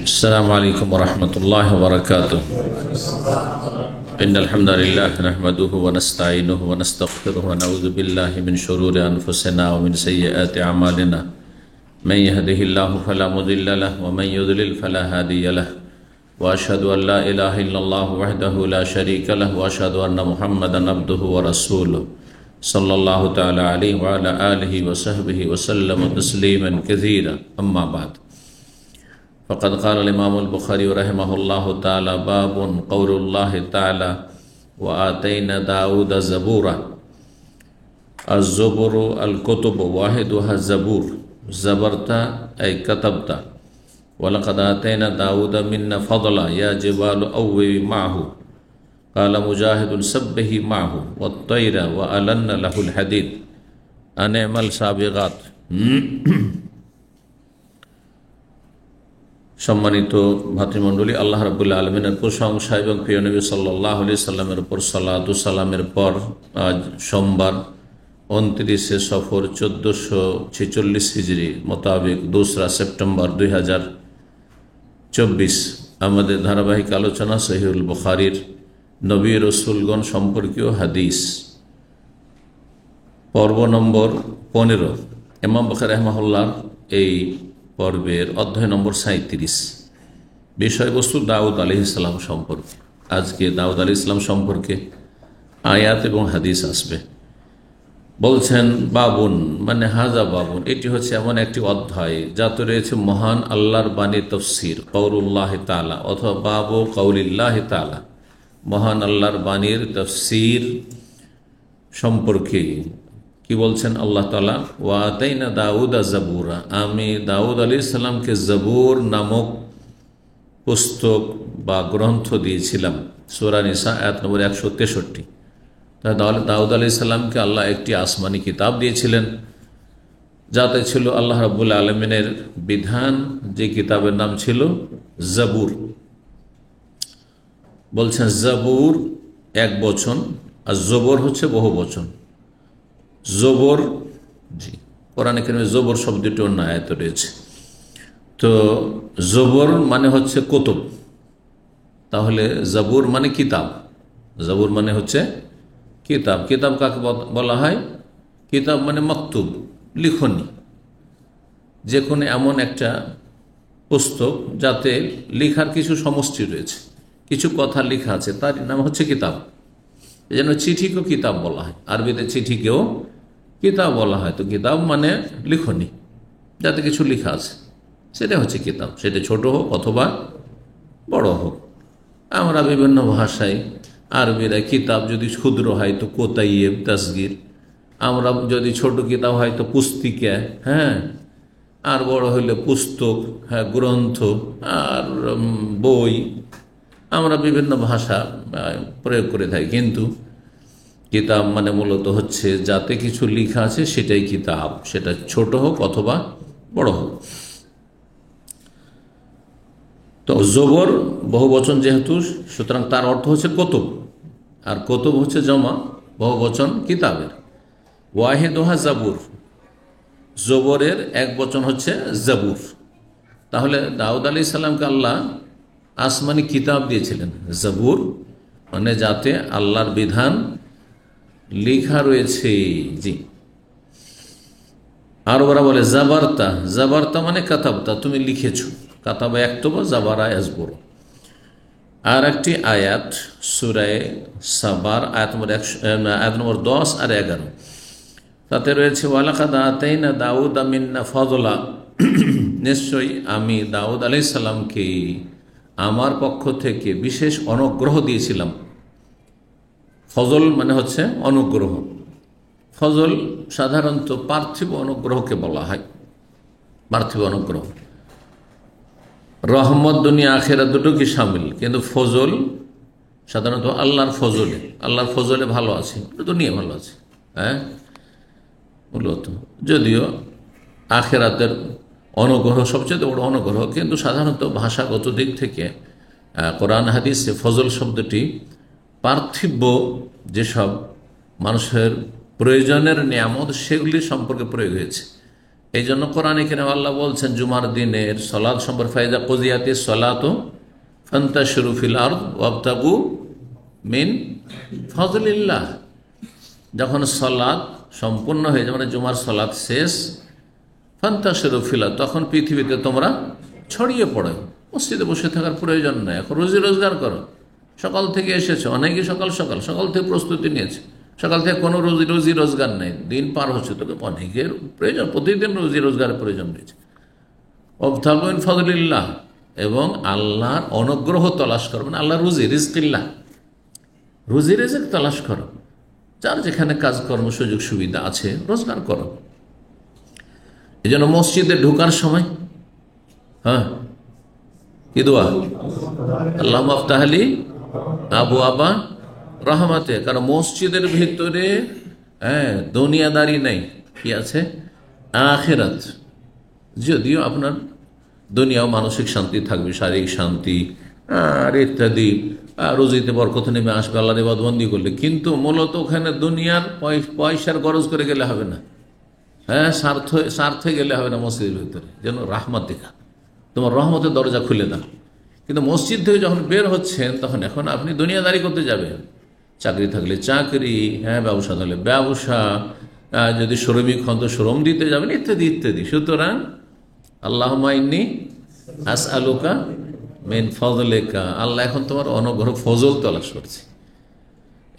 السلام عليكم ورحمة الله وبركاته. إن الحمد لله نحمده ونستعينه ونستغفره ونعوذ بالله من شرور أنفسنا ومن سيئات أعمالنا. من يهده الله فلا مضل له ومن يضلل فلا هادي له. وأشهد أن لا إله إلا الله وحده لا شريك له وأشهد أن محمدا عبده ورسوله صلى الله تعالى عليه وعلى آله وصحبه وسلم تسليما كثيرا. أما بعد، فقد قال الإمام البخاري رحمه الله تعالى: باب قول الله تعالى: وآتينا داود زبورا. الزبر الكتب واحدها الزبور، زبرت أي كتبت. ولقد آتينا داود منا فضلا يا جبال أوبي معه. قال مجاهد: سبه معه والطير وألن له الحديد أن اعمل سابغات। সম্মানিত ভাতৃমণ্ডলী, আল্লাহ রাব্বুল আলামিনের প্রশংসা এবং প্রিয় নবী সাল্লাল্লাহু আলাইহি সাল্লামের উপর সালাতু সালামের পর আজ সোমবার 29শে সফর 1446 হিজরি মোতাবেক 2রা সেপ্টেম্বর 2024 আমাদের ধারাবাহিক আলোচনা সহিহুল বুখারীর নবী রাসূলগণ সম্পর্কীয় হাদিস পর্ব নম্বর 15। ইমাম বুখারী রাহিমাহুল্লাহ এই পর্বের অধ্যায় নম্বর 37। বিষয়বস্তু দাউদ আলাইহিস সালাম সম্পর্কে। আজকে দাউদ আলাইহিস সালাম সম্পর্কে আয়াত এবং হাদিস আসবে। বলছেন বাবুন মানে হাজা বাবুন, এটি হচ্ছে এমন একটি অধ্যায় যাতে রয়েছে মহান আল্লাহর বাণী তাফসীর কাউলুল্লাহ তাআলা অথবা বাবু কাউলিল্লাহ তাআলা, মহান আল্লাহর বাণীর তাফসীর সম্পর্কে। কি বলছেন আল্লাহ তাআলা? ওয়া আতাইনা দাউদা জাবুরা, আমি দাউদ আলাইহিস সালামকে জাবুর নামক পুস্তক বা গ্রন্থ দিয়েছিলাম। সূরা নিসা আয়াত নম্বর 163। তাহলে দাউদ আলাইহিস সালামকে আল্লাহ একটি আসমানি কিতাব দিয়েছিলেন, যাতে ছিল আল্লাহ রাব্বুল আলামিনের বিধান, যে কিতাবের নাম ছিল জাবুর। বলছেন জাবুর এক বচন আর জবর হচ্ছে বহু বচন। জবর, জি, কোরআনে কারিমে জবর শব্দটি অন্য আয়াতে রয়েছে। তো জবর মানে হচ্ছে কুতুব, তাহলে জাবুর মানে কিতাব। জাবুর মানে হচ্ছে কিতাব। কিতাব কাকে বলা হয়? কিতাব মানে মাকতুব, লিখনি, যে কোনো এমন একটা পুস্তক যাতে লেখার কিছু সমষ্টি রয়েছে, কিছু কথা লেখা আছে, তার নাম হচ্ছে কিতাব। এই জন্য চিঠিকেও কিতাব বলা হয়, আরবিতে চিঠিকেও কিতাব বলা হয়। তো কিতাব মানে লিখনি, যাতে কিছু লেখা আছে, সেটা হচ্ছে কিতাব। সেটা ছোট হোক অথবা বড় হোক। আমরা বিভিন্ন ভাষায় আরবিরা কিতাব যদি ক্ষুদ্র হয় তো কোতাইয়েব তাসগীর, আমরা যদি ছোট কিতাব হয় তো পুস্তিকা, হ্যাঁ, আর বড় হইলে পুস্তক, হ্যাঁ, গ্রন্থ আর বই, আমরা বিভিন্ন ভাষা প্রয়োগ করে থাকি। কিন্তু কিতাব মানে মূলত হচ্ছে যাতে কিছু লেখা আছে সেটাই কিতাব, সেটা ছোট হোক অথবা বড় হোক। তো জবর বহু বচন যেহেতু, সুতরাং তার অর্থ হচ্ছে কুতুব, আর কুতুব হচ্ছে জমা বহু বচন কিতাবের। ওয়াহিদুহা জাবুর, জবরের এক বচন হচ্ছে জাবুর। তাহলে দাউদ আলাইহিস সালামকে আল্লাহ আসমানি কিতাব দিয়েছিলেন জাবুর, মানে যাতে আল্লাহর বিধান লেখা রয়েছে। জি, আর ওরা বলে জাবারতা, জাবারতা মানে কাতাবতা, তুমি লিখেছো। কাতাবা একতবা, জাবারা ইয়াজবুর। আর একটি আয়াত সূরা সাবার আয়াত নম্বর 10 আর 11, তাতে রয়েছে ওয়ালাকাদ আতাইনা দাউদা মিন্না ফাদলা, নিশ্চয়ই আমি দাউদ আলাইহিস সালামকে আমার পক্ষ থেকে বিশেষ অনুগ্রহ দিয়েছিলাম। ফজল মানে হচ্ছে অনুগ্রহ। ফজল সাধারণত পার্থিব অনুগ্রহকে বলা হয়, পার্থিব অনুগ্রহ। রহমত দুনিয়া আখেরাত দুটো কি শামিল, কিন্তু ফজল সাধারণত আল্লাহর ফজলে, আল্লাহর ফজলে ভালো আছে, দুনিয়া ভালো আছে, হ্যাঁ, মূলত। যদিও আখেরাতের অনুগ্রহ সবচেয়ে বড় অনুগ্রহ, কিন্তু সাধারণত ভাষাগত দিক থেকে কোরআন হাদিসে ফজল শব্দটি পার্থিব যেসব মানুষের প্রয়োজনের নিয়ামত সেগুলি সম্পর্কে প্রয়োগ হয়েছে। এই জন্য কোরআনে কারিমে আল্লাহ বলছেন জুমার দিনের সলাত সম্পর্কে, ফাইজা কুজিয়াতিস সলাতু ফান্তাশিরু ফিল আরদ ওয়াবতাগু মিন ফজলিল্লাহ। যখন সলাত সম্পূর্ণ হয়ে যায়, মানে জুমার সলাত শেষ, ফান্তাশিরু ফিল আরদ, তখন পৃথিবীতে তোমরা ছড়িয়ে পড়ো। মসজিদে বসে থাকার প্রয়োজন নেই, এখন রুজি রোজগার করো। সকাল থেকে এসেছে, অনেকে সকাল থেকে প্রস্তুতি নিয়েছে, সকাল থেকে কোনো রুজি রোজগার নেই, দিন পার হচ্ছে, তোকে অনেকের প্রয়োজন, প্রতিদিন রুজি রোজগারের প্রয়োজন রয়েছে। ওয়াবতাগু মিন ফজলিল্লাহ, এবং আল্লাহর অনুগ্রহ তলাশ করো, মানে আল্লাহ রুজি রিজিক তলাশ করো। যার যেখানে কাজকর্ম সুযোগ সুবিধা আছে রোজগার করো। এই জন্য মসজিদে ঢোকার সময় কি দোয়া? আল্লাহুম্মা আফতাহ লি আবওয়াবা রাহমাতে। কারণ মসজিদের ভিতরে দুনিয়াদারি নেই, কি আছে? আখিরাত। যদিও আপনার দুনিয়াও মানসিক শান্তি থাকবে, শারীরিক শান্তি আর ইত্যাদি, রুজিতে বরকত নেমে আসবে আল্লাহর ইবাদতবন্দি করলে, কিন্তু মূলত ওখানে দুনিয়ার পয়সার গরজ করে গেলে হবে না, স্বার্থে গেলে হবে না। মসজিদের ভিতরে যেন রাহমত দেখা, তোমার রহমতের দরজা খুলে দাও। কিন্তু মসজিদ থেকে যখন বের হচ্ছেন তখন এখন আপনি দুনিয়াদারি করতে যাবেন, চাকরি থাকলে চাকরি, ব্যবসা থাকলে ব্যবসা, যদি শ্রমিক হন তো শ্রম দিতে যাবেন, ইত্যাদি ইত্যাদি। সুতরাং আল্লাহুম্মা ইন্নী আসআলুকা মিন ফজলিকা, আল্লাহ এখন তোমার অনুগ্রহ ফজল তলাশ করছে।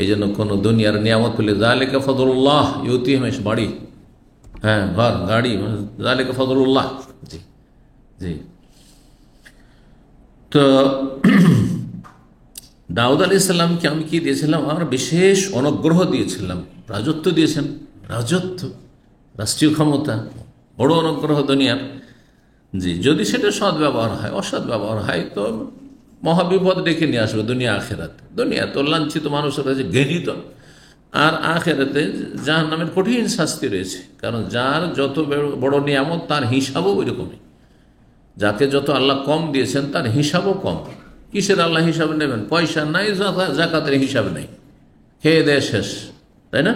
এই জন্য কোনো দুনিয়ার নিয়ামত পেলে যালিকা ফজলুল্লাহ ইউতিহি মান, বাড়ি, ঘর, গাড়ি, যালিকা ফজলুল্লাহ। জি জি। তো দাউদ আলাইহিস সালামকে আমি কি দিয়েছিলাম? আমরা বিশেষ অনুগ্রহ দিয়েছিলাম, রাজত্ব দিয়েছেন, রাজত্ব, রাষ্ট্রীয় ক্ষমতা, বড় অনুগ্রহ দুনিয়ার। জি, যদি সেটা সৎ ব্যবহার হয়, অসৎ ব্যবহার হয় তো মহাবিপদ ডেকে নিয়ে আসবে দুনিয়া আখেরাত। দুনিয়া তো লাঞ্ছিত মানুষের কাছে ঘৃণিত, আর আখেরাতে জাহান্নামের কঠিন শাস্তি রয়েছে। কারণ যার যত বড় নিয়ামত তার হিসাবও ওই রকমই। যাকে যত আল্লাহ কম দিয়েছেন তার হিসাবও কম। কিসের আল্লাহ হিসাব নেবেন? পয়সা নাই, জাকাতের হিসাব নেই, খেয়ে দেয় শেষ, তাই না?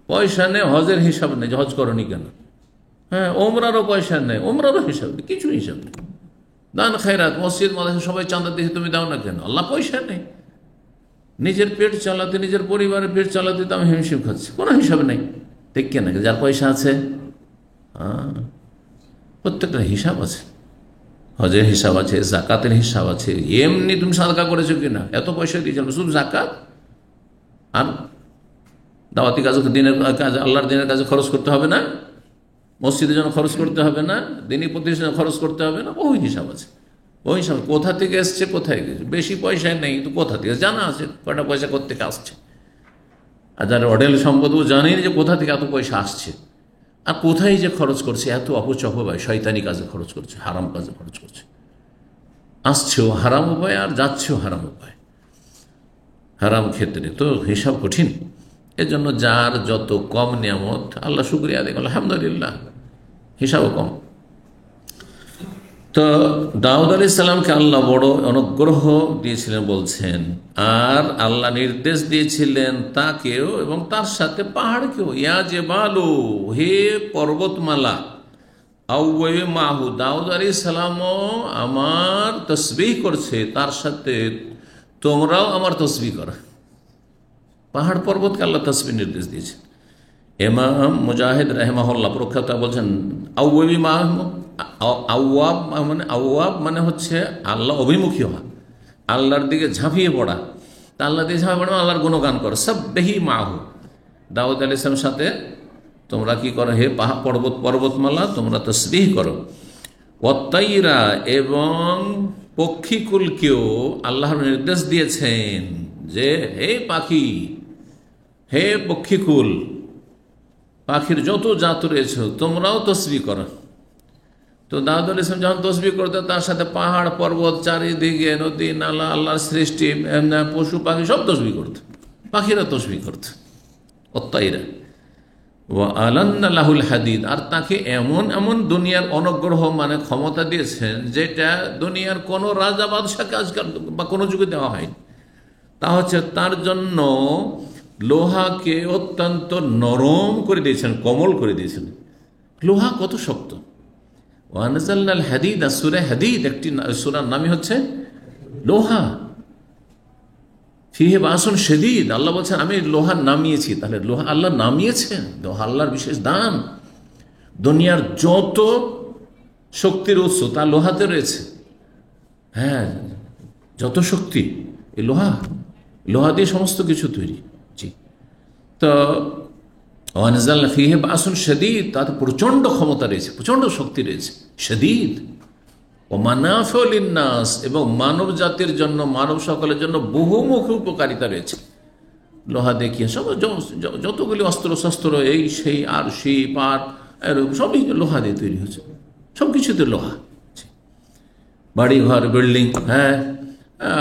পয়সা নেই, হজের হিসাব নেই, হজ করনি কেন? ওমরারও পয়সা নেই, ওমরারও হিসাব নেই, কিছু হিসাব নেই। দান খায়রাত, মসজিদ মাদ্রাসা সবাই চাঁদা দিয়ে তুমি দাও না কেন? আল্লাহ পয়সা নেই, নিজের পেট চালাতে, নিজের পরিবারের পেট চালাতে তো আমি হিমশিম খাচ্ছি, কোনো হিসাব নেই। ঠিক কেনা? যার পয়সা আছে প্রত্যেকটা হিসাব আছে, হজের হিসাব আছে, জাকাতের হিসাব আছে। এমনি তুমি সাদকা করেছো কিনা, এত পয়সা দিয়েছো, শুধু জাকাত আর দাওয়াতি কাজ, দিনের কাজ, আল্লাহর দিনের কাজে খরচ করতে হবে না, মসজিদের জন্য খরচ করতে হবে না, দিনী প্রতিষ্ঠানে খরচ করতে হবে না, বহু হিসাব আছে। বহু হিসাব, কোথা থেকে এসছে, কোথায় গেছে। বেশি পয়সায় নেই কিন্তু কোথা থেকে জানা আছে, কয়টা পয়সা কোথেকে আসছে। আর যারা অডেল সম্পদ, ও জানেন যে কোথা থেকে এত পয়সা আসছে, আর কোথায় যে খরচ করছে, এত অপচয়, শয়তানি কাজে খরচ করছে, হারাম কাজে খরচ করছে। আসছেও হারাম উপায় আর যাচ্ছেও হারাম উপায়, হারাম ক্ষেত্রে তো হিসাব কঠিন। এজন্য যার যত কম নিয়ামত আল্লাহ শুকরিয়া আদায়, আলহামদুলিল্লাহ, হিসাবও কম। তো দাউদ আলাইহিস সালামকে আল্লাহ বড় অনুগ্রহ দিয়েছিলেন বলছেন, আর আল্লাহ নির্দেশ দিয়েছিলেন তাকেও এবং তার সাথে পাহাড়কেও, ইয়া জিবালু, হে পর্বতমালা, আউওয়াবি মাহু, দাউদ আলাইহিস সালামও আমার তসবিহ করছে, তার সাথে তোমরাও আমার তসবিহ করো। পাহাড় পর্বতকে আল্লাহ তসবিহ নির্দেশ দিয়েছে। ইমাম মুজাহিদ রাহিমাহুল্লাহ প্রখ্যাত বলছেন, আউওয়াবি মাহু, আউয়াব মানে হচ্ছে আল্লাহ অভিমুখী হওয়া, আল্লাহর দিকে ঝাঁপিয়ে পড়া। তা আল্লাহ দিকে ঝাঁপিয়ে পড়া, আল্লাহর গুণগান করো। সাব্বিহি মাহু, দাউদ আলাইহিস সালামের সাথে তোমরা কি করো? হে পর্বতমালা, তোমরা তাসবিহ করো। ওয়াত্তাইরা, এবং পক্ষীকুলকেও আল্লাহর নির্দেশ দিয়েছেন যে হে পাখি, হে পক্ষীকুল, পাখির যত জাত রয়েছে তোমরাও তসবিহ করো। তো দাউদ আলাইহিস সালাম যখন তসবিহ করতে, তার সাথে পাহাড় পর্বত, চারিদিকে নদী নালা, আল্লাহর সৃষ্টি, পশু পাখি সব তসবিহ করত, পাখিরা তসবিহ করত। ওয়াত্তাইরা ওয়া আলান্না লাহুল হাদিদ, আর তাকে এমন এমন দুনিয়ার অনুগ্রহ মানে ক্ষমতা দিয়েছেন যেটা দুনিয়ার কোনো রাজা বাদশাকে আজকাল বা কোনো যুগে দেওয়া হয়নি। তা হচ্ছে তার জন্য লোহাকে অত্যন্ত নরম করে দিয়েছেন, কোমল করে দিয়েছেন। লোহা কত শক্ত। ওয়ানজালনাল হাদিদ, সূরা হাদিদ একটি সূরার নামই হচ্ছে লোহা। ফিহে বাসুন শাদীদ, আল্লাহ বলছেন আমি লোহা নামিয়েছি। তাহলে লোহা আল্লাহ নামিয়েছেন, লোহা আল্লাহর বিশেষ দান। দুনিয়ার যত শক্তির উৎস তা লোহাতে রয়েছে। হ্যাঁ, যত শক্তি এই লোহা, লোহা দিয়ে সমস্ত কিছু তৈরি। জি, তো ওয়ানজালনা ফিহে বাসুন শাদীদ, তাতে প্রচণ্ড ক্ষমতা রয়েছে, প্রচণ্ড শক্তি রয়েছে। শাদীদ ও মানাফিউ লিন্নাস, এবং মানব জাতির জন্য, মানব সকলের জন্য বহুমুখী উপকারিতা রয়েছে। লোহা দেখিয়ে সব যতগুলি অস্ত্র শস্ত্র এই সেই আর শিপ আর সবই লোহা দিয়ে তৈরি হয়েছে, সব কিছুতে লোহা। বাড়ি ঘর, বিল্ডিং, হ্যাঁ,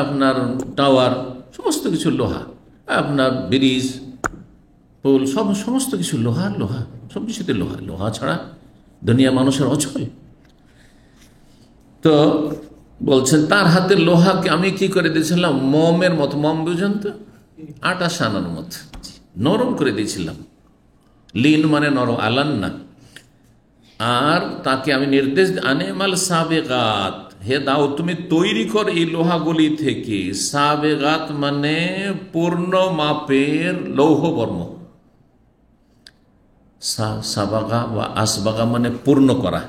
আপনার টাওয়ার, সমস্ত কিছু লোহা। আপনার ব্রিজ, পুল, সমস্ত কিছু লোহা, লোহা, সব কিছুতে লোহা। লোহা ছাড়া দুনিয়া মানুষের অচল। তো বলছেন তার হাতে লোহাকে আমি কি করে দিয়েছিলাম, মমের মতো। মম বুঝেন তো, আটা সানার মতো নরম করে দিয়েছিলাম। লিন মানে নরম, আলান না। আর তাকে আমি নির্দেশ, আনেমাল সাবেগাত, হে দাও তুমি তৈরি কর এই লোহাগুলি থেকে। সাবেগাত মানে পূর্ণ মাপের লৌহবর্ম। সাবাগা বা আসবাগা মানে পূর্ণ করা।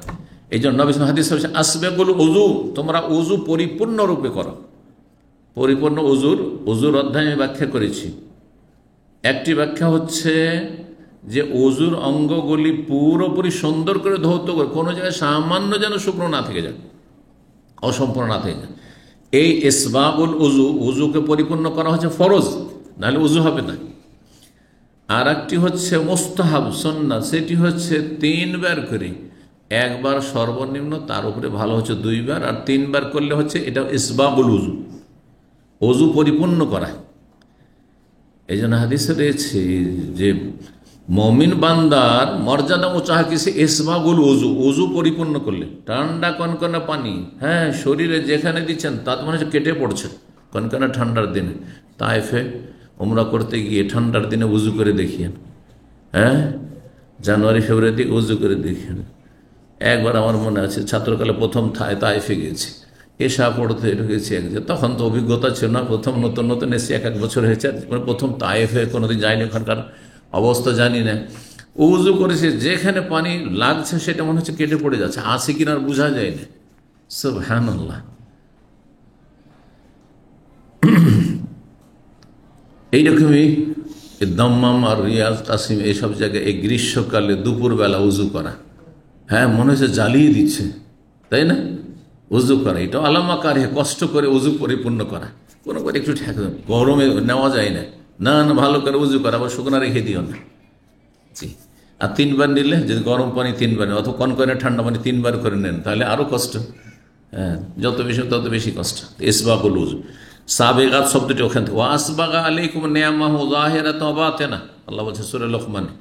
এই জন্য নবী হাদিস আসবেগুল উজু, তোমরা উজু পরিপূর্ণ রূপে করো। পরিপূর্ণ উজুর অধ্যায় আমি ব্যাখ্যা করেছি। একটি ব্যাখ্যা হচ্ছে যে উজুর অঙ্গগুলি পুরোপুরি সুন্দর করে ধৌত করে, কোনো জায়গায় সামান্য যেন শুকনো না থেকে যায়, অসম্পূর্ণ না থেকে যায়। এই ইসবাগুল উজু, উজুকে পরিপূর্ণ করা হচ্ছে ফরজ, নাহলে উজু হবে না। আর একটি হচ্ছে মুস্তাহাব, সুন্নাত, সেটি হচ্ছে 3 বার করে। একবার সর্বনিম্ন, তার উপরে ভালো হচ্ছে 2 বার, আর 3 বার করলে হচ্ছে এটা ইসবাগুল উজু, উজু পরিপূর্ণ করা। এই জন্য হাদিসে রয়েছে যে মমিন বান্দার মর্যাদা উঁচা কিসে, ইসবাগুল উজু, উজু পরিপূর্ণ করলে। ঠান্ডা কনকনা পানি, হ্যাঁ, শরীরে যেখানে দিচ্ছেন তাতে মনে হচ্ছে কেটে পড়ছে কনকনা ঠান্ডার দিনে। তায়েফে উমরা করতে গিয়ে ঠান্ডার দিনে উজু করে দেখিয়েন, হ্যাঁ, জানুয়ারি ফেব্রুয়ারি দিকে উজু করে দেখিয়েন। একবার আমার মনে আছে ছাত্রকালে প্রথম তায়েফে গিয়েছি, এসা পড়তে ঢুকেছি একজন, তখন তো অভিজ্ঞতা ছিল না, প্রথম নতুন নতুন এসে 1 বছর হয়েছে, প্রথম তায়েফে কোনোদিন যায়নি, ওখানকার অবস্থা জানি না। উজু করেছে, যেখানে পানি লাগছে সেটা মনে হচ্ছে কেটে পড়ে যাচ্ছে, আছে কিনা বোঝা যায় না। সুবহানাল্লাহ। এইরকমই দম্মাম আর রিয়াজ, তাসিম, এইসব জায়গায় এই গ্রীষ্মকালে দুপুরবেলা উজু করা, হ্যাঁ, মনে হচ্ছে জ্বালিয়ে দিচ্ছে, তাই না? উজু করা এটা আলামাকার, কষ্ট করে উজু পরিপূর্ণ করা। কোনো করে একটু গরমে নেওয়া যায় না, না না, ভালো করে উজু করা, আবার শুকনো রেখে দিও না। জি, আর 3 বার নিলে, যদি গরম পানি 3 বার, অথবা কনকনে ঠান্ডা পানি 3 বার করে নেন, তাহলে আরো কষ্ট। হ্যাঁ, যত বেশি তত বেশি কষ্ট। ইসবাগুল উজু, সাবেগাত শব্দটি ওখান থেকে। ওয়াসবাগা আলাইকুম নিয়ামাহু যাহিরাতাও ওয়া বাতিনা, আল্লাহ বলছে সূরা লোকমানে,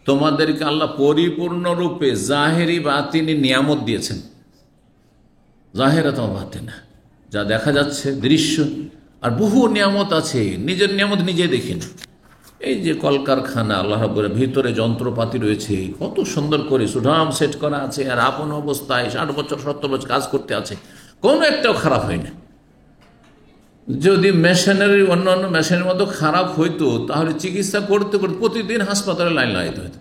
তোমাদেরকে আল্লাহ পরিপূর্ণরূপে জাহেরি বাতিনি নিয়ামত দিয়েছেন। জাহেরাতাও ওয়া বাতিনা, যা দেখা যাচ্ছে দৃশ্য, আর বহু নিয়ামত আছে, নিজের নিয়ামত নিজে দেখেন। এই যে কলকারখানা, আল্লাহ রাব্বুল ভিতরে যন্ত্রপাতি রয়েছে, কত সুন্দর করে সুঠাম সেট করা আছে, আর আপন অবস্থায় 60 বছর 70 বছর কাজ করতে আছে, কোনো একটাও খারাপ হয় না। যদি মেশিনারি অন্যান্য মেশিনের মতো খারাপ হইতো, তাহলে চিকিৎসা করতে করতে প্রতিদিন হাসপাতালে লাইন লাগাইতে হইতো।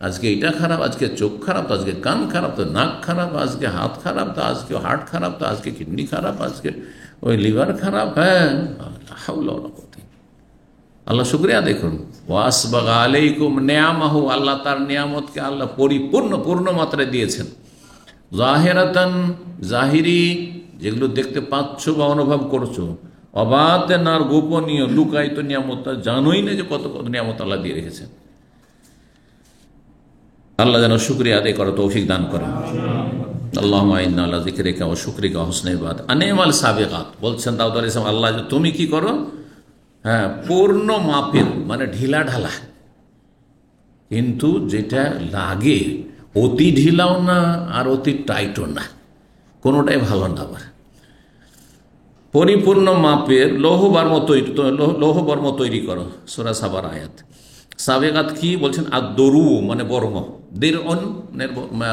আজকে এটা খারাপ, আজকে চোখ খারাপ, তো আজকে কান খারাপ, তো নাক খারাপ, আজকে হাত খারাপ, তো আজকে হার্ট খারাপ, তো আজকে কিডনি খারাপ, আজকে ওই লিভার খারাপ। হ্যাঁ, আল্লাহ শুকরিয়া দেখুন। ওয়াসবাগা আলাইকুম নিয়ামাহু, আল্লাহ তার নিয়ামতকে আল্লাহ পূর্ণ মাত্রায় দিয়েছেন। জাহিরাতান, জাহিরি, যেগুলো দেখতে পাচ্ছ বা অনুভব করছো, অবাতেনার, গোপনীয় লুকায়িত নিয়ামত, জানোই না যে কত কত নিয়ামত আল্লাহ দিয়ে রেখেছেন। আল্লাহ যেন শুকরিয়া আদায় করার তৌফিক দান করেন। আল্লাহুম্মা ইন্না আলা যিকরিকা ওয়া শুকরিকা ওয়া হুসনি ইবাদাত। আনিমাল সাবিগাত, বলছেন দাউদ আলাইহিস সালাম, আল্লাহ যে তুমি কি করো, হ্যাঁ, পূর্ণ মাপের, মানে ঢিলা ঢালা, কিন্তু যেটা লাগে অতি ঢিলাও না আর অতি টাইটও না, কোনোটাই ভালো না। আবার পরিপূর্ণ মাপের লৌহবর্ম তৈরি করো, সূরা সাবার আয়াত। সাবেগাত কি বলছেন? আর দরু মানে বর্ম, দের অন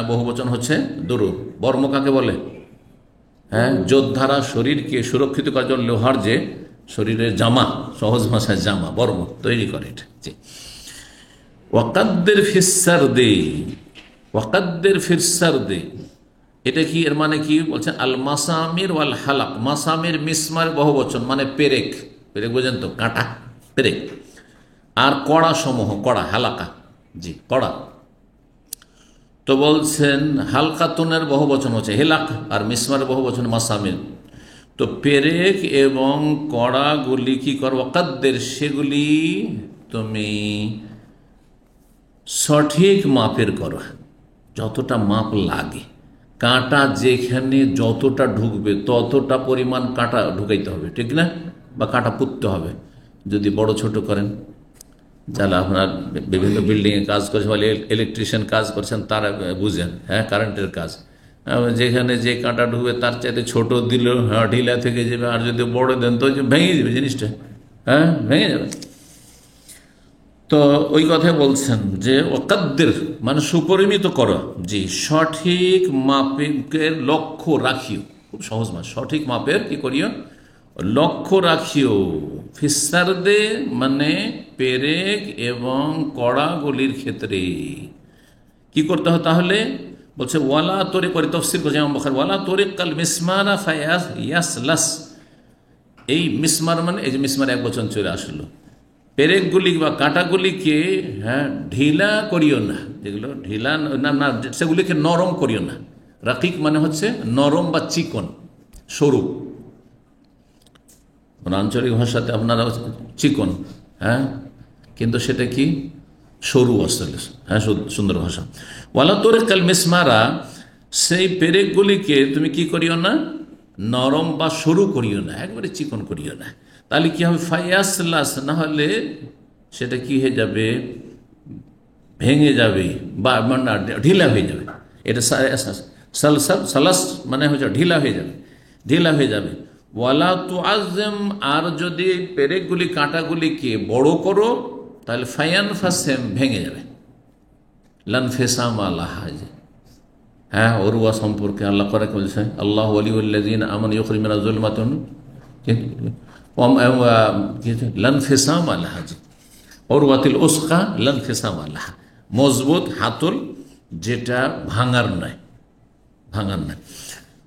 বহু বচন হচ্ছে দরু। বর্ম কাকে বলে? হ্যাঁ, যোদ্ধারা শরীরকে সুরক্ষিত করার জন্য লোহার যে শরীরের জামা, সহজ ভাষায় জামা, বর্ম তৈরি করে এটা। জি। ওয়াকাদ্দের ফিসার দে, ওয়াকাদ্দের ফিসার দে, এটা কি? এর মানে কি বলছেন? আল মাসামির ওয়াল হালাক। মাসামির মিসমার বহু বচন মানে পেরেক, পেরেক বোঝেন তো, কাঁটা, পেরেক। আর কড়া সমূহ, কড়া, হালাকা, জি কড়া। তো বলছেন হালকাতুনের বহু বচন হচ্ছে হেলাক, আর মিসমারের বহু বচন মাসামির। তো পেরেক এবং কড়াগুলি কি করো? ওয়াকাদ্দের, সেগুলি তুমি সঠিক মাপের করো, যতটা মাপ লাগে। কাঁটা যেখানে যতটা ঢুকবে ততটা পরিমাণ কাঁটা ঢুকাইতে হবে, ঠিক না? বা কাঁটা পুঁততে হবে। যদি বড় ছোট করেন, যারা আপনার বিভিন্ন বিল্ডিংয়ে কাজ করছেন বা ইলেকট্রিশিয়ান কাজ করছেন তারা বুঝেন, হ্যাঁ, কারেন্টের কাজ, যেখানে যে কাঁটা ঢুকবে তার চাইতে ছোট দিল, হ্যাঁ, ঢিলা থেকে যাবে। আর যদি বড় দেন তো ভেঙে যাবে জিনিসটা, হ্যাঁ, ভেঙে যাবে। তো ওই কথাই বলছেন যে ওয়াকাদ্দের মানে সুপরিমিত করো, জি সঠিক মাপের লক্ষ্য রাখিও। খুব সহজ মাস, সঠিক মাপের কি করিও? লক্ষ্য রাখিও। ফিসারদে মানে পেরেক এবং কড়াগুলির ক্ষেত্রে কি করতে হয় তাহলে? বলছে ওয়ালা তোরে করে তফসির করছে ইমাম বুখারী, ওয়ালা তোরে কাল মিসমারা ফায়াস ইয়াসলাস। এই মিসমার মানে এই যে মিসমার এক বচন চলে আসলো, পেরেকগুলি বা কাঁটাগুলিকে, হ্যাঁ, ঢিলা করিও না। যেগুলো ঢিলা না না সেগুলিকে নরম করিও না। রাকিক মানে হচ্ছে নরম বা চিকন, সরু। আঞ্চলিক ভাষাতে আপনারা চিকন, হ্যাঁ, কিন্তু সেটা কি? সরু আসলে, হ্যাঁ, সুন্দর ভাষা। ওয়ালা তোরে কাল মিসমারা, সেই পেরেকগুলিকে তুমি কি করিও না? নরম বা সরু করিও না, একবারে চিকন করিও না। তাহলে কি হবে? ফায়াসলাস, না হলে সেটা কি হয়ে যাবে? ভেঙে যাবে বা ঢিলা হয়ে যাবে। এটা সালাস মানে হচ্ছে ঢিলা হয়ে যাবে, ঢিলা হয়ে যাবে। ওয়ালা তুআজ্জিম, আর যদি পেরেকগুলি কাঁটাগুলিকে বড় করো তাহলে ফায়ান ফাসেম, ভেঙে যাবে। লানফেসাম আলাহাজ, হ্যাঁ, ওরুয়া সম্পর্কে আল্লাহ করে বলছে আল্লাহু ওয়ালিউল্লাযিনা আমানু ইউখরিজুনা মিনাজ যুলমাতিন লানফেসাম আলাহাজ, ওরওয়াতিল উসকা লানফেসাম আলাহা, মজবুত হাতল যেটা ভাঙার নয়, ভাঙার নয়।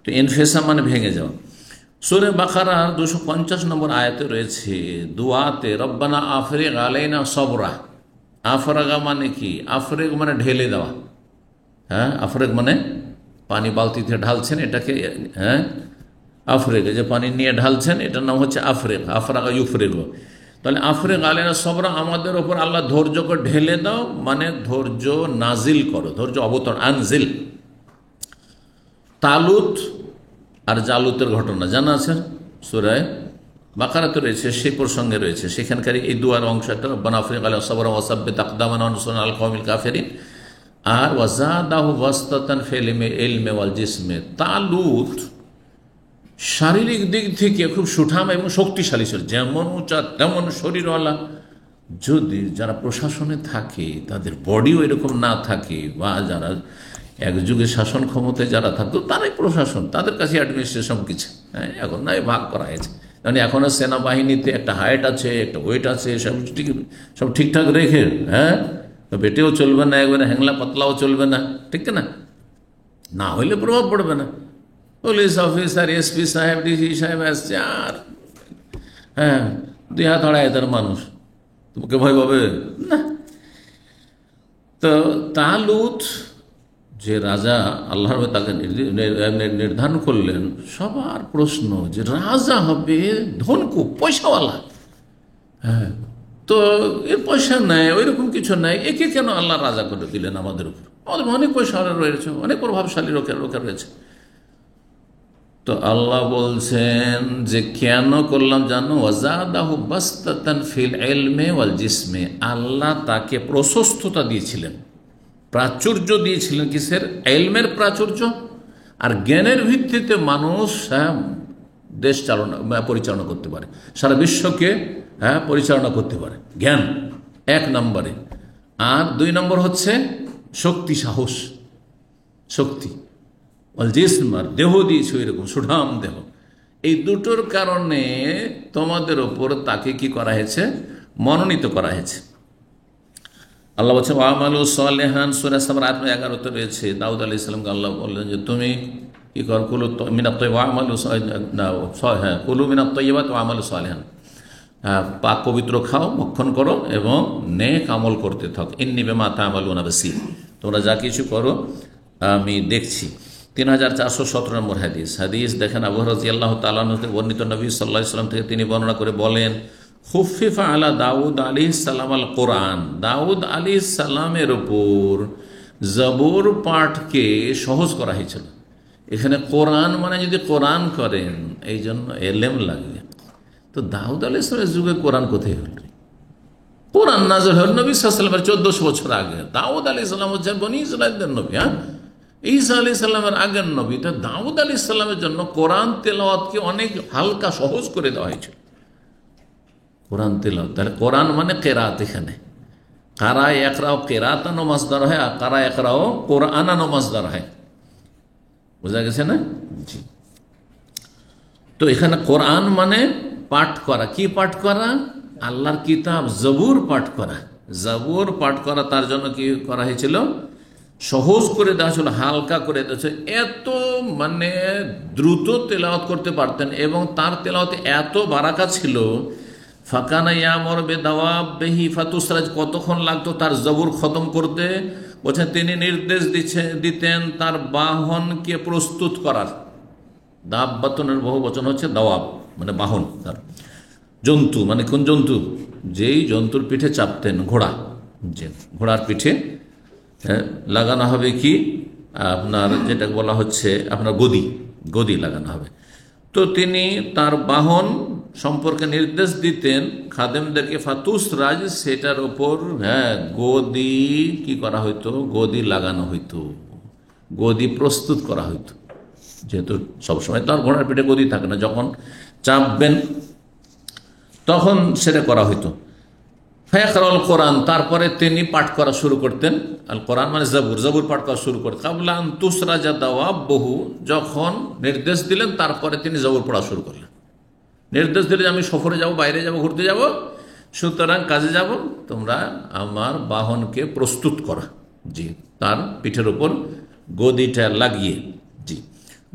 তো ইনফেসাম মানে ভেঙে যাওয়া। সূরা বাকারা 250 নম্বর আয়াতে রয়েছে দুআতে রব্বানা আফরিগ আলাইনা সবরা। আফরাগা মানে কি? আফরেগ মানে ঢেলে দেওয়া, হ্যাঁ, আফরেগ মানে পানি বালতিতে ঢালছেন এটাকে, হ্যাঁ, আফরেগ, যে পানি নিয়ে ঢালছেন এটার নাম হচ্ছে আফরেগ। আফরাগা ইউফরেগ। তাহলে আফরেগ আলাইনা সবরা, আমাদের ওপর আল্লাহ ধৈর্যকে ঢেলে দাও, মানে ধৈর্য নাজিল করো, ধৈর্য অবতরণ, আনজিল। তালুত আর জালুতের ঘটনা জানা আছে, সূরা বাকারাতে রয়েছে, সেই প্রসঙ্গে রয়েছে। সেখানকার এই দুয়ার অংশটা রব্বানা আফরিগ আলাইনা সবরা ওয়াসাব্বিত আকদামানা ওয়ানসুরনা আল কওমিল কাফিরিন। আর ওয়াজাদাহু বাসতাতান ফিল ইলমি ওয়াল জিসমি। তালুত শারীরিক দিক থেকে খুব সুঠাম এবং শক্তিশালী ছিল, যেমন উঁচা তেমন শরীরওয়ালা। যদি যারা প্রশাসনে থাকে তাদের বডিও এরকম না থাকে, বা যারা এক যুগে শাসন ক্ষমতায় যারা থাকতো তারাই প্রশাসন, তাদের কাছে অ্যাডমিনিস্ট্রেশন কিছু, হ্যাঁ, এখন নাই ভাগ করা হয়েছে। মানে এখনও সেনাবাহিনীতে একটা হাইট আছে, একটা ওয়েট আছে, সব ঠিকঠাক রেখে, হ্যাঁ, বেটেও চলবে না, একবারে হ্যাংলা পাতলাও চলবে না, ঠিক না? না হইলে প্রভাব পড়বে না। পুলিশ অফিসার, এসপি সাহেব, ডিসি সাহেব আসছে, আর হ্যাঁ, 2 হাত আড়াই হাতের মানুষ, তোমাকে ভয় পাবে না। তো তালুত যে রাজা, আল্লাহ তাকে নির্ধারণ করলেন, সবার প্রশ্ন যে রাজা হবে ধনকু, পয়সাওয়ালা, হ্যাঁ, তো এর পয়সা নেই, ওই রকম কিছু নাই, একে কেন আল্লাহ রাজা করে দিলেন আমাদের উপর? আমাদের অনেক পয়সাওয়ালা রয়েছে, অনেক প্রভাবশালী লোকের রয়েছে। তো আল্লাহ বলছেন যে কেন করলাম জানো? ওয়াজাদাহু বাসতাতান ফিল ইলমি ওয়াল জিসমি, আল্লাহ তাকে প্রশস্ততা দিয়েছিলেন, প্রাচুর্য দিয়েছিলেন। কিসের? ইলমের প্রাচুর্য। আর জ্ঞানের ভিত্তিতে মানুষ, হ্যাঁ, দেশ পরিচালনা করতে পারে, সারা বিশ্বকে, হ্যাঁ, পরিচালনা করতে পারে। জ্ঞান 1 নম্বরে। আর 2 নম্বর হচ্ছে শক্তি, সাহস, শক্তি, জিসম, আর দেহ দিয়েছে এরকম সুঠাম দেহ। এই দুটোর কারণে তোমাদের ওপর তাকে কি করা হয়েছে? মনোনীত করা হয়েছে। আল্লাহ বলছেন আমালু সালেহান, সূরা সাবার আয়াত 11 তে রয়েছে। দাউদ আলাইহিস সালামকে আল্লাহ বললেন যে তুমি কি কর, কুলু মিনাত তাইয়্যিবাত ওয়া আমালু সালেহান, কুলু মিনাত তাইয়্যিবাত ওয়া আমালু সালেহান, পাক পবিত্র খাও, ভক্ষণ করো এবং নেক আমল করতে থাকো। ইন্নী বিমা তা'মালুনা বাসীর, তোমরা যা কিছু করো আমি দেখছি। 3417 নম্বর হাদিস দেখেন, আবু হুরায়রা রাদিয়াল্লাহু তাআলা আনহু থেকে বর্ণিত, নবী সাল্লাল্লাহু আলাইহি ওয়াসাল্লাম থেকে তিনি বর্ণনা করে বলেন, খুফিফা আলা দাউদ আলাইহিস সালাম আল কোরআন, দাউদ আলাইহিস সালামের উপর জবর পাঠকে সহজ করা হয়েছিল। এখানে কোরআন মানে যদি কোরআন করেন, এই জন্য এলেম লাগবে। তো দাউদ আলাইহিস সালামের যুগে কোরআন কোথায় হল? কোরআন নাযিল হল নবী সাল্লাল্লাহু আলাইহি ওয়াসাল্লামের 1400 বছর আগে। দাউদ আলাইহিস সালাম হচ্ছেন বনী ইসরাঈলের নবী, ঈসা আলাইহিস সালামের আগের নবী। তো দাউদ আলাইহিস সালামের জন্য কোরআন তেলাওয়াতকে অনেক হালকা, সহজ করে দেওয়া হয়েছিল। কোরআন তেলাওয়াত, তাহলে কোরআন মানে কেরাত। এখানে কারা একরাও কেরাতানো মাসদার হয়, আর কারা একরাও কোরআনানো মাসদার হয়। বোঝা গেছে না? জি। তো এখানে কোরআন মানে পাঠ করা। কি পাঠ করা? আল্লাহর কিতাব জবুর পাঠ করা। জবুর পাঠ করা, তার জন্য কি করা হয়েছিল? সহজ করে দেওয়া ছিল, হালকা করে দেওয়া ছিল। এত মানে দ্রুত তেলাওয়াত করতে পারতেন এবং তার তেলাওয়াতে এত বারাকা ছিল। ফাকানা ইয়ামর বেদাওয়াবিহি ফাতুসরাজ, কতক্ষণ লাগতো তার জবর খতম করতে? বলছেন তিনি নির্দেশ দিতেন তার বাহনকে প্রস্তুত করার। দাব্বাতনের বহু বচন হচ্ছে দাওয়াব, মানে বাহন, তার জন্তু, মানে কোন জন্তু? যেই জন্তুর পিঠে চাপতেন, ঘোড়া। যে ঘোড়ার পিঠে লাগানো হবে কি আপনার, যেটা বলা হচ্ছে আপনার গদি লাগানো হবে। তো তিনি তার বাহন সম্পর্কে নির্দেশ দিতেন খাদেমদেরকে, ফাতুসরাজ, সেটার ওপর গদি কি করা হইতো? গদি লাগানো হইতো, গদি প্রস্তুত করা হইতো। যেহেতু সবসময় তো আর ঘোড়ার পিঠে গদি থাকে না, যখন চাপবেন তখন সেটা করা হইতো। ফায়াকরাউল কোরআন, তারপরে তিনি পাঠ করা শুরু করতেন। আল কোরআন মানে জবুর পাঠ করা শুরু করতেন। কাবলা আন তুসরাজা দাওয়াবহু, যখন নির্দেশ দিলেন তারপরে তিনি জবুর পড়া শুরু করলেন। নির্দেশ দিলে আমি সফরে যাব, বাইরে যাব, ঘুরতে যাব, সুতরাং কাজে যাব, তোমরা আমার বাহনকে প্রস্তুত করা। জি, তার পিঠের উপর গদিটা লাগিয়ে, জি,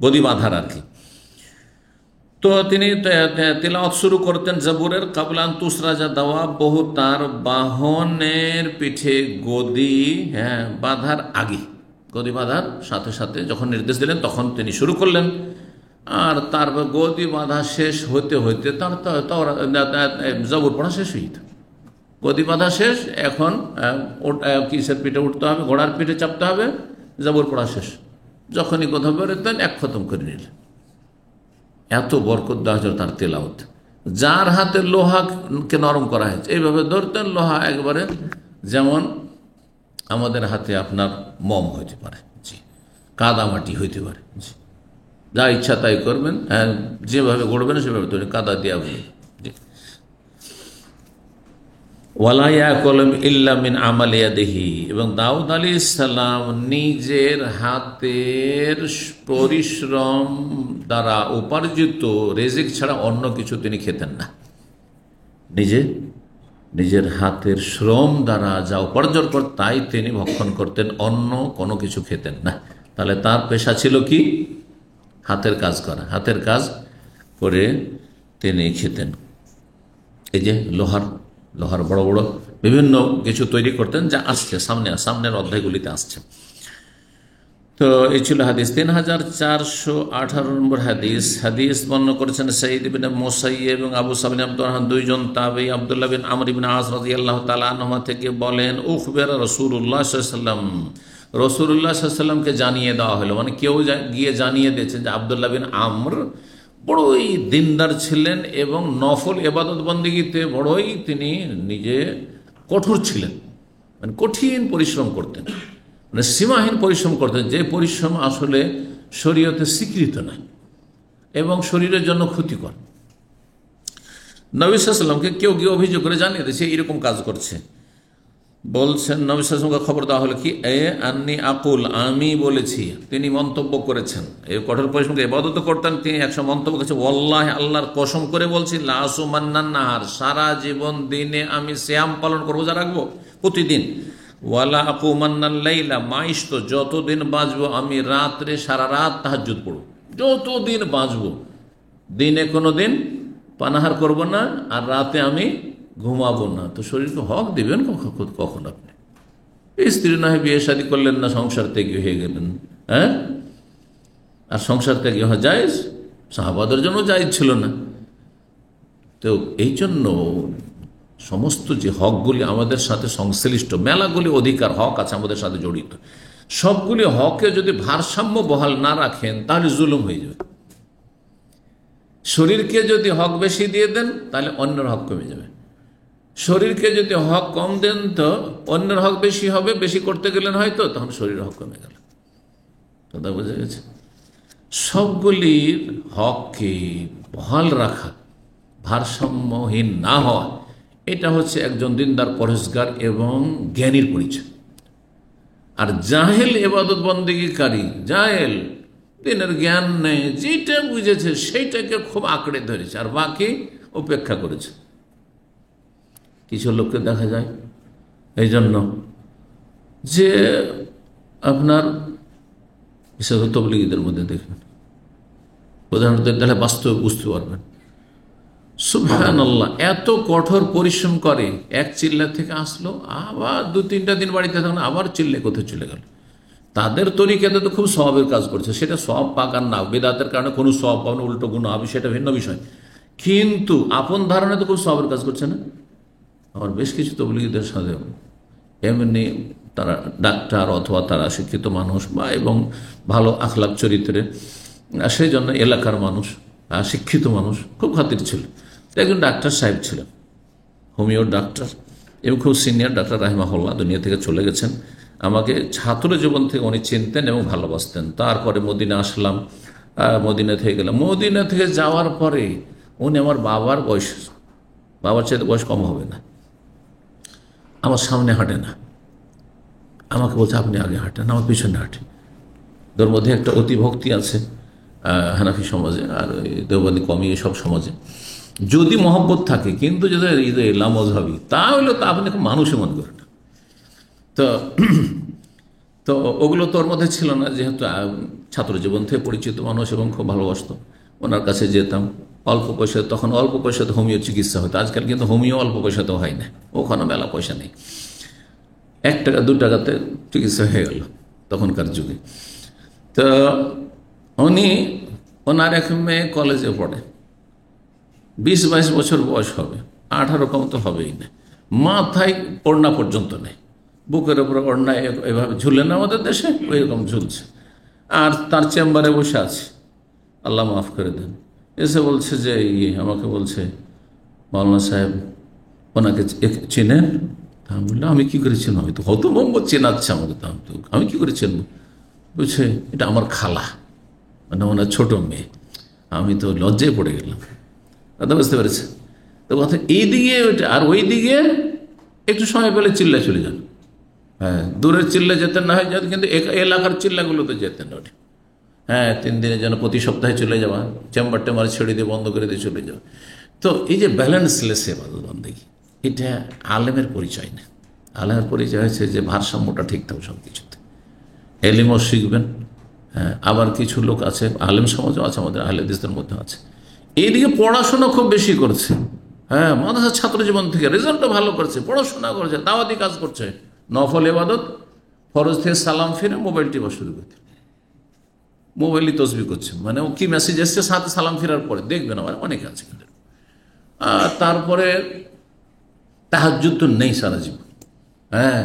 গদি বাঁধার আর কি। তো তিনি তিলাওয়াত শুরু করতেন জবুরের। কাবলান তুসরাজা দাওয়াবহু, তার বাহনের পিঠে গদি বাঁধার আগে, গদি বাঁধার সাথে সাথে যখন নির্দেশ দিলেন তখন তিনি শুরু করলেন। আর তার গদি বাঁধা শেষ হইতে হইতে তার জবর পড়া শেষ হয়ে যেত। গদি বাঁধা শেষ, এখন কিসের পিঠে উঠতে হবে? ঘোড়ার পিঠে চাপতে হবে, জবর পড়া শেষ। যখনই কোথাও বেরোতেন এক খতম করে নিলেন। এত বরকত দেওয়া হয়েছিল তার তেলাওয়াত। যার হাতে লোহাকে নরম করা হয়েছে, এইভাবে ধরতেন লোহা একবারে, যেমন আমাদের হাতে আপনার মম হইতে পারে, জি, কাদামাটি হইতে পারে, জি, যা ইচ্ছা তাই করবেন, যেভাবে গড়বেন সেভাবে তৈরি, কাদা দেওয়া বলি। ওয়ালাইয়া কলম ইল্লামিন আমালিয়া দেহি, এবং দাউদ আলাইহিস সালাম নিজের হাতের পরিশ্রম দ্বারা উপার্জিত রিজিক ছাড়া অন্য কিছু তিনি খেতেন না। নিজের হাতের শ্রম দ্বারা যা উপার্জন করতেন তাই তিনি ভক্ষণ করতেন, অন্য কোনো কিছু খেতেন না। তাহলে তার পেশা ছিল কি? হাতের কাজ করা। হাতের কাজ করে তিনি খেতেন। এই যে লোহার বড় বড় বিভিন্ন কিছু তৈরি করতেন, যা আসছে সামনের অধ্যায়গুলিতে আসছে। তো এই ছিল হাদিস। 3418 নম্বর হাদিস বর্ণনা করেছেন সাঈদ ইবনে মুসাইয়্যিব এবং আবু সাবিন আব্দুর রহমান, দুইজন তাবেঈ। আব্দুল্লাহ বিন আমর ইবনে আস রাদিয়াল্লাহু তাআলা আনহুমা থেকে বলেন, উখবিরা রাসূলুল্লাহ সাল্লাল্লাহু আলাইহি ওয়াসাল্লাম, রাসূলুল্লাহ সাল্লাল্লাহু আলাইহি ওয়াসাল্লামকে জানিয়ে দেওয়া হলো, মানে কেউ গিয়ে জানিয়ে দিয়েছেন যে আব্দুল্লাহ বিন আমর বড়ই দিনদার ছিলেন এবং নফল ইবাদত বন্দেগীতে বড়ই তিনি নিজে কঠোর ছিলেন, মানে কঠিন পরিশ্রম করতেন, মানে সীমাহীন পরিশ্রম করতেন, যে পরিশ্রম আসলে শরীয়তে স্বীকৃত নয় এবং শরীরের জন্য ক্ষতিকর। নবী সাল্লাল্লাহু আলাইহি ওয়াসাল্লামকে কেউ অভিযোগ করে জানিয়ে দিয়েছে এরকম কাজ করছে। বলছেন নবী সাল্লাল্লাহু আলাইহি ওয়াসাল্লামকে খবর দেওয়া হলো কি, এ আন্নি আকুল, আমি বলেছি। তিনি মন্তব্য করেছেন, এই কঠোর পরিশ্রমকে ইবাদত করতেন, তিনি একসময় মন্তব্য করেছেন, ওয়াল্লাহি, আল্লাহর কসম করে বলছি, লা আসুমান্নান নাহার, সারা জীবন দিনে আমি সিয়াম পালন করবো, রোজা রাখবো প্রতিদিন। ওয়ালা আকুমান্নাল লাইলা, মাইশত, যতদিন বাঁচবো আমি রাত্রে সারা রাত তাহাজ্জুদ পড়ব, যতদিন বাঁচবো। দিনে কোনো দিন পানাহার করব না, আর রাতে আমি ঘুমাবো না। তো শরীরকে হক দিবেন কখন আপনি? এই স্ত্রী না হয় বিয়ে শাদী করলেন না, সংসার ত্যাগী হয়ে গেলেন, হ্যাঁ? আর সংসার ত্যাগী হওয়া জায়েজ, সাহাবাদের জন্য জায়েজ ছিল না। তো এই জন্য সমস্ত যে হকগুলি আমাদের সাথে সংশ্লিষ্ট, মেলাগুলি অধিকার হক আছে আমাদের সাথে জড়িত, সবগুলি হকে যদি ভারসাম্য বহাল না রাখেন তাহলে জুলুম হয়ে যাবে। শরীরকে যদি হক বেশি দিয়ে দেন তাহলে অন্যের হক কমে যাবে, শরীরকে যদি হক কম দেন তো অন্যের হক বেশি হবে, বেশি করতে গেলেন হয়তো তখন শরীরের হক কমে গেল। কথা বোঝা গেছে? সবগুলির হককে বহাল রাখা, ভারসাম্যহীন না হওয়া, এটা হচ্ছে একজন দিনদার পরহেজগার এবং জ্ঞানীর পরিচয়। আর জাহেল ইবাদত বন্দেগীকারী, জাহেল, দিনের জ্ঞান নেই, যেটা বুঝেছে সেইটাকে খুব আঁকড়ে ধরেছে আর বাকি উপেক্ষা করেছে। কিছু লোককে দেখা যায় এই জন্য যে আপনার বিশেষ তবলিগীদের মধ্যে দেখবেন, প্রধানত তাহলে বাস্তবে বুঝতে পারবেন, সুবহানাল্লাহ, এত কঠোর পরিশ্রম করে, এক চিল্লা থেকে আসলো, আবার 2-3টা দিন বাড়িতে থাকলো, আবার চিল্লে কোথায় চলে গেল। তাদের তরিকাতে তো খুব সওয়াবের কাজ করছে, সেটা সওয়াব পাক আর না, বেদাতের কারণে কোনো সওয়াব পাবে না, উল্টো গুনাহ হবে, সেটা ভিন্ন বিষয়। কিন্তু আপন ধারণা তো খুব সওয়াবের কাজ করছে না। আমার বেশ কিছু তবলিগীদের সাথে এমনি তারা ডাক্তার অথবা তারা শিক্ষিত মানুষ বা এবং ভালো আখলাক চরিত্রে, সেই জন্য এলাকার মানুষ, শিক্ষিত মানুষ, খুব খাতির ছিল। একজন ডাক্তার সাহেব ছিলেন, হোমিওর ডাক্তার, এবং খুব সিনিয়র ডাক্তার, রাহিমাহুল্লাহ, দুনিয়া থেকে চলে গেছেন। আমাকে ছাত্র জীবন থেকে উনি চিনতেন এবং ভালোবাসতেন। তারপরে মদিনা আসলাম, মদিনা থেকে গেলাম। মদিনা থেকে যাওয়ার পরে উনি আমার বাবার বয়স, বাবার চাইতে বয়স কম হবে না, আমার সামনে হাঁটে না, আমাকে বলছে আপনি আগে হাঁটেন, আমার পিছনে হাঁটে। তোর মধ্যে একটা অতিভক্তি আছে হানাফি সমাজে আর দেওবন্দি কমি এসব সমাজে, যদি মহব্বত থাকে, কিন্তু যদি লামজহাবি, তাহলে তো আপনি মানুষই মনে করেন। তো ওগুলো তোর মধ্যে ছিল না, যেহেতু ছাত্র জীবন থেকে পরিচিত মানুষ এবং খুব ভালোবাসত, ওনার কাছে যেতাম। অল্প পয়সা, তখন অল্প পয়সাতে হোমিও চিকিৎসা হতো, আজকাল কিন্তু হোমিও অল্প পয়সাতেও হয় না, ওখানে মেলা পয়সা নেই, 1 টাকা 2 টাকাতে চিকিৎসা হয়ে গেল তখনকার যুগে। তো উনি, ওনার এক মেয়ে কলেজে পড়ে, 20-22 বছর বয়স হবে, 18 কম তো হবেই না, মাথায় ওড়না পর্যন্ত নেই, বুকের ওপরে ওড়না এভাবে ঝুলে না আমাদের দেশে, ওই রকম ঝুলছে। আর তার চেম্বারে বসে আছে, আল্লাহ মাফ করে দেন, এসে বলছে যে আমাকে বলছে, মাওলানা সাহেব ওনাকে চেনেন? আমি বললাম আমি কী করে চিনব, আমি তো হত মোহাম্মদ চেনাচ্ছে আমাকে, তো আমি কী করে চিনব? বলছে এটা আমার খালা, মানে ওনার ছোট মেয়ে। আমি তো লজ্জায় পড়ে গেলাম, কথা বুঝতে পেরেছে তো? কথা এইদিকে ওইটা, আর ওই দিকে একটু সময় পেলে চিল্লা চলে যান। হ্যাঁ, দূরের চিল্লা যেতেন না হয় যেতেন, কিন্তু এলাকার চিল্লাগুলোতে যেতেন ওঠে। হ্যাঁ, 3 দিনের জন্য প্রতি সপ্তাহে চলে যাওয়া, চেম্বার টেম্বার ছেড়ে দিয়ে বন্ধ করে দিয়ে চলে যাওয়া। তো এই যে ব্যালেন্সলেস ইবাদত বন্দেগী, এটা আলেমের পরিচয় না। আলেমের পরিচয় হচ্ছে যে ভারসাম্যটা ঠিক থাকবে সব কিছুতে, এলিমও শিখবেন। হ্যাঁ, আবার কিছু লোক আছে, আলেম সমাজও আছে, আমাদের আহলে হাদিসদের মধ্যে আছে, এইদিকে পড়াশোনা খুব বেশি করছে। হ্যাঁ, মাদ্রাসার ছাত্র জীবন থেকে রেজাল্টও ভালো করছে, পড়াশোনা করছে, দাওয়াতি কাজ করছে, নফল ইবাদত, ফরজ থেকে সালাম ফিরে মোবাইল টিপা শুরু করতে, মোবাইলই তসবি করছে, মানে ও কি মেসেজ এসছে সাথে সালাম ফেরার পরে দেখবেন, আমার অনেকে আছে। তারপরে তাহাজ্জুদ তো নেই সারা জীবন। হ্যাঁ,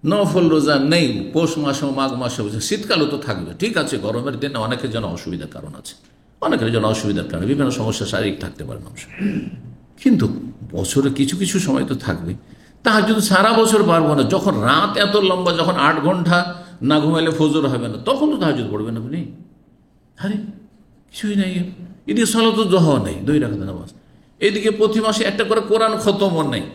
নফল রোজা নেই, পৌষ মাসে, মাঘ মাসে, শীতকালও তো থাকবে, ঠিক আছে, গরমের দিনে অনেকের জন্য অসুবিধার কারণ আছে, অনেকের জন্য অসুবিধার কারণে বিভিন্ন সমস্যা শারীরিক থাকতে পারে মানুষ, কিন্তু বছরে কিছু কিছু সময় তো থাকবে। তাহাজ্জুদ সারা বছর পারবো না, যখন রাত এত লম্বা, যখন 8 ঘন্টা না ঘুমাইলে ফজর হবে না, তখন তো তাহাজ্জুদ পড়বেন আপনি। আরে কিছুই নাই, এদিকে সালাতুল দুহা নেই, 2 রাকাত নামাজ, এদিকে প্রতি মাসে একটা করে কোরআন খতমও নেই,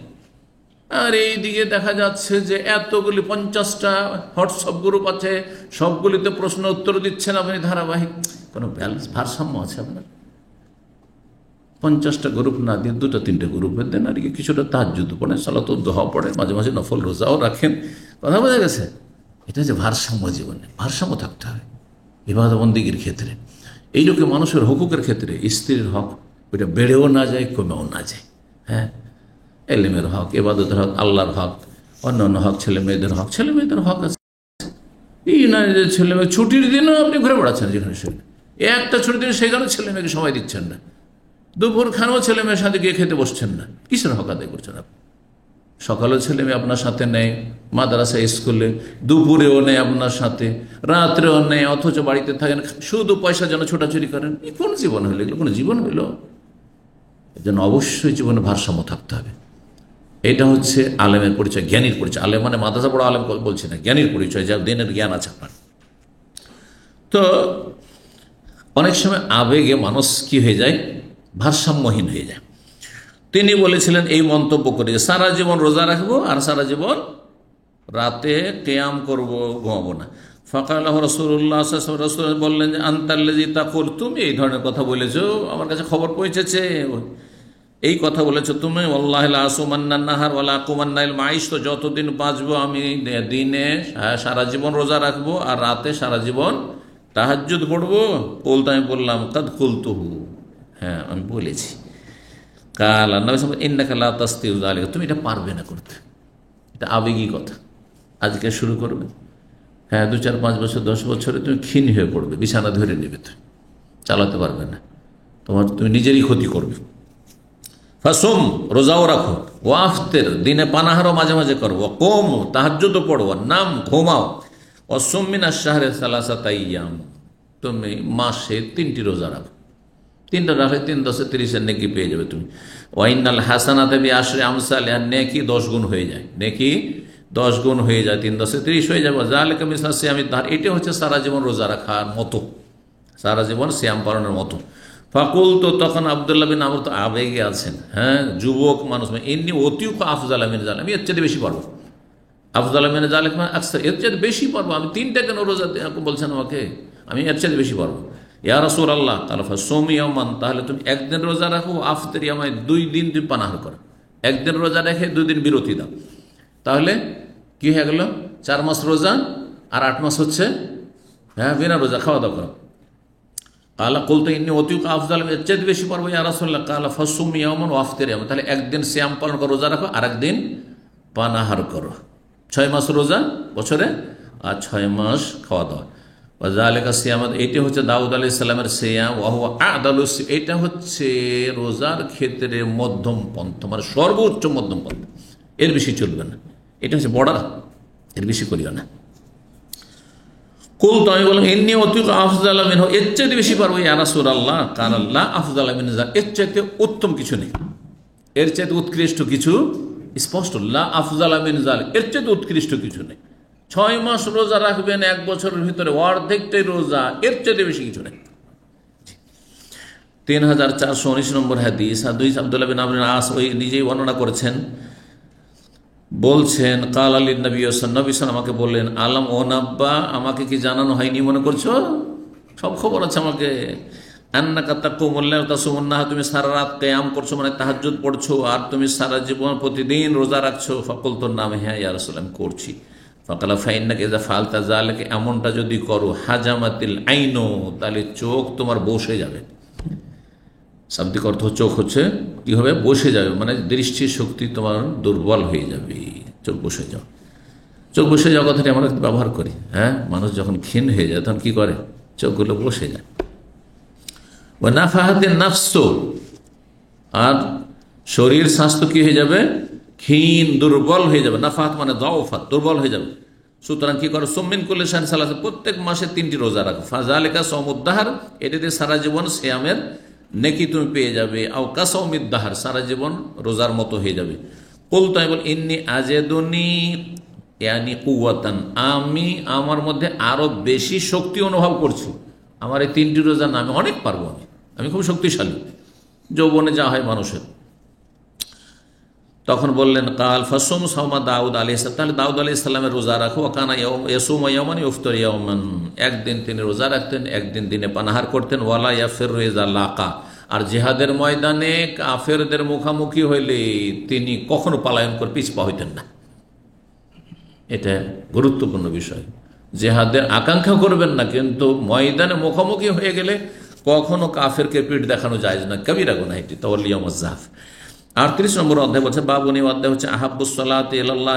আর এইদিকে দেখা যাচ্ছে যে এতগুলি 50টা হোয়াটসঅ্যাপ গ্রুপ আছে, সবগুলিতে প্রশ্ন উত্তর দিচ্ছেন আপনি ধারাবাহিক। কোনো ব্যালেন্স ভারসাম্য আছে আপনার? 50টা গ্রুপ না দিয়ে 2-3টে গ্রুপের দেন, আর কিছুটা তাহাজ্জুদ পড়েন, সালাতুদ দুহা পড়েন, মাঝে মাঝে নফল রোজাও রাখেন। কথা বোঝা গেছে? এটা যে ভারসাম্য, জীবনে ভারসাম্য থাকতে হবে ইবাদত বন্দেগীর ক্ষেত্রে। এই লোকে মানুষের হকুকের ক্ষেত্রে স্ত্রীর হক ওইটা বেড়েও না যায়, কমেও না যায়। হ্যাঁ, এলেমের হক, ইবাদতের হক, আল্লাহর হক, অন্যান্য হক, ছেলে মেয়েদের হক, ছেলে মেয়েদের হক আছে। এই নয় যে ছেলে মেয়ে ছুটির দিনও আপনি ঘুরে বেড়াচ্ছেন যেখানে সেখানে, একটা ছুটির দিন সেখানে ছেলে মেয়েকে সময় দিচ্ছেন না, দুপুর খানেও ছেলে মেয়ের সাথে গিয়ে খেতে বসছেন না। কিসের হক আদায় করছেন আপনি? সকালেও ছেলে মেয়ে আপনার সাথে নেই, মাদ্রাসা স্কুলে, দুপুরেও নেই আপনার সাথে, রাত্রেও নেই, অথচ বাড়িতে থাকেন শুধু পয়সার জন্য ছোটাছুটি করেন। এই কোন জীবন হইল? এগুলো কোনো জীবন হইল? এর জন্য অবশ্যই জীবনে ভারসাম্য থাকতে হবে। এটা হচ্ছে আলেমের পরিচয়, জ্ঞানীর পরিচয়। আলেম মানে মাদ্রাসা পড়া আলেম বলছি না, জ্ঞানীর পরিচয়, যার দিনের জ্ঞান আছে আপনার। তো অনেক সময় আবেগে মানুষ কি হয়ে যায়, ভারসাম্যহীন হয়ে যায়। তিনি বলেছিলেন এই মন্তব্য করে যে সারা জীবন রোজা রাখবো আর সারা জীবন রাতে কেয়াম করব, ঘুমাবো না। ফাকাল্লাহ রাসূলুল্লাহ সাল্লাল্লাহু আলাইহি ওয়াসাল্লাম বললেন যে আনতাল্লাযী তাকুল, তুমি এই ধরনের কথা বলেছো, আমার কাছে খবর পৌঁছেছে, এই কথা বলেছো তুমি। ওয়াল্লাহি লা আসুমান্নান নাহার ওয়া লা আকুমান্নাল মাইশ, তো যতদিন বাঁচবো আমি দিনে সারা জীবন রোজা রাখবো আর রাতে সারা জীবন তাহাজ্জুদ পড়বো। বলতে আমি বললাম কাদ কুলতুহু, হ্যাঁ আমি বলেছি। কাল নবী সাল্লাল্লাহু আলাইহি ওয়াসাল্লাম ইন্নাকা লা তাসতিউ যালিকা, তুমি এটা পারবে না করতে, এটা আবেগী কথা। আজকে শুরু করবে, হ্যাঁ 2, 4, 5 বছর 10 বছরে তুমি ক্ষীণ হয়ে পড়বে, বিছানা ধরে নেবে, তুমি চালাতে পারবে না, তুমি নিজেরই ক্ষতি করবে। ফাসুম, রোজাও রাখো, ওয়াফতের, দিনে পানাহারও মাঝে মাঝে করো, কম তাহাজ্জুদও পড়ো, নাম ঘুমাও, ওয়াসুম মিনাশ শাহরি সালাসাতা আইয়াম, তুমি মাসে 3টি রোজা রাখো, 3টা রাখলে 3 × 10 = 30 নেকি পেয়ে যাবে তুমি। ওয়াইনাল হাসানাতে বিআশরি আমসালিহা, নেকি 10 গুণ হয়ে যায়, নেকি 10 গুণ হয়ে যায়, 3 × 10 = 30 হয়ে যাবে। যালিকা মিসলা সিয়ামিদ দাহর, এটা হচ্ছে সারা জীবন রোজা রাখার মতো, সারা জীবন সিয়াম পালনের মতো। ফাকুল, তো তখন আব্দুল্লাহ বিন আমর তো আবেগে আছেন, হ্যাঁ যুবক মানুষ, এমনি অতিউ আফজাল মিন যালিক, আমি এর চেয়ে বেশি পারবো। আফজাল মিন যালিক মানে আকসার, এর চেয়ে বেশি পারবো আমি। 3টা কেন রোজা বলছেন আমাকে, আমি এর চেয়ে বেশি পারবো। ইয়া রাসূলুল্লাহ, তাহলে ফাসুম ইয়াওমান, তাহলে তুমি একদিন রোজা রাখো, আফতির ইয়ামায়, 2 দিন তুমি পানাহার করো, একদিন রোজা রেখে 2 দিন বিরতি দাও, তাহলে কি হয়ে গেল? 4 মাস রোজা আর 8 মাস হচ্ছে হ্যাঁ বিনা রোজা, খাওয়া দাওয়া করো। কালা কুলতু ইন্নী উতিউকা আফজাল, এর চেয়ে বেশি পারবো ইয়া রাসূলুল্লাহ। কালা ফাসুম ইয়াওমান ওয়া আফতির ইয়াওমান, তাহলে একদিন সিয়াম পালন করো, রোজা রাখো, আর একদিন পানাহার করো। 6 মাস রোজা বছরে আর 6 মাস খাওয়া দাওয়া। ওয়াজালিকা সিয়ামাত, এইটা হচ্ছে দাউদ আলাইহিস সালামের সিয়াম, ওয়া হুয়া আ'দালুস, এটা হচ্ছে রোজার ক্ষেত্রে মধ্যম পন্থা, মানে সর্বোচ্চ মধ্যম পন্থা, এর বেশি চলবে না, এটা হচ্ছে বর্ডার, এর বেশি করিও না। কুল, তো আমি বললাম ইন্নী উতিউকা আফজাল মিনহু, এর চাইতে বেশি পারবো ইয়া রাসূলুল্লাহ। কালা লা আফজাল মিন যালিক, এর চাইতে উত্তম কিছু নেই, এর চাইতে উৎকৃষ্ট কিছু, স্পষ্ট লা আফজাল মিন যালিক, এর চাইতে উৎকৃষ্ট কিছু নেই। 6 মাস রোজা রাখবেন 1 বছরের ভিতরে, অর্ধেকটাই রোজা, এর চাইতে বেশি কিছু নেই। 3419 নম্বর হাদিস, আব্দুল্লাহ বিন আমর বিন আস ওই নিজেই বর্ণনা করেছেন, বলছেন কাল আলী নবী সাল্লাল্লাহু আমাকে বললেন, আলম ও নাব্বা, আমাকে কি জানানো হয়নি মনে করছো? সব খবর আছে আমাকে। আন্নাকা তাকুমুল লাইলা ওয়া তাসুমুন নাহার, তুমি সারা রাত কিয়াম করছো, মানে তাহাজ্জুদ পড়ছো, আর তুমি সারা জীবন প্রতিদিন রোজা রাখছো। ফাকুলতুর নাম, হ্যাঁ ইয়া রাসূলুল্লাহ আমি করছি। ফাকালা ফাইন্নাকা ইযা ফাআলতা যালিকা, এমনটা যদি করো, হাজামাতিল আইনু, তাহলে চোখ তোমার বসে যাবে। শাব্দিক অর্থ চোখ হচ্ছে কি হবে, বসে যাবে, মানে দৃষ্টি শক্তি তোমার দুর্বল হয়ে যাবে, চোখ বসে যাও। চোখ বসে যাওয়া কথাটি আমরা ব্যবহার করি, হ্যাঁ মানুষ যখন ক্ষীণ হয়ে যায় তখন কি করে, চোখগুলো বসে যায়। ও নাফাহাতে নাফস, আর শরীর স্বাস্থ্য কি হয়ে যাবে, ক্ষীণ দুর্বল হয়ে যাবে। নাফাহাত মানে দাওফাত, দুর্বল হয়ে যাবে। সুতরাং কি করো, সুমিন কুল্লি শাহরিন সালাসা, প্রত্যেক মাসে 3টি রোজা রাখো। ফাযালিকা সাওমুদ দাহর, এটাতে সারা জীবন সিয়ামের নেকি তুমি পেয়ে যাবে। আও কাসাউমিদ দাহর, সারা জীবন রোজার মতো হয়ে যাবে। কুল, তাই বল ইন্নী আজেদুনি ইয়ানি কুওয়াতান, আমি আমার মধ্যে আরো বেশি শক্তি অনুভব করছি, আমার এই 3টি রোজা না, আমি অনেক পারবো, আমি খুব শক্তিশালী, যৌবনে যা হয় মানুষের। তখন বললেন কাল ফাসুম সাওমা দাউদ আলাইহিস সালাম, তাহলে দাউদ আলাইহিস সালামের রোজা রাখো। ওয়াকানা ইয়াসুমু ইয়াওমান ইফতার ইয়াওমান, একদিন তিনি রোজা রাখতেন, একদিন দিনে পানাহার করতেন। ওয়ালা ইয়াফিরু ইযা লাকা, আর জিহাদের ময়দানে কাফেরদের মুখোমুখি হইলে তিনি কখনো পলায়ন করে পিছপা হইতেন না। এটা গুরুত্বপূর্ণ বিষয়। জিহাদের আকাঙ্ক্ষা করবেন না, কিন্তু ময়দানে মুখোমুখি হয়ে গেলে কখনো কাফেরকে পিঠ দেখানো যায় না, কবিরা গুনাহ এটি, তাওয়াল্লিয়াউম আয-যাহফ। 38 নম্বর অধ্যায় বলছে, বাবুনি অধ্যায় হচ্ছে আহাব্বুস সালাত ইলাল্লাহ,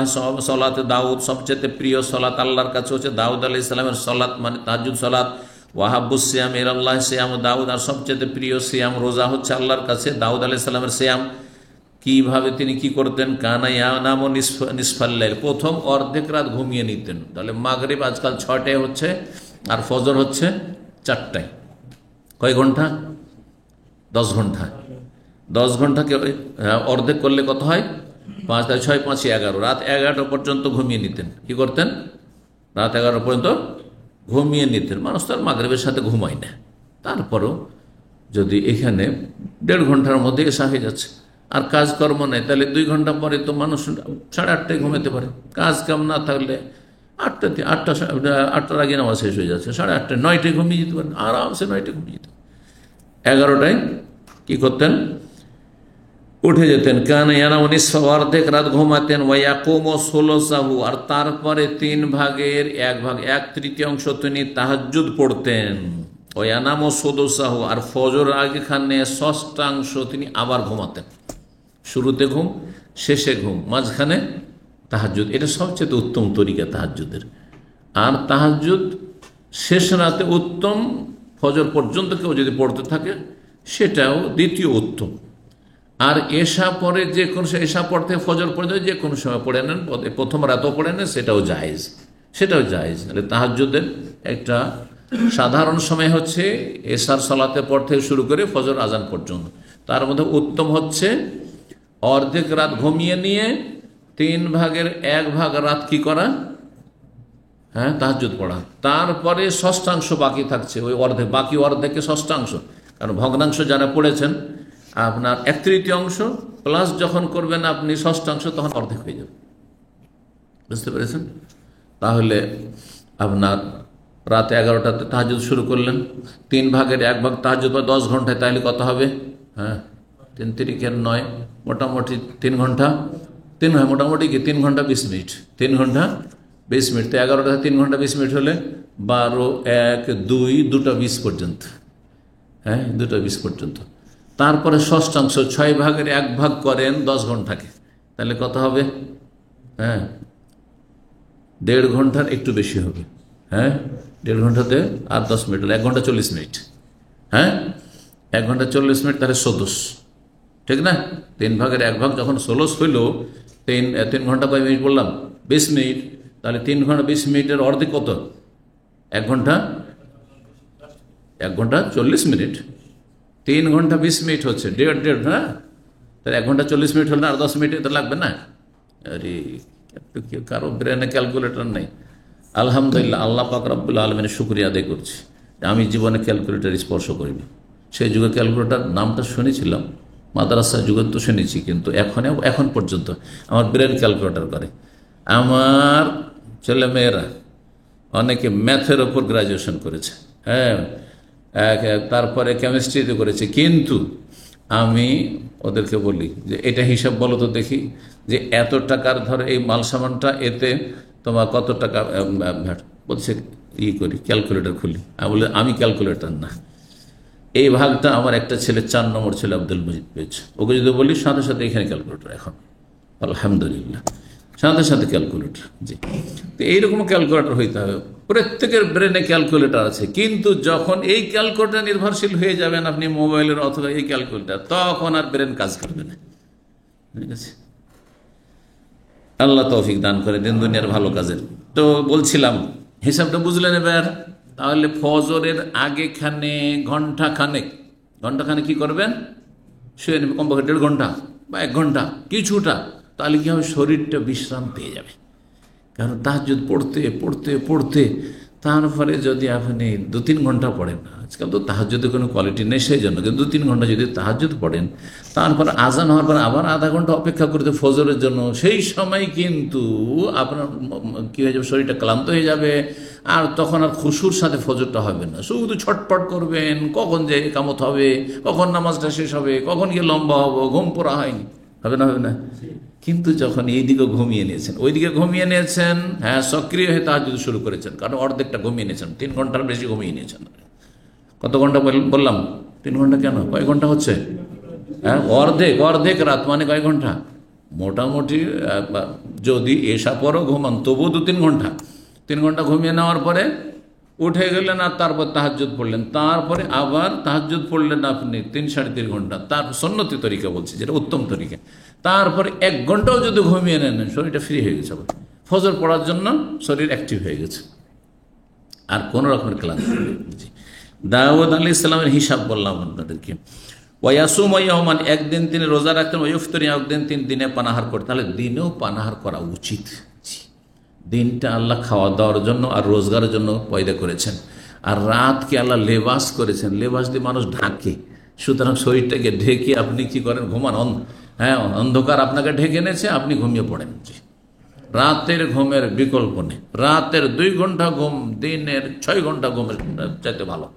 সালাতে দাউদ, সবচেয়ে প্রিয় সালাত আল্লাহর কাছে হচ্ছে দাউদ আলাইহিস সালামের সালাত, মানে তাহাজ্জুদ সালাত। ওয়াহাব্বুস সিয়াম ইলাল্লাহ, সিয়াম দাউদ, আর সবচেয়ে প্রিয় সিয়াম রোজা হচ্ছে আল্লাহর কাছে দাউদ আলাইহিস সালামের সিয়াম। কিভাবে তিনি কি করতেন? কানা ইয়ানামু নিসফাল লাইল, প্রথম অর্ধেক রাত ঘুমিয়ে নিতেন। তাহলে মাগরিব আজকাল 6টায় হচ্ছে, আর ফজর হচ্ছে 4টায়। কয় ঘন্টা? 10 ঘন্টা। 10 ঘন্টাকে অর্ধেক করলে কত হয়? 5 আর 6 5 11, রাত 11টা পর্যন্ত ঘুমিয়ে নিতেন। কি করতেন? রাত 11 পর্যন্ত ঘুমিয়ে নিতেন। মানুষ তো আর মাগরিবের সাথে ঘুমায় না, তারপরও যদি এখানে 1.5 ঘন্টার মধ্যে এসা হয়ে যাচ্ছে, আর কাজকর্ম নেই, তাহলে 2 ঘন্টা পরে তো মানুষ 8:30টায় ঘুমাতে পারে। কাজ কাম না থাকলে 8টার আগে নামাজ শেষ হয়ে যাচ্ছে, 8:30 9টায় ঘুমিয়ে যেতে পারেন, আরামসে 9টায় ঘুমিয়ে যেতে। 11টায় কি করতেন? উঠে যেতেন। কানা ইয়ানামু নিসফা, অর্ধেক রাত ঘুমাতেন। ওয়া ইয়াকুমু সুলুসাহু, আর তারপরে 3 ভাগের 1 ভাগ, 1/3 তিনি তাহাজ্জুদ পড়তেন। ওয়া ইয়ানামু সুদুসাহু, আর ফজর আগেখানে 6 তিনি আবার ঘুমাতেন। শুরুতে ঘুম, শেষে ঘুম, মাঝখানে তাহাজ্জুদ। এটা সবচেয়ে উত্তম তরিকা তাহাজ্জুদের। আর তাহাজ্জুদ শেষ রাতে উত্তম, ফজর পর্যন্ত কেউ যদি পড়তে থাকে সেটাও দ্বিতীয় উত্তম। আর এশা পরে যে কোনো, এশা পড়তে ফজর পর্যন্ত যে কোনো সময় পড়ে নেন, প্রথম রাতও পড়ে নেন, সেটাও জায়েজ, সেটাও জায়েজ। তাহলে তাহাজ্জুদের একটা সাধারণ সময় হচ্ছে এশার সালাতে পর থেকে শুরু করে ফজর আজান পর্যন্ত। তার মধ্যে উত্তম হচ্ছে অর্ধেক রাত ঘুমিয়ে নিয়ে 3 ভাগের 1 ভাগ রাত কি করা? হ্যাঁ, তাহাজ্জুদ পড়া। তারপরে ষষ্ঠাংশ বাকি থাকছে, ওই অর্ধেক, বাকি অর্ধেকে ষষ্ঠাংশ, কারণ ভগ্নাংশ যারা পড়েছেন আপনার 1/3 প্লাস যখন করবেন আপনি ষষ্ঠাংশ, তখন অর্ধেক হয়ে যাবে। বুঝতে পেরেছেন? তাহলে আপনার রাত 11টাতে তাহাজ্জুদ শুরু করলেন, 3 ভাগের 1 ভাগ তাহাজ্জুদ বা 10 ঘন্টায়, তাহলে কত হবে? হ্যাঁ, 3 তিরিকের 9, মোটামুটি 3 ঘন্টা, মোটামুটি কি 3 ঘন্টা 20 মিনিট, 3 ঘন্টা 20 মিনিট। তো 11টা 3 ঘন্টা 20 মিনিট হলে 12, 1, 2, 2:20 পর্যন্ত। হ্যাঁ, 2:20 পর্যন্ত। তারপরে ষষ্ঠাংশ 6 ভাগের 1 ভাগ করেন 10 ঘন্টাকে, তাহলে কত হবে? হ্যাঁ, 1.5 ঘন্টার একটু বেশি হবে। হ্যাঁ, 1.5 ঘন্টাতে আর 10 মিনিট হলো 1 ঘন্টা 40 মিনিট। হ্যাঁ, 1 ঘন্টা 40 মিনিট, তাহলে 16, ঠিক না? 3 ভাগের 1 ভাগ যখন 16 হইল, 3 ঘন্টা কয় মিনিট বললাম? 20 মিনিট। তাহলে 3 ঘন্টা 20 মিনিটের অর্ধেক কত? 1 ঘন্টা, 1 ঘন্টা 40 মিনিট। 3 ঘন্টা 20 মিনিট হচ্ছে 1.5, হ্যাঁ, তাহলে 1 ঘন্টা 40 মিনিট হল না, আর 10 মিনিট তো লাগবে না? আরে একটু কারো ব্রেনে ক্যালকুলেটর নেই। আলহামদুলিল্লাহ, আল্লাহ পাক রব্বুল আলামিনের শুকরিয়া আদায় করছি যে আমি জীবনে ক্যালকুলেটর স্পর্শ করিনি। সেই যুগে ক্যালকুলেটর নামটা শুনেছিলাম, মাদ্রাসা যুগে তো শুনেছি, কিন্তু এখন পর্যন্ত আমার ব্রেন ক্যালকুলেটর করে। আমার ছেলেমেয়েরা অনেকে ম্যাথের ওপর গ্রাজুয়েশন করেছে, হ্যাঁ, তারপরে কেমিস্ট্রিতে করেছে, কিন্তু আমি ওদেরকে বলি যে এটা হিসাব বলো তো দেখি, যে এত টাকার ধর এই মাল সামানটা, এতে তোমার কত টাকা ভ্যাট বলছে, করি ক্যালকুলেটর খুলি। আমি বলি আমি ক্যালকুলেটর না, এই ভাগটা আমার একটা ছেলে 4 নম্বর ছেলে আব্দুল মজিদ পেয়েছে, ওকে যদি বলি সাথে সাথে এখানে ক্যালকুলেটর, এখন আলহামদুলিল্লাহ সাথে সাথে ক্যালকুলেটর। জি, তো এইরকম ক্যালকুলেটর হইতে হবে। প্রত্যেকের ব্রেনে ক্যালকুলেটর আছে, কিন্তু যখন এই ক্যালকুলেটর নির্ভরশীল হয়ে যাবেন আপনি মোবাইলের অথবা এই ক্যালকুলেটর, তখন আর ব্রেন কাজ করবে না। ঠিক আছে, আল্লাহ তৌফিক দান করে দিন দুনিয়ার ভালো কাজের। তো বলছিলাম হিসাবটা বুঝলেন এবার? তাহলে ফজরের আগেখানে ঘন্টাখানেক কি করবেন? শুয়ে নেবেন, কমপক্ষে 1.5 ঘন্টা বা 1 ঘন্টা কিছুটা, তাহলে কি হবে? শরীরটা বিশ্রাম পেয়ে যাবে। কারণ তাহাজ্জুদ পড়তে পড়তে পড়তে তারপরে যদি আপনি 2-3 ঘন্টা পড়েন, আজকাল তো তাহাজ্জুদের কোনো কোয়ালিটি নেই সেই জন্য, কিন্তু 2-3 ঘন্টা যদি তাহাজ্জুদ পড়েন, তারপর আজান হওয়ার পর আবার আধা ঘন্টা অপেক্ষা করতে ফজরের জন্য, সেই সময় কিন্তু আপনার কী হয়ে যাবে, শরীরটা ক্লান্ত হয়ে যাবে, আর তখন আর খুশুর সাথে ফজরটা হবে না, শুধু ছটপট করবেন, কখন যে কামত হবে, কখন নামাজটা শেষ হবে, কখন গিয়ে লম্বা হবো, ঘুম পড়া হয়নি, হবে না? হবে না? কিন্তু যখন এইদিকে ঘুমিয়ে নিয়েছেন, ওইদিকে ঘুমিয়ে নিয়েছেন, হ্যাঁ, সক্রিয় হয়ে তাহাজ্জুদ শুরু করেছেন, কারণ অর্ধেকটা ঘুমিয়ে নিয়েছেন, 3 ঘন্টার বেশি ঘুমিয়ে নিয়েছেন। কত ঘন্টা বললাম? 3 ঘন্টা কেন, কয় ঘন্টা হচ্ছে? হ্যাঁ, অর্ধেক রাত মানে কয় ঘন্টা? মোটামুটি যদি এসা পরও ঘুমান তবু 2-3 ঘন্টা। 3 ঘন্টা ঘুমিয়ে নেওয়ার পরে উঠে গেলেন, আর তারপর তাহাজ্জুদ পড়লেন, তারপরে আবার তাহাজ্জুদ পড়লেন আপনি 3-3.5 ঘন্টা, তার সুন্নতি তরিকা বলছি, যেটা উত্তম তরিকা। তারপরে 1 ঘন্টাও যদি ঘুমিয়ে নেন, শরীরটা ফ্রি হয়ে গেছে, ফজর পড়ার জন্য শরীর অ্যাক্টিভ হয়ে গেছে, আর কোনো রকমের ক্লান্তি নেই। দাউদ আলাইহিস সালামের হিসাব বললাম আপনাদেরকে। ওয়াসুম ইয়াওমান, একদিন তিনি রোজা রাখতেন, ওয়াইফতারি, একদিন তিনি দিনে পানাহার করতেন। তাহলে দিনেও পানাহার করা উচিত। দিনটা আল্লাহ খাওয়া দাওয়ার জন্য আর রোজগারের জন্য পয়দা করেছেন, আর রাতকে আল্লাহ লেবাস করেছেন, লেবাস দিয়ে মানুষ ঢাকে, সুতরাং শরীরটাকে ঢেকে আপনি কি করেন? ঘুমান। হ্যাঁ, অন্ধকার আপনাকে ঢেকে নিয়েছে, আপনি ঘুমিয়ে পড়েন। রাতের ঘুমের বিকল্প নেই, রাতের 2 ঘন্টা ঘুম দিনের 6 ঘন্টা ঘুমের চাইতে ভালো।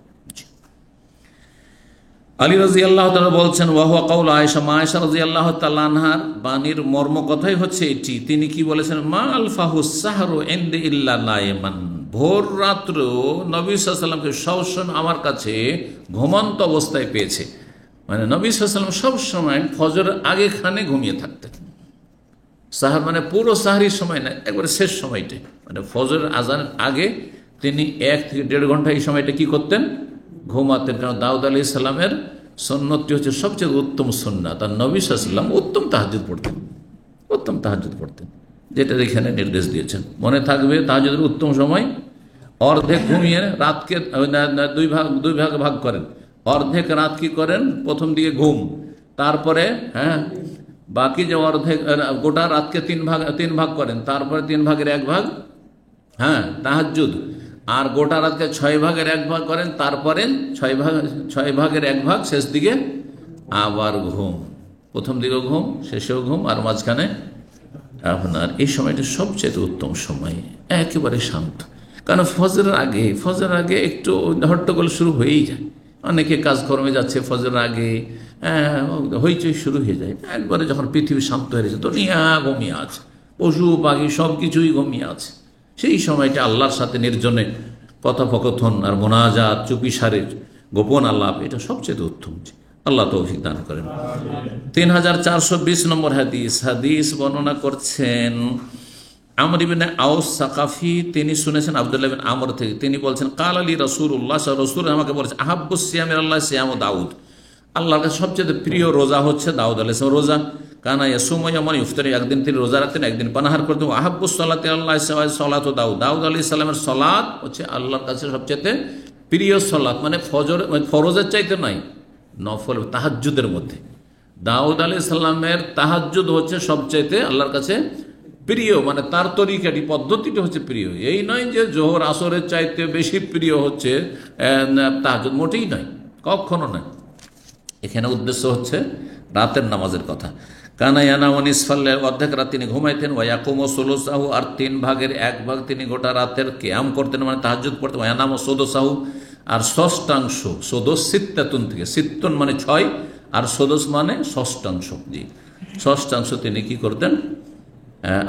আলী রাদিয়াল্লাহু তাআলা বলছেন, ওয়াহুয়া কাউল আয়েশা, মা আয়েশা রাদিয়াল্লাহু তাআলা আনহার বাণীর মর্ম কথাই হচ্ছে এটি। তিনি কি বলেছেন? মা আলফাহুস সাহরু ইনদি ইল্লা নাইমান, ভোর রাত্র নবী সাল্লাল্লাহু আলাইহি ওয়াসাল্লামকে সবসময় আমার কাছে ঘুমন্ত অবস্থায় পেয়েছে। মানে নবী সাল্লাল্লাহু আলাইহি ওয়াসাল্লাম সবসময় ফজরের আগে খানে ঘুমিয়ে থাকতেন। সাহার মানে পুরো সাহারির সময় না, একবারে শেষ সময়টা, মানে ফজরের আজানের আগে তিনি 1 থেকে 1.5 ঘন্টা এই সময়টা কি করতেন? ঘুমাতেন। কারণ দাউদ আলাইহিস সালামের সুন্নতটি হচ্ছে সবচেয়ে উত্তম সুন্নাত, আর নবী সাল্লাল্লাহু আলাইহি ওয়াসাল্লাম উত্তম তাহাজ্জুদ পড়তেন, যেটা এখানে নির্দেশ দিয়েছেন। মনে থাকবে তাহাজ্জুদের উত্তম সময় অর্ধেক ঘুমিয়ে রাতকে 2 ভাগে ভাগ করেন। অর্ধেক রাত কি করেন? প্রথম দিকে ঘুম, তারপরে হ্যাঁ বাকি যে অর্ধেক গোটা রাতকে 3 ভাগ করেন, তারপরে 3 ভাগের 1 ভাগ হ্যাঁ তাহাজ্জুদ, আর গোটা রাতকে 6 ভাগের 1 ভাগ করেন, তারপরে 6 ভাগের 1 ভাগ শেষ দিকে আবার ঘুম। প্রথম দিকে ঘুম, শেষেও ঘুম, আর মাঝখানে আপনার এই সময়টা সবচেয়ে উত্তম সময়, একেবারে শান্ত। কারণ ফজরের আগে একটু হট্টগোল শুরু হয়েই যায়, অনেকে কাজকর্মে যাচ্ছে ফজরের আগে, হইচই শুরু হয়ে যায়। একবারে যখন পৃথিবী শান্ত হয়ে গেছে, দুনিয়া ঘুমিয়ে আছে, পশু পাখি সব কিছুই ঘুমিয়ে আছে, সেই সময়টা আল্লাহর সাথে নির্জনে কথোপকথন আর মোনাজাত, চুপিসারের গোপন আলাপ, এটা সবচেয়ে উত্তম। আল্লাহ তৌফিক দান করেন। 3420 নম্বর হাদিস বর্ণনা করছেন আমর ইবনে আউস সাকাফি। তিনি শুনেছেন আব্দুল্লাহ বিন আমর থেকে, তিনি বলছেন, কাল আলী রাসূলুল্লাহ, রাসূল আমাকে বলেছেন, আহাব্বুস সিয়ামি আল্লাহ সিয়ামু দাউদ, আল্লাহর কাছে সবচেয়ে প্রিয় রোজা হচ্ছে দাউদ আলাইহিস সালামের রোজা। কানা ইয়াসুমু ইয়াওমান ইফতারি, একদিন তিনি রোজা রাখতেন, একদিন পানাহার করতেন। আহাব্বুস সালাতি আল্লাহ সালাতু দাউদ, দাউদ আলাইহিস সালামের সালাত হচ্ছে আল্লাহর কাছে সবচেয়ে প্রিয় সালাত, মানে ফরজের চাইতে নাই, নফল তাহাজ্জুদের মধ্যে দাউদ আলাইহিস সালামের তাহাজ্জুদ হচ্ছে সবচাইতে আল্লাহর কাছে প্রিয়, মানে তার তরিকাটি, পদ্ধতিটা হচ্ছে প্রিয়। এই নয় যে জোহর আসরের চাইতে বেশি প্রিয় হচ্ছে তাহাজ্জুদ, মোটেই নয়, কখনো নয়। এখানে উদ্দেশ্য হচ্ছে রাতের নামাজের কথা। কানায়ানামু নিসফাল্লাইল, অর্ধেক রাত তিনি ঘুমাইতেন। ওয়ায়াকুমু সুলুসাহু, আর 3 ভাগের 1 ভাগ তিনি গোটা রাতের কিয়াম করতেন, মানে তাহাজ্জুদ পড়তেন। ওয়ায়ানামু সুদুসাহু, আর ষষ্ঠাংশ, সুদুস সিত্তাতুন থেকে, সিত্তুন মানে 6, আর সুদুস মানে ষষ্ঠাংশ, জি ষষ্ঠাংশ তিনি কি করতেন?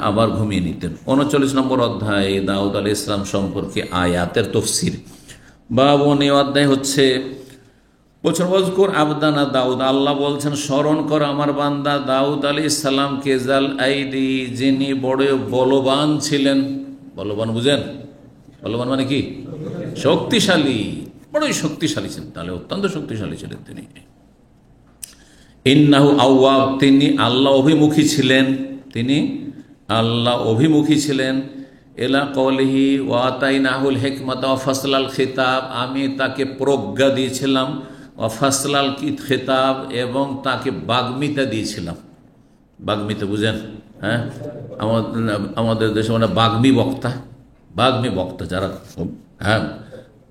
আবার ঘুমিয়ে নিতেন। 39 নম্বর অধ্যায় দাউদ আলাইহিস সালাম সম্পর্কে আয়াতের তাফসীর। বাবনে অধ্যায় হচ্ছে বলছেন ওয়াজকুর আবদানা দাউদ, আল্লাহ বলছেন স্মরণ কর আমার বান্দা দাউদ আলাইহিস সালামকে, জাল আইদি, যিনি বড় বলবান ছিলেন। বলবান বুঝেন? বলবান মানে কি? শক্তিশালী, বড়ই শক্তিশালী ছিলেন, তাহলে অত্যন্ত শক্তিশালী ছিলেন তিনি। ইন্নাহু আওয়াব, তিনি আল্লাহ অভিমুখী ছিলেন, তিনি আল্লাহ অভিমুখী ছিলেন। এলা কওলিহি ওয়া আতাইনাহুল হিকমাতা ওয়া ফাসলাল খিতাব, আমি তাকে প্রজ্ঞা দিয়েছিলাম, ওয়া ফাসলাল খিতাব, এবং তাকে বাগ্মিতা দিয়েছিলাম। বাগ্মিতা বুঝেন? হ্যাঁ, আমাদের দেশে মানে বাগ্মী বক্তা, বাগ্মী বক্তা যারা খুব, হ্যাঁ,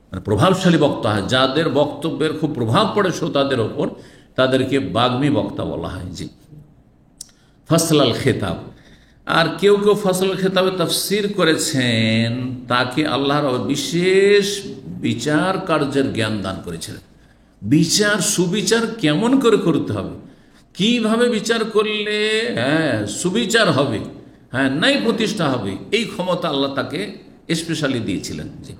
মানে প্রভাবশালী বক্তা হয়, যাদের বক্তব্যের খুব প্রভাব পড়ে শ্রোতাদের ওপর, তাদেরকে বাগ্মী বক্তা বলা হয়। জি, ফসল আল খেতাব। আর কেউ কেউ ফসল আল খেতাবে তাফসির করেছেন, তাকে আল্লাহর বিশেষ বিচার কার্যের জ্ঞান দান করেছিলেন। বিচার, সুবিচার কেমন করে করতে হবে, কিভাবে বিচার করলে সুবিচার হবে, ন্যায় প্রতিষ্ঠা হবে, এই ক্ষমতা আল্লাহ তাকে স্পেশালি দিয়েছিলেন। জি,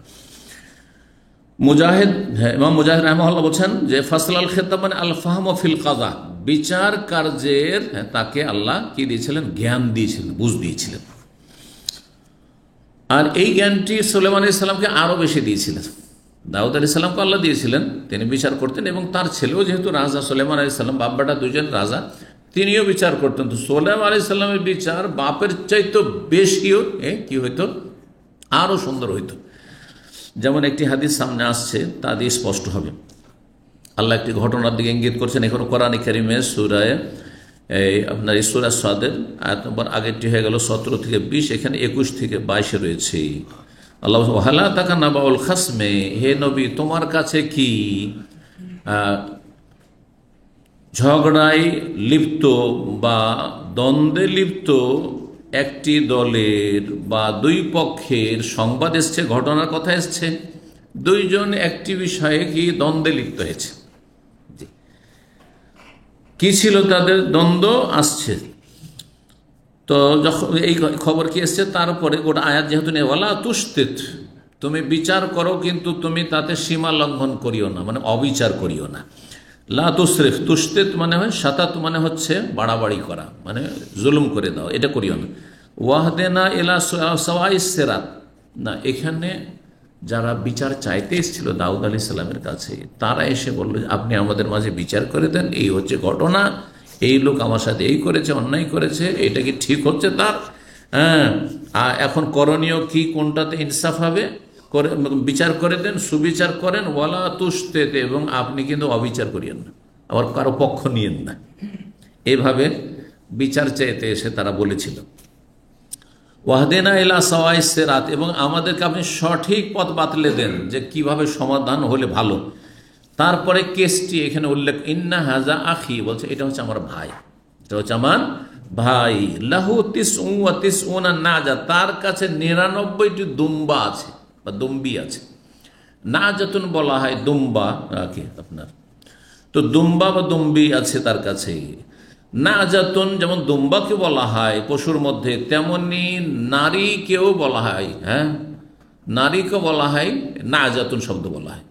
মুজাহিদ, ইমাম মুজাহিদ রাহিমাহুল্লাহ বলছেন যে ফসল আল খেতাব মানে আল ফাহম ফিল কাযা, বিচার কার্যের তাকে আল্লাহ কি দিয়েছিলেন, জ্ঞান দিয়েছিলেন, বুঝ দিয়েছিলেন। আর এই জ্ঞানটি সুলাইমান আলাইহিস সালামকে আরো বেশি দিয়েছিলেন। দাউদ আলাইহিস সালামকে আল্লাহ দিয়েছিলেন, তিনি বিচার করতেন, এবং তার ছেলেও যেহেতু রাজা, সুলাইমান আলাইহিস সালাম বাপ বেটা দুজন রাজা, তিনিও বিচার করতেন। তো সুলাইমান আলাইহিস সালামের বিচার বাপের চাইতে বেশিও কি হইতো, আরো সুন্দর হইতো। যেমন একটি হাদিস সামনে আসছে, তা দিয়ে স্পষ্ট হবে। আল্লাহ একটি ঘটনার দিকে ইঙ্গিত করছেন এখনো কোরআন কারীমে সূরায়ে আপনার এই সূরা সাদের আয়াত নম্বর আগেরটি হয়ে গেল 17 থেকে 20, এখানে 21 থেকে 22 রয়েছে। আল্লাহ হালা তাকা নাবাউল খাসমে, হে নবী তোমার কাছে কি ঝগড়ায় লিপ্ত বা দ্বন্দ্বে লিপ্ত একটি দলের বা দুই পক্ষের সংবাদ এসছে, ঘটনার কথা এসছে, দুইজন একটি বিষয়ে কি দ্বন্দ্বে লিপ্ত হয়েছে। কি ছিল তাদের দ্বন্দ্ব আসছে, তো যখন এই খবর কি এসছে, তারপরে গোটা আয়াত যেহেতু নেই, ওয়ালা তুশতিত, তুমি বিচার করো কিন্তু তুমি তাতে সীমা লঙ্ঘন করিও না, মানে অবিচার করিও না। লা তুসরিফ, তুশতিত মানে হয় সাতাত, মানে হচ্ছে বাড়াবাড়ি করা, মানে জুলুম করে দাও, এটা করিও না। ওয়াহদেনা ইলা সাওয়াইস সিরাত, না, এখানে যারা বিচার চাইতে এসেছিল দাউদ আলাইহিস সালামের কাছে, তারা এসে বলল আপনি আমাদের মাঝে বিচার করে দেন, এই হচ্ছে ঘটনা, এই লোক আমার সাথে এই করেছে, অন্যায় করেছে, এটা কি ঠিক হচ্ছে তার, এখন করণীয় কি, কোনটাতে ইনসাফ হবে, করে বিচার করে দেন, সুবিচার করেন। ওয়ালা তুশতিত, এবং আপনি কিন্তু অবিচার করিয়েন না, আবার কারো পক্ষ নিয়েন না, এভাবে বিচার চাইতে এসে তারা বলেছিল। ওয়াহদেনা ইলা সাওয়াইস সিরাত, এবং আমাদেরকে আপনি সঠিক পথ বাতলে দেন যে কিভাবে সমাধান হলে ভালো। তারপরে কেসটি এখানে উল্লেখ, ইন্না হাজা আখি, বলছে এটা হচ্ছে আমার ভাই, এটা হচ্ছে আমার ভাই, লাহু তিসউ ওয়া তিসউনা নাজা, তার কাছে 99টি দুম্বা আছে বা দুম্বি আছে। নাজাতুন বলা হয় দুম্বা কে আপনার, তো দুম্বা বা দুম্বি আছে তার কাছে। নাজাতুন যেমন দুম্বাকে বলা হয় পশুর মধ্যে, তেমনি নারীকেও বলা হয়, নারীকে বলা হয় নাজাতুন শব্দ বলা হয়,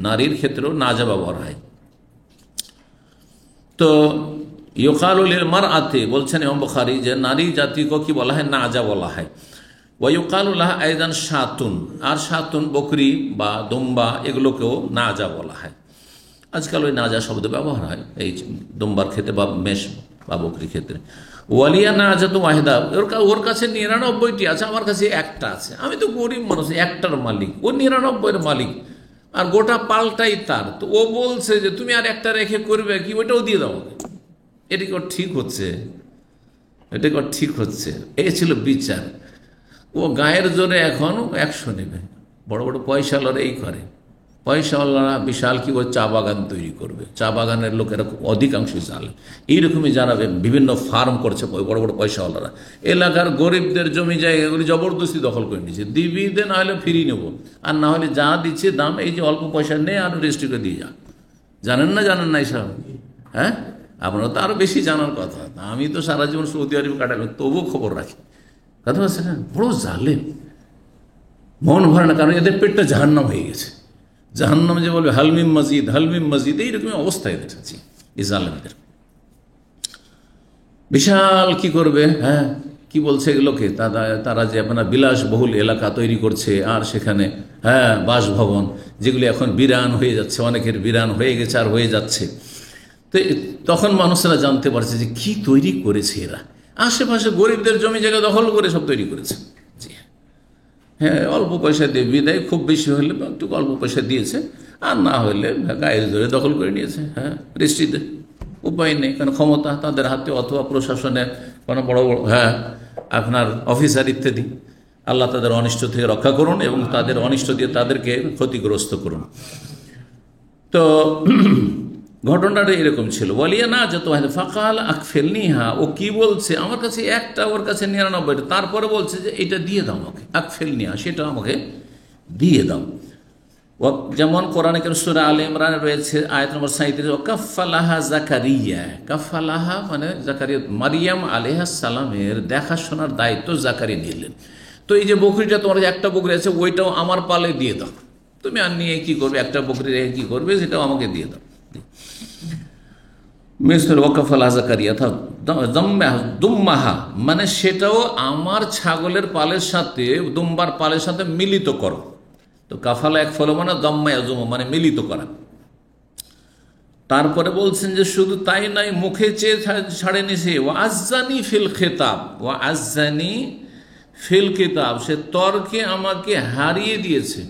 নারীর ক্ষেত্রেও নাজা ব্যবহার হয়। তো ইউকালু লিল মারআতি, বলছেন ইমাম বুখারী যে নারী জাতিকে কি বলা হয়, নাজা বলা হয়। ওয়া ইউকালু লাহা আইদান শাতুন, আর শাতুন বকরি বা দুম্বা এগুলোকেও নাজা বলা হয়। আজকাল ওই নাজা শব্দ ব্যবহার হয় এই দুম্বার ক্ষেত্রে বা মেষ বা বকরির ক্ষেত্রে। ওয়ালিয়া নাজাতু ওয়াহিদা, ওর কাছে 99টি আছে, আমার কাছে একটা আছে, আমি তো গরিব মানুষ, একটার মালিক, ও 99-এর মালিক, আর গোটা পাল্টাই তার। তো ও বলছে যে তুমি আর একটা রেখে করবে কি, ওইটাও দিয়ে দাও, এটা কি ঠিক হচ্ছে, এটা কি ঠিক হচ্ছে? এই ছিল বিচার। ও গায়ের জোরে এখন 100 নেবে, বড় বড় পয়সাওয়ালারা এই করে, পয়সাওয়ালারা বিশাল কি করে চা বাগান তৈরি করবে, চা বাগানের লোকেরা খুব অধিকাংশই জানে, এইরকমই যারা বিভিন্ন ফার্ম করছে বড় বড় পয়সাওয়ালারা, এলাকার গরিবদের জমি জায়গাগুলি জবরদস্তি দখল করে নিচ্ছে, দিবি দে, না হলে ফিরিয়ে নেবো, আর না হলে যা দিচ্ছে দাম, এই যে অল্প পয়সা নেই আর রেজিস্ট্রি দিয়ে যা। জানেন না এইসব? আপনারা তো আরো বেশি জানার কথা, আমি তো সারা জীবন সৌদি আরবে কাটালাম, তবুও খবর রাখি, কথা বলছে না, বড় জালেম, মন ভরে না, কারণ এদের পেটটা জাহান্নাম হয়ে গেছে, জাহান্নাম যে বলবে হালমিম মসজিদ, এইরকমই অবস্থায় দেখেছি এই জালেমদের। বিশাল কি করবে, কি বলছে এগুলোকে, তারা যে আপনার বিলাসবহুল এলাকা তৈরি করছে, আর সেখানে বাসভবন যেগুলি এখন বিরান হয়ে যাচ্ছে, অনেকের বিরান হয়ে গেছে আর হয়ে যাচ্ছে। তো তখন মানুষেরা জানতে পারছে যে কি তৈরি করেছে এরা, আশেপাশে গরিবদের জমি জায়গা দখল করে সব তৈরি করেছে। জি অল্প পয়সা দিয়ে বিদায়, খুব বেশি হলে একটু অল্প পয়সা দিয়েছে, আর না হলে গায়ের জোরে দখল করে নিয়েছে, রেস্ট্রিতে উপায় নেই, কারণ ক্ষমতা তাদের হাতে, অথবা প্রশাসনের কোনো বড় বড় আপনার অফিসার ইত্যাদি, আল্লাহ তাদের অনিষ্ট থেকে রক্ষা করুন এবং তাদের অনিষ্ট দিয়ে তাদেরকে ক্ষতিগ্রস্ত করুন। তো ঘটনাটা এরকম ছিল, বলিয়া না যত ফাকাল আকফেলনিহা, ও কি বলছে আমার কাছে একটা, ওর কাছে 99টা, তারপরে বলছে যে এটা দিয়ে দাও আমাকে, আকফেলনিহা সেটা আমাকে দিয়ে দাও। যেমন কোরআনে কারীম সূরা আলে ইমরান রয়েছে আয়াত নম্বর 37, কাফালাহা জাকারিয়া, কাফালাহা মানে জাকারিয়া, মারিয়াম আলাইহিস সালামের দেখাশোনার দায়িত্ব জাকারিয়া নিলেন। তো এই যে বকরিটা তোমার একটা বকরি আছে ওইটাও আমার পালে দিয়ে দাও, তুমি আর নিয়ে কি করবে, একটা বকরি রেখে কি করবে, সেটাও আমাকে দিয়ে দাও। দুম্মাহা মানে সেটাও আমার ছাগলের পালের সাথে, দুম্বার পালের সাথে মিলিত করো। তো কাফালা এক ফলো মানে দম্মা মানে মিলিত করা। তারপরে বলছেন যে শুধু তাই নাই, মুখে চেয়ে ছাড়েনি সে, ওয়াজ্জানি ফিল খেতাব, ওয়াজ্জানি ফিল কিতাব, সে তর্কে আমাকে হারিয়ে দিয়েছে।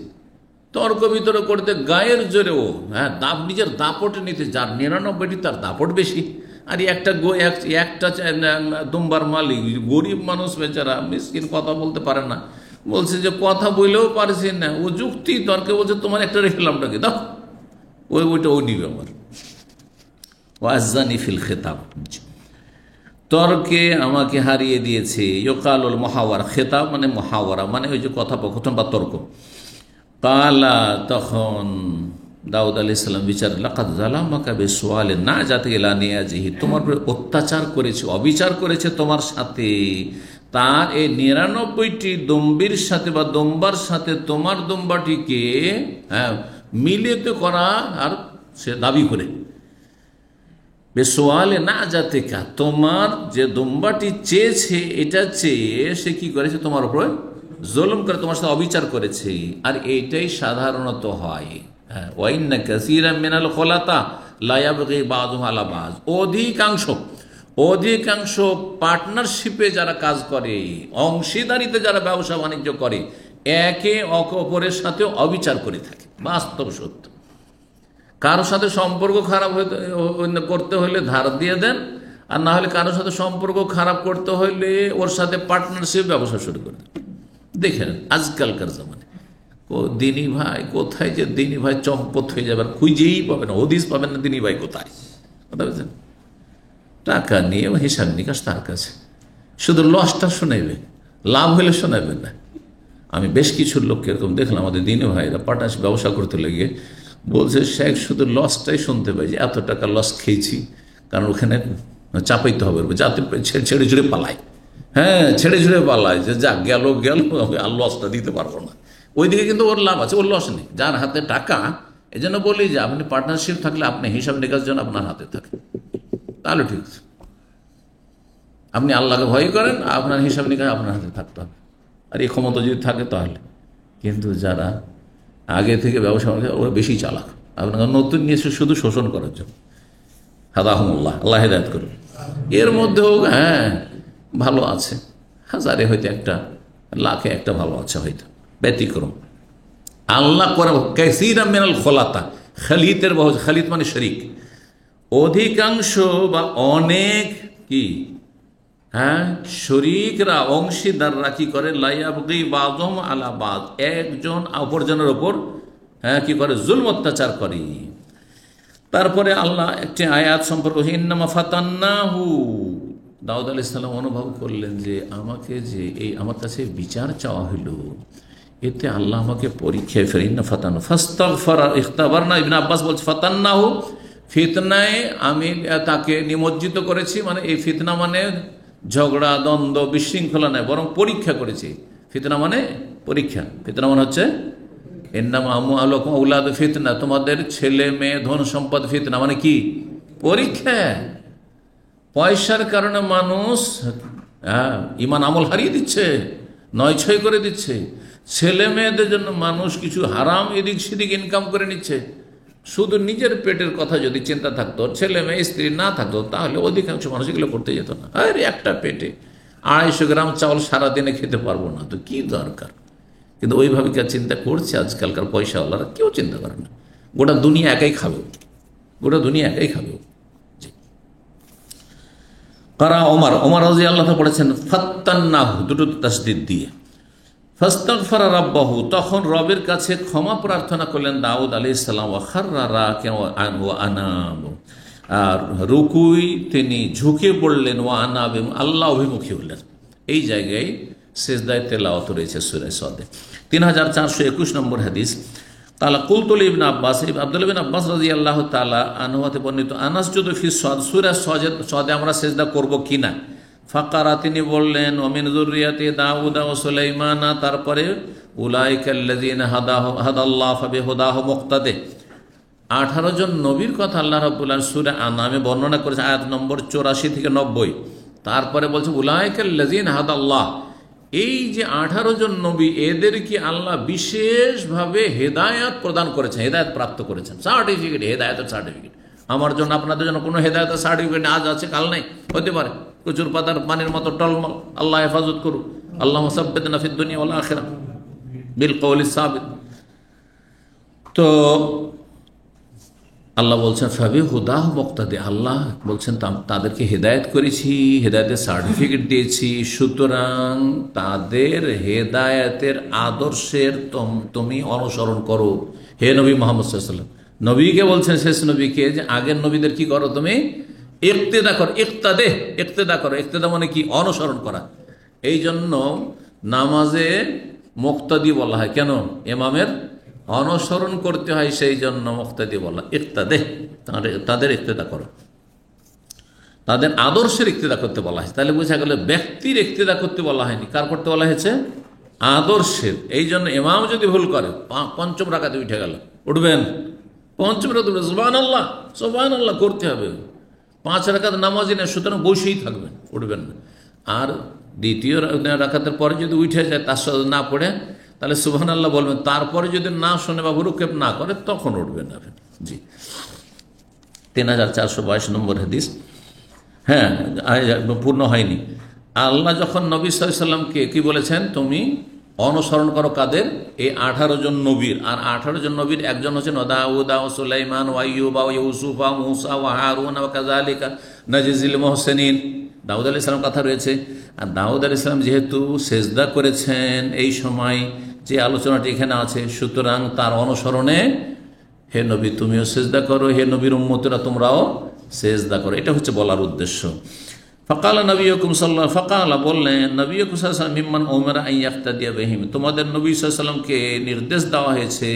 তর্ক বিতর্ক করতে গায়ের জোরে ও, হ্যাঁ, নিজের দাপট নিতে, যার 99টি তার দাপট বেশি। আর একটা দুম্বার মালিক গরিব মানুষ, বেচারা মিসকিন, কথা বলতে পারে না, বলছে যে কথা বললেও পারছি না, ও যুক্তি তর্কে বলছে তোমার একটা রেখেলামটাকে দাও, ওইটা ও নিবে আমার। ওয়াজ্জানি ফিল খেতাব, তর্কে আমাকে হারিয়ে দিয়েছে। ইউকালুল মুহাওয়ারা, খেতাব মানে মুহাওয়ারা মানে ওই যে কথোপকথন বা তর্ক। কালা, তখন দাউদ আলাইহিস সালাম বিচার, লাকাদ যালামাকা বিসওয়ালিন নাজাতি ইলা নিয়াজিহি, তোমার উপর অত্যাচার করেছে, অবিচার করেছে তোমার সাথে, তার এই 99টি দম্বির সাথে বা দম্বার সাথে তোমার দম্বাটিকে মিলিত করা, আর সে দাবি করে বেসোয়ালে না যাতে কা, তোমার যে দম্বাটি চেয়েছে এটা চেয়ে সে কি করেছে, তোমার উপরে জুলুম করে, তোমার সাথে অবিচার করেছে। আর এইটাই সাধারণত হয়। ওয়াইন্না কাসীরাম মিনাল খুলাতা লা ইয়াবগি বাযুহুম আলা বায, অধিকাংশ পার্টনারশিপে যারা কাজ করে, অংশীদারিতে যারা ব্যবসা বাণিজ্য করে, একে অপরের সাথে অবিচার করে থাকে, বাস্তব সত্য। কারোর সাথে সম্পর্ক খারাপ করতে হলে ধার দিয়ে দেন, আর না হলে কারোর সাথে সম্পর্ক খারাপ করতে হলে ওর সাথে পার্টনারশিপ ব্যবসা শুরু করে দেন। দেখেন আজকালকার জামানে দিনী ভাই কোথায়, যে দিনী ভাই চম্পত হয়ে যাবে, খুঁজেই পাবেন, হদিস পাবেন না দিনী ভাই কোথায়। কথা বলছেন, টাকা নিয়ে হিসাব নিকাশ তার কাছে, শুধু লসটা শোনাইবে, লাভ হলে শোনাবেন না। আমি বেশ কিছু লোককে এরকম দেখলাম, আমাদের দিনী ভাইরা পার্টনারশিপ ব্যবসা করতে লেগে বলছে শেখ শুধু লসটাই শুনতে পাই, যে এত টাকা লস খেয়েছি, কারণ ওখানে চাপাইতে হবে, যাতে ছেড়ে ঝুড়ে পালায়। হ্যাঁ, ছেড়ে ঝুড়ে পালায়, যে যা গেল আর লসটা দিতে পারবো না। ওইদিকে কিন্তু ওর লাভ আছে, ওর লস নেই, যার হাতে টাকা। এই জন্য বলি যে আপনি পার্টনারশিপ থাকলে আপনি হিসাব নিকাশ যেন আপনার হাতে থাকে, তাহলে ঠিক আছে। আপনি আল্লাহকে ভয় করেন, আপনার হিসাব নিকাশ আপনার হাতে থাকতে হবে, আর এই ক্ষমতা যদি থাকে তাহলে। কিন্তু যারা আগে থেকে ব্যবসা ওরা বেশি চালাক, আপনাকে নতুন নিয়ে শুধু শোষণ করার জন্য। হাদাহুমুল্লাহ, আল্লাহ হেদায়েত করুন। এর মধ্যেও হ্যাঁ ভালো আছে, হাজারে হয়তো একটা, লাখে একটা ভালো আছে হয়তো, ব্যতিক্রম। আল্লাহ করে কাসীরাম মিনাল খুলাতা, খালিতের বহু, খালিত মানে শরীক, অধিকাংশ বা অনেক কি, হ্যাঁ, শরীকরা, অংশীদাররা কি করে, লা ইয়াবগি বাযুহুম আলা বায, একজন অপরজনের ওপর কি করে, জুলম অত্যাচার করে। তারপরে আল্লাহ একটি আয়াত সম্পর্কে, ইন্নামা ফাতান্নাহু, দাউদ আলাইহিস সালাম অনুভব করলেন যে আমাকে যে এই আমার কাছে বিচার চাওয়া হলো, এতে আল্লাহ আমাকে পরীক্ষায় ফেলে। ইন্না ফাতান্না ফাস্তাগফারা ইখতাবারনা, ইবনে আব্বাস বলছে ফাতান্নাহু, ফিতনায় আমি তাকে নিমজ্জিত করেছি, মানে এই ফিতনা মানে ঝগড়া, দ্বন্দ্ব, বিশৃঙ্খলা নয়, বরং পরীক্ষা করেছি। ফিতনা মানে পরীক্ষা, ফিতনা মানে হচ্ছে ইন্নামা আমওয়ালুকুম আওলাদু ফিতনা, তোমাদের ছেলে মেয়ে ধন সম্পদ ফিতনা মানে কি, পরীক্ষা। পয়সার কারণে মানুষ ইমান আমল হারিয়ে দিচ্ছে, নয় ছয় করে দিচ্ছে। ছেলে মেয়েদের জন্য মানুষ কিছু হারাম এদিক সেদিক ইনকাম করে নিচ্ছে। শুধু নিজের পেটের কথা যদি চিন্তা থাকতো, ছেলে মেয়ে স্ত্রী না থাকতো, তাহলে অধিকাংশ মানুষ এগুলো করতে যেত না। আরে একটা পেটে 250 গ্রাম চাউল সারাদিনে খেতে পারবো না, তো কি দরকার। কিন্তু ওইভাবে কে চিন্তা করছে আজকালকার পয়সাওয়ালারা? কেউ চিন্তা করে না। গোটা দুনিয়া একাই খাবে, গোটা দুনিয়া একাই খাবে। কারা ওমর রাদিয়াল্লাহু আল্লাহ পড়েছেন ফাত্তান্নাহু, দুটো তাসদীদ দিয়ে, ফাস্তাগফারা রাব্বাহু, তখন রবের কাছে ক্ষমা প্রার্থনা করলেন দাউদ আলাইহিস সালাম। ওয়া খাররা রাকিআন ওয়া আনাব, আর রুকুই তিনি ঝুঁকে পড়লেন, ওয়া আনাব, এবং আল্লাহ অভিমুখী হলেন। এই জায়গায় সিজদায়ে তেলাওয়াত রয়েছে সূরা সদে। 3421 নম্বর হাদিস। তাআলা কুলতু ইবনে আব্বাস, আব্দুল্লাহ ইবনে আব্বাস রাদিয়াল্লাহু তাআলা আনহু হতে বর্ণিত, আনাসজুদু ফি সদ, সূরা সদে আমরা সিজদা করব কিনা। ফাকারা, তিনি বললেন, ওমিন যুররিয়াতি দাউদ ওয়া সুলাইমানা, তারপরে উলাইকাল্লাযিনা হাদাল্লাহু ফাবিহুদাহু মুক্তাদে। 18 জন নবীর কথা আল্লাহ রাব্বুল আলামিন সূরা আনামে বর্ণনা করেছে, আয়াত নম্বর 84 থেকে 90। তারপরে বলছে উলাইকাল্লাযিনা হাদাল্লাহ, এই যে 18 জন নবী, এদেরকে আল্লাহ বিশেষভাবে হেদায়েত প্রদান করেছেন, হেদায়েত প্রাপ্ত করেছেন, সার্টিফিকেট, হেদায়েতের সার্টিফিকেট। আমার জন্য আপনাদের জন্য কোনো হেদায়েতের সার্টিফিকেট আজ আছে কাল নাই, হতে পারে প্রচুর পাতার পানির মতো টলমল। আল্লাহ হেফাজত করুক। আল্লাহুম্মা সাব্বিতনা ফিদ দুনিয়া ওয়াল আখিরাহ বিল কওলিস সাবিত। তো আল্লাহ বলছেন ফাবিহুদাহু মুক্তাদি, আল্লাহ বলছেন তাদেরকে হেদায়েত করেছি, হেদায়েতের সার্টিফিকেট দিয়েছি, সুতরাং তাদের হেদায়েতের আদর্শের তুমি অনুসরণ করো হে নবী মুহাম্মদ সাল্লাল্লাহু আলাইহি ওয়াসাল্লাম। নবীকে বলছেন, শেষ নবীকে, যে আগের নবীদের কি করো তুমি, ইক্তেদা করো, ইক্তেদা করো। ইক্তেদা মানে কি, অনুসরণ করা। এই জন্য নামাজে মুক্তাদি বলা হয়, কেন, ইমামের অনুসরণ করতে হয়, সেই জন্য মুক্তাদি বলা। ইক্তাদে, তাদের ইক্তেদা করো, তাদের আদর্শের ইক্তেদা করতে বলা হয়েছে। তাহলে বোঝা গেল ব্যক্তির ইক্তেদা করতে বলা হয়নি, কার করতে বলা হয়েছে, আদর্শের। এই জন্য ইমাম যদি ভুল করে, পঞ্চম রাকাতে উঠে গেল, উঠবেন, পঞ্চম রাকাতে সুবহানাল্লাহ সুবহানাল্লাহ করতে হবে। 5 রাকাত নামাজই না, সুতরাং বসেই থাকবেন, উঠবেন না। আর দ্বিতীয় রাকাতের পরে যদি উঠে যায়, তার সাথে না পড়ে, তাহলে সুবহানাল্লাহ বলবেন। তারপরে যদি না শোনে বা ভুরুক্ষেপ না করে, তখন উঠবেন না। জি, 3422 নম্বর হাদিস। হ্যাঁ, পূর্ণ হয়নি। আল্লাহ যখন নবী সাল্লাল্লাহু আলাইহি সাল্লামকে কি বলেছেন, তুমি অনুসরণ করো কাদের, এই 18 জন নবীর। আর 18 জন নবীর একজন হচ্ছেন দাউদ ওয়া সুলাইমান ওয়া আইয়ুব ওয়া ইউসুফ ওয়া মূসা ওয়া হারুন ওয়া কাযালিকা নাজিজিল মুহসিনিন। দাউদ আলাইহিস সালাম কথা রয়েছে। আর দাউদ আলাইহিস সালাম যেহেতু সেজদা করেছেন এই সময়, যে আলোচনাটি এখানে আছে, সুতরাং তার অনুসরণে হে নবী তুমিও সেজদা করো, হে নবীর উম্মতরা তোমরাও সেজদা করো। এটা হচ্ছে বলার উদ্দেশ্য। ফাকালা নবিয়ুকুম সাল্লাল্লাহু, ফাকালা বললেন নবিয়ুকুম সাল্লাল্লাহু আলাইহি ওয়াসাল্লাম, মিম্মান উমিরা আন ইয়াক্তাদিয়া বিহিম, তোমাদের নবী সাল্লাল্লাহু আলাইহি ওয়াসাল্লামকে নির্দেশ দেওয়া হয়েছে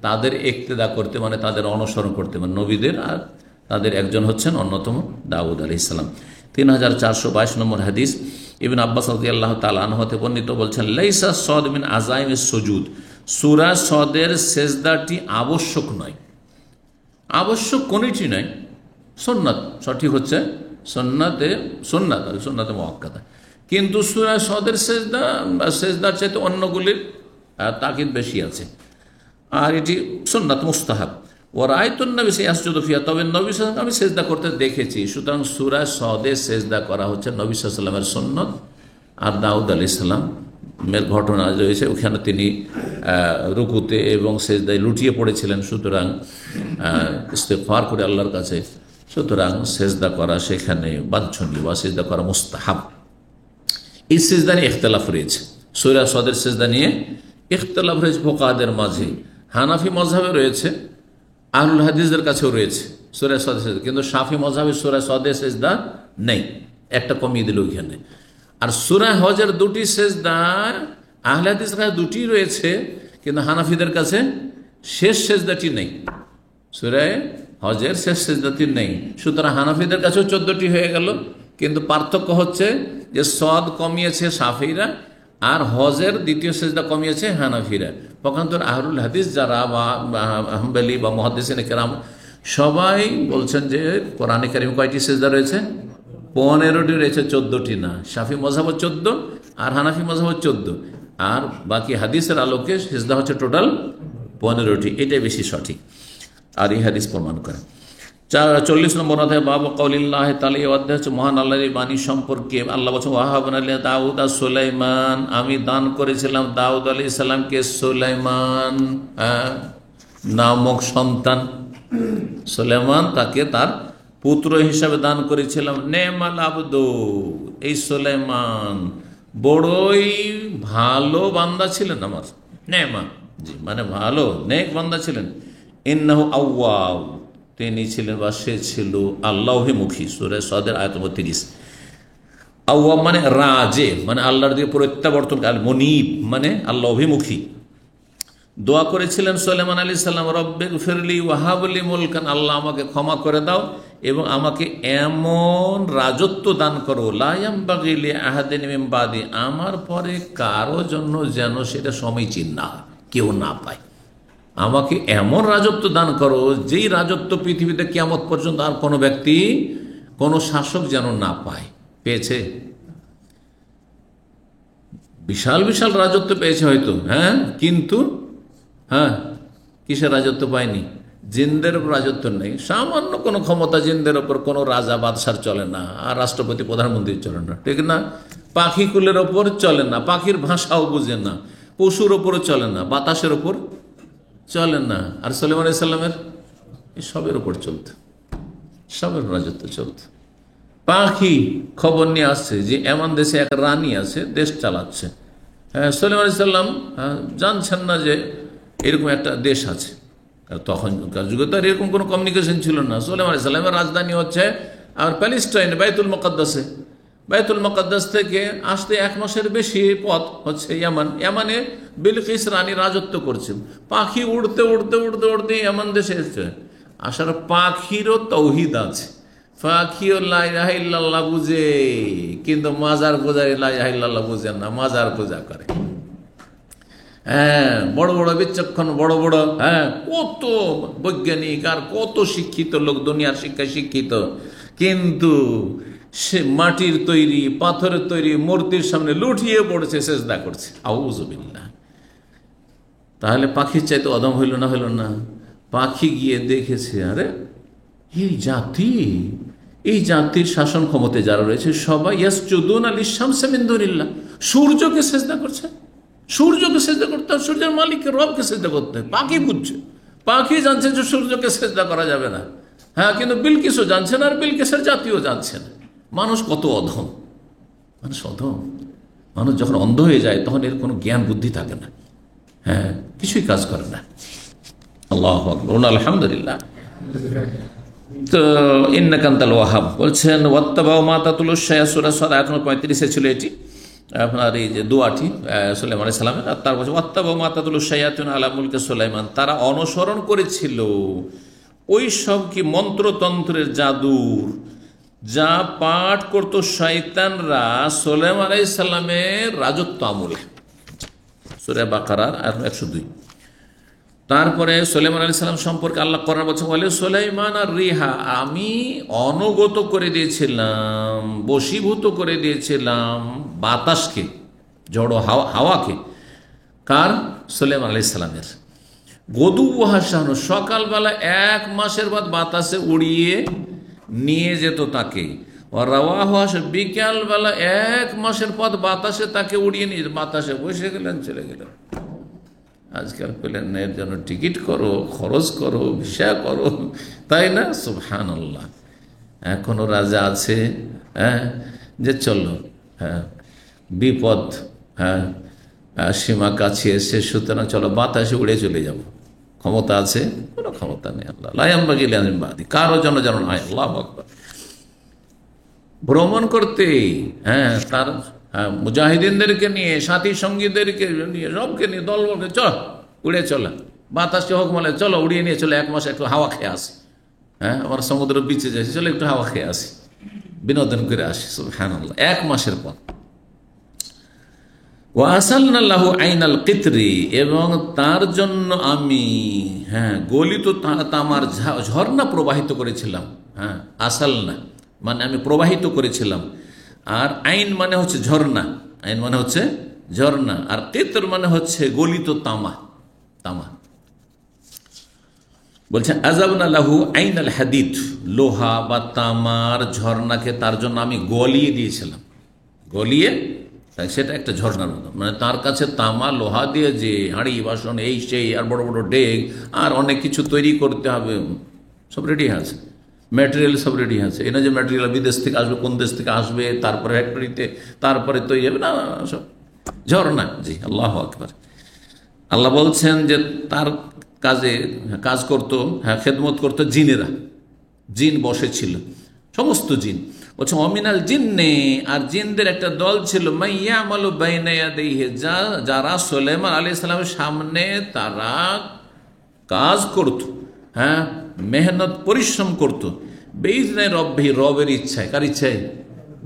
তাদের ইক্তেদা করতে, মানে তাদের অনুসরণ করতে, মানে নবীদের। আর তাদের একজন হচ্ছেন অন্যতম দাউদ আলাইহিস সালাম। 3422 নম্বর হাদিস। ইবনে আব্বাস রাদিয়াল্লাহু তাআলা আনহু হতে বর্ণিত, বলছেন লাইসা সদ মিন আযাইমিস সুজুদ, সূরা সদের সেজদাটি আবশ্যক নয়, আবশ্যক কোনটি নয়, সুন্নাত। সঠিক হচ্ছে সুন্নাতে মুআক্কাদা। কিন্তু সূরা সদের সেজদার চাইতে অন্যগুলির তাকিদ বেশি আছে, আর এটি সুন্নাত মুস্তাহাব। ও রায়তুন নবী ইয়াসজুদু ফিহা, তবে নবী সাল্লাল্লাহু আলাইহি ওয়াসাল্লাম আমি সেজদা করতে দেখেছি। সুতরাং সূরা সদে সেজদা করা হচ্ছে নবী সাল্লাল্লাহু আলাইহি ওয়াসাল্লামের সুন্নত। আর দাউদ আলাইহিস সালামের ঘটনা রয়েছে, ওখানে তিনি রুকুতে এবং সেজদায় লুটিয়ে পড়েছিলেন, সুতরাং ইস্তেগফার করে আল্লাহর কাছে। সুতরাং সেজদা করা সেখানে বাঞ্ছনীয় বা সেজদা করা মুস্তাহাব। এই সেজদা নিয়ে ইখতিলাফ রয়েছে, সূরা সদের সেজদা নিয়ে ইখতিলাফ রয়েছে ফুকাহাদের মাঝে। হানাফি মাযহাবে রয়েছে, আহলুল হাদিসদের কাছেও রয়েছে সূরা সদের সেজদা, কিন্তু শাফি মাযহাবে সূরা সদের সেজদা নেই, একটা কমিয়ে দিল ওইখানে। আর সূরা হজের 2টি সেজদা আহলে হাদিসের কাছে 2টি রয়েছে, কিন্তু হানাফিদের কাছে শেষ সেজদাটি নেই, সূরা হজের শেষ সেজদাটি নেই। সুতরাং হানাফিদের কাছেও 14টি হয়ে গেল, কিন্তু পার্থক্য হচ্ছে যে সদ কমিয়েছে শাফিরা, আর হজের দ্বিতীয় সেজদা কমিয়েছে হানাফিরা। পক্ষান্তর আহলুল হাদিস যারা বা হাম্বলি বা মুহাদ্দিসিনে কেরাম সবাই বলছেন যে কোরআনে কারিমে কয়টি সেজদা রয়েছে, 15টি রয়েছে, 14টি না। শাফি মাযহাব 14 আর হানাফি মাযহাব 14, আর বাকি হাদিসের আলোকে সেজদা হচ্ছে টোটাল 15টি। এটাই বেশি সঠিক, আর এই হাদিস প্রমাণ করে। 40 নম্বর অধ্যায় বাব কওলিল্লাহ তাআলা, এই অধ্যায় হচ্ছে মহান আল্লাহর বাণী সম্পর্কে। আল্লাহ বলছেন ওয়াহাবনা লিদাউদ সুলাইমান, আমি দান করেছিলাম দাউদ আলাইহিস সালামকে সুলাইমান নামক সন্তান। সুলাইমান তাকে তার পুত্র হিসাবে দান করেছিলাম। নেমাল আবদু, এই সুলাইমান বড়ই ভালো বান্দা ছিলেন আমার, নেমা, জি মানে ভালো নেক বান্দা ছিলেন। ইন্নাহু আউয়াব, তিনি ছিলেন বা সে ছিল আল্লাহমুখী। সূরা সাদের আয়াত নম্বর 30। আউয়াব মানে রাজে, মানে আল্লাহর দিকে প্রত্যাবর্তন, আল মনিব মানে আল্লাহ অভিমুখী। দোয়া করেছিলেন সুলাইমান আলাইহিস সালাম, রব্বিগ ফিরলি ওয়াহাবলি মুলকান, আল্লাহ আমাকে ক্ষমা করে দাও এবং আমাকে এমন রাজত্ব দান করো, লা ইয়ামবাগি লি আহাদিন মিন বাদি, আমার পরে কারো জন্য যেন সেটা সমীচীন না, কেউ না পায়। আমাকে এমন রাজত্ব দান করো যেই রাজত্ব পৃথিবীতে কিয়ামত পর্যন্ত আর কোনো ব্যক্তি, কোনো শাসক যেন না পায়। পেয়েছে? বিশাল বিশাল রাজত্ব পেয়েছে হয়তো, হ্যাঁ, কিন্তু হ্যাঁ কিসের রাজত্ব পায়নি? জিনদের উপর রাজত্ব নেই। সামান্য কোনো ক্ষমতা জিনদের ওপর কোনো রাজা বাদশার চলে না, আর রাষ্ট্রপতি প্রধানমন্ত্রী চলে না, ঠিক না? পাখিকুলের ওপর চলে না, পাখির ভাষাও বুঝে না, পশুর ওপরও চলে না, বাতাসের ওপর চলে না। আর সুলাইমান আলাইহিস সালামের সবের উপর চলত, সবের রাজত্ব চলত। পাখি খবর নিয়ে আসছে যে এমন দেশে এক রানী আছে, দেশ চালাচ্ছে। হ্যাঁ, সুলাইমান আলাইহিস সালাম জানছেন না যে এরকম একটা দেশ আছে। তখনকার যুগে তো আর এরকম কোনো কমিউনিকেশন ছিল না। সুলাইমান আলাইহিস সালামের রাজধানী হচ্ছে আর প্যালেস্টাইন, বাইতুল মুকাদ্দাসে। বাইতুল মুকাদ্দাস থেকে আসতে 1 মাসের বেশি পথ হচ্ছে ইয়ামান। ইয়ামানে বিলকিস রানী রাজত্ব করছে। পাখি উড়তে উড়তে উড়তে উড়তে ইয়ামান দেশে এসেছে। আসার পাখিরও তৌহিদ আছে, পাখিও লা ইলাহা ইল্লাল্লাহ বুঝে, কিন্তু মাজার পূজারী লা ইলাহা ইল্লাল্লাহ বুঝেন না, মাজার পূজা করে। হ্যাঁ, বড় বড় বিচক্ষণ, বড় বড়, হ্যাঁ, কত বৈজ্ঞানিক আর কত শিক্ষিত লোক, দুনিয়ার শিক্ষায় শিক্ষিত, কিন্তু সে মাটির তৈরি, পাথরের তৈরি মূর্তির সামনে লুটিয়ে পড়েছে, সেজদা করছে। আউযু বিল্লাহ। তাহলে পাখির চাইতে অদম হইল না? হইল না? পাখি গিয়ে দেখেছে, আরে এই জাতির শাসন ক্ষমতায় যারা রয়েছে সবাই ইয়াসজুদুনা লিশ-শামসি মিন দুনিল্লাহ, সূর্যকে সেজদা করছে। সূর্যকে সেজদা করতে হবে, সূর্যের মালিককে, রবকে সেজদা করতে হবে। পাখি বুঝছে, পাখি জানছে যে সূর্যকে সেজদা করা যাবে না। হ্যাঁ, কিন্তু বিলকিসও জানছে না, আর বিলকিসের জাতিও জানছে না। মানুষ কত অধম, মানুষ অধম। মানুষ যখন অন্ধ হয়ে যায় তখন এর কোনো জ্ঞান বুদ্ধি থাকে না, হ্যাঁ, কিছুই কাজ করে না। আল্লাহু আকবার, আলহামদুলিল্লাহ। তো ইন্নাকা আনতাল ওয়াহাব বলছেন, ওয়াত্তাবাউ মা তাতলুশ শায়াতিন, সূরা সাদ আয়াত নম্বর 35 ছিল এটি, আপনার এই যে দোয়াটি সুলাইমান আলাইহিস সালামের। আর তার বলছে ওয়াত্তাবাউ মা তাতলুশ শায়াতিন আলা মুলকি সুলাইমান, তারা অনুসরণ করেছিল ওই সব কি মন্ত্রতন্ত্রের, জাদুর যা পাঠ করতো শয়তানরা সুলাইমান আলাইহিস সালামের রাজত্ব আমলে। সূরা বাকারার আয়াত 102। তারপরে সুলাইমান আলাইহিস সালাম সম্পর্কে আল্লাহ কোরআনে বলছেন, ওয়ালি সুলাইমান আর রিহা, আমি অনুগত করে দিয়েছিলাম, বশীভূত করে দিয়েছিলাম বাতাসকে, ঝড়ো হাওয়াকে। কার? সুলাইমান আলাইহিস সালামের। গদুওয়াহা শাহরুন, সকালবেলা 1 মাসের বাদ বাতাসে উড়িয়ে নিয়ে যেত তাকে। রাওয়াহা, বিকালবেলা 1 মাসের পথ বাতাসে তাকে উড়িয়ে নিয়ে, বাতাসে বসে গেলেন, চলে গেলেন। আজকাল প্লেনের জন্য টিকিট করো, খরচ করো, ভিসা করো, তাই না? সুবহানাল্লাহ। এখনো রাজা আছে, হ্যাঁ, যে চলো, হ্যাঁ, বিপদ, হ্যাঁ, সীমা কাছে এসে, সুতরাং চলো বাতাসে উড়ে চলে যাব। ক্ষমতা আছে? কোনো ক্ষমতা নেই। আল্লাহ লা ইয়ামবাগি লি আহাদিন মিন বাদি, কারো জন্য যেন নয়। আল্লাহু আকবার। ভ্রমণ করতে, হ্যাঁ, তার মুজাহিদিনদেরকে নিয়ে, সাথী সঙ্গীদেরকে নিয়ে, সবকে নিয়ে, দল বলকে চল উড়ে চলা, বাতাসকে হোক বলে চলো উড়িয়ে নিয়ে চলো, 1 মাস একটু হাওয়া খেয়ে আসি। হ্যাঁ, আমার সমুদ্র বিচে যাচ্ছি, চলো একটু হাওয়া খেয়ে আসি, বিনোদন করে আসি। সুবহানাল্লাহ। 1 মাসের পর। ওয়াসালনা লাহু আইনাল কিতরি, এবং তার জন্য আমি, হ্যাঁ, গলিত তামার ঝর্ণা প্রবাহিত করেছিলাম। হ্যাঁ, আসালনা মানে আমি প্রবাহিত করেছিলাম, আর আইন মানে হচ্ছে ঝর্ণা, আইন মানে হচ্ছে ঝর্ণা, আর কিতর মানে হচ্ছে গলিত তামা। তামা বলছেন আযাবনা লাহু আইনাল হাদিদ, লোহা বা তামার ঝর্ণাকে তার জন্য আমি গলিয়ে দিয়েছিলাম। গলিয়ে, সেটা একটা ঝর্ণার মতো, মানে তার কাছে তামা লোহা দিয়ে যে হাঁড়ি বাসন এই সেই আর বড় বড় ডেক আর অনেক কিছু তৈরি করতে হবে, সব রেডি আছে। ম্যাটেরিয়াল সব রেডি আছে, এই না যে ম্যাটেরিয়াল বিদেশ থেকে আসবে, কোন দেশ থেকে আসবে, তারপরে ফ্যাক্টরিতে, তারপরে তৈরি হবে, না সব ঝর্ণা। জি, আল্লাহু আকবার। আল্লাহ বলছেন যে তার কাজ করতো, হ্যাঁ, খেদমত করতো জিনেরা, জিন বসেছিল, সমস্ত জিন। বলছে অমিনাল জিন্নে, আর জিনদের একটা দল ছিল, মাইয়ামালু বাইনা ইয়াদাইহি, যারা সুলাইমান আলাইহিস সালামের সামনে তারা কাজ করত, হ্যাঁ, মেহনত পরিশ্রম করত, বেইজনে রব্বি, রবের ইচ্ছায়। কার ইচ্ছায়?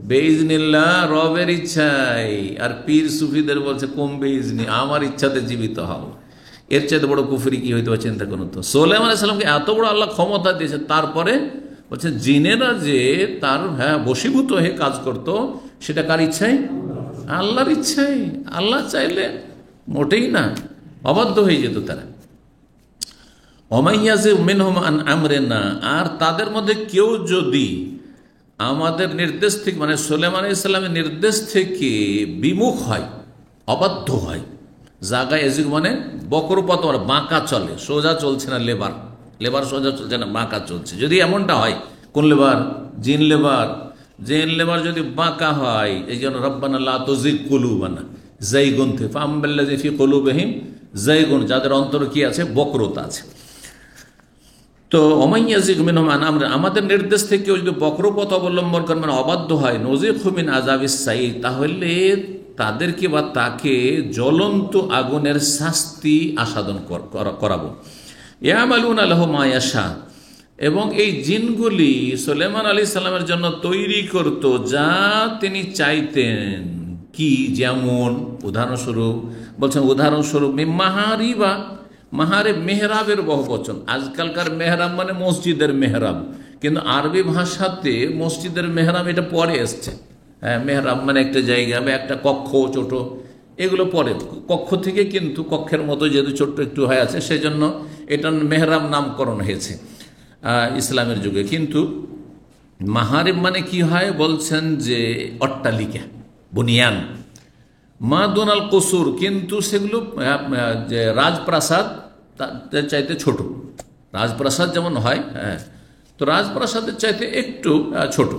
বেইজনিল্লাহ, রবের ইচ্ছায়। আর পীর সুফিদের বলছে কম বেইজনি, আমার ইচ্ছাতে জীবিত হও। এর চাইতে বড় কুফরি কি হইতে পারে চিন্তা করুন তো। সুলাইমান আলাইহিস সালামকে এত বড় আল্লাহ ক্ষমতা দিয়েছে, তারপরে বলছে জিনেরা যে তার, হ্যাঁ, বশীভূত হয়ে কাজ করত, সেটা কার ইচ্ছায়? আল্লাহর ইচ্ছায়। আল্লাহ চাইলে মোটেই না, অবাধ্য হয়ে যেত তারা। অমাইয়াজে মিনহুম আন আমরিনা, আর তাদের মধ্যে কেউ যদি আমাদের নির্দেশ থেকে, মানে সুলাইমান আলাইহিস সালামের নির্দেশ থেকে বিমুখ হয়, অবাধ্য হয়, জায়গায় এজিক মানে বক্রপথ, বাঁকা চলে, সোজা চলছে না, লেবার সোজা চলছে না, বাঁকা চলছে, যদি এমনটা হয়, কোন লেবার? জিন লেবার। জিন লেবার যদি বাঁকা হয়, এই জন্য রব্বানা লা তুজিগ কুলুবানা যায়গুন থেকে ফাআমবাল্লাযী ফি কুলুবিহিম যায়গুন, যাদের অন্তরে কি আছে? বক্রতা আছে। তো অমাইয়াজিগ মিনহুম আন আমরিনা, আমাদের নির্দেশ থেকে কেউ যদি বক্রপথ অবলম্বন করে, মানে অবাধ্য হয়, নজিগহু মিন আযাবিস সাঈর, তাহলে তাদেরকে বা তাকে জ্বলন্ত আগুনের শাস্তি আস্বাদন করাবো। ইয়ামালুনা লাহু মা ইয়াশা, এবং এই জিনগুলি সুলাইমান আলাইহিস সালামের জন্য তৈরি করত যা তিনি চাইতেন। কি? যেমন উদাহরণস্বরূপ বলছেন, উদাহরণস্বরূপ মাহারিবা, মাহারে মেহরাবের বহুবচন। আজকালকার মেহরাব মানে মসজিদের মেহরাব, কিন্তু আরবি ভাষাতে মসজিদের মেহরাব এটা পরে এসছে। হ্যাঁ, মেহরাব মানে একটা জায়গা বা একটা কক্ষ, ছোট, এগুলো পরে কক্ষ থেকে, কিন্তু কক্ষের মতো যেহেতু ছোট্ট একটু হয়ে আছে, সেই জন্য এটা মেহরাব নামকরণ হয়েছে ইসলামের যুগে। কিন্তু মাহারিব মানে কি হয়? বলছেন যে অট্টালিকা, বুনিয়ান, মা দোনাল কসুর, কিন্তু সেগুলো যে রাজপ্রাসাদ তাদের চাইতে ছোট। রাজপ্রাসাদ যেমন হয়, হ্যাঁ, তো রাজপ্রাসাদের চাইতে একটু ছোট।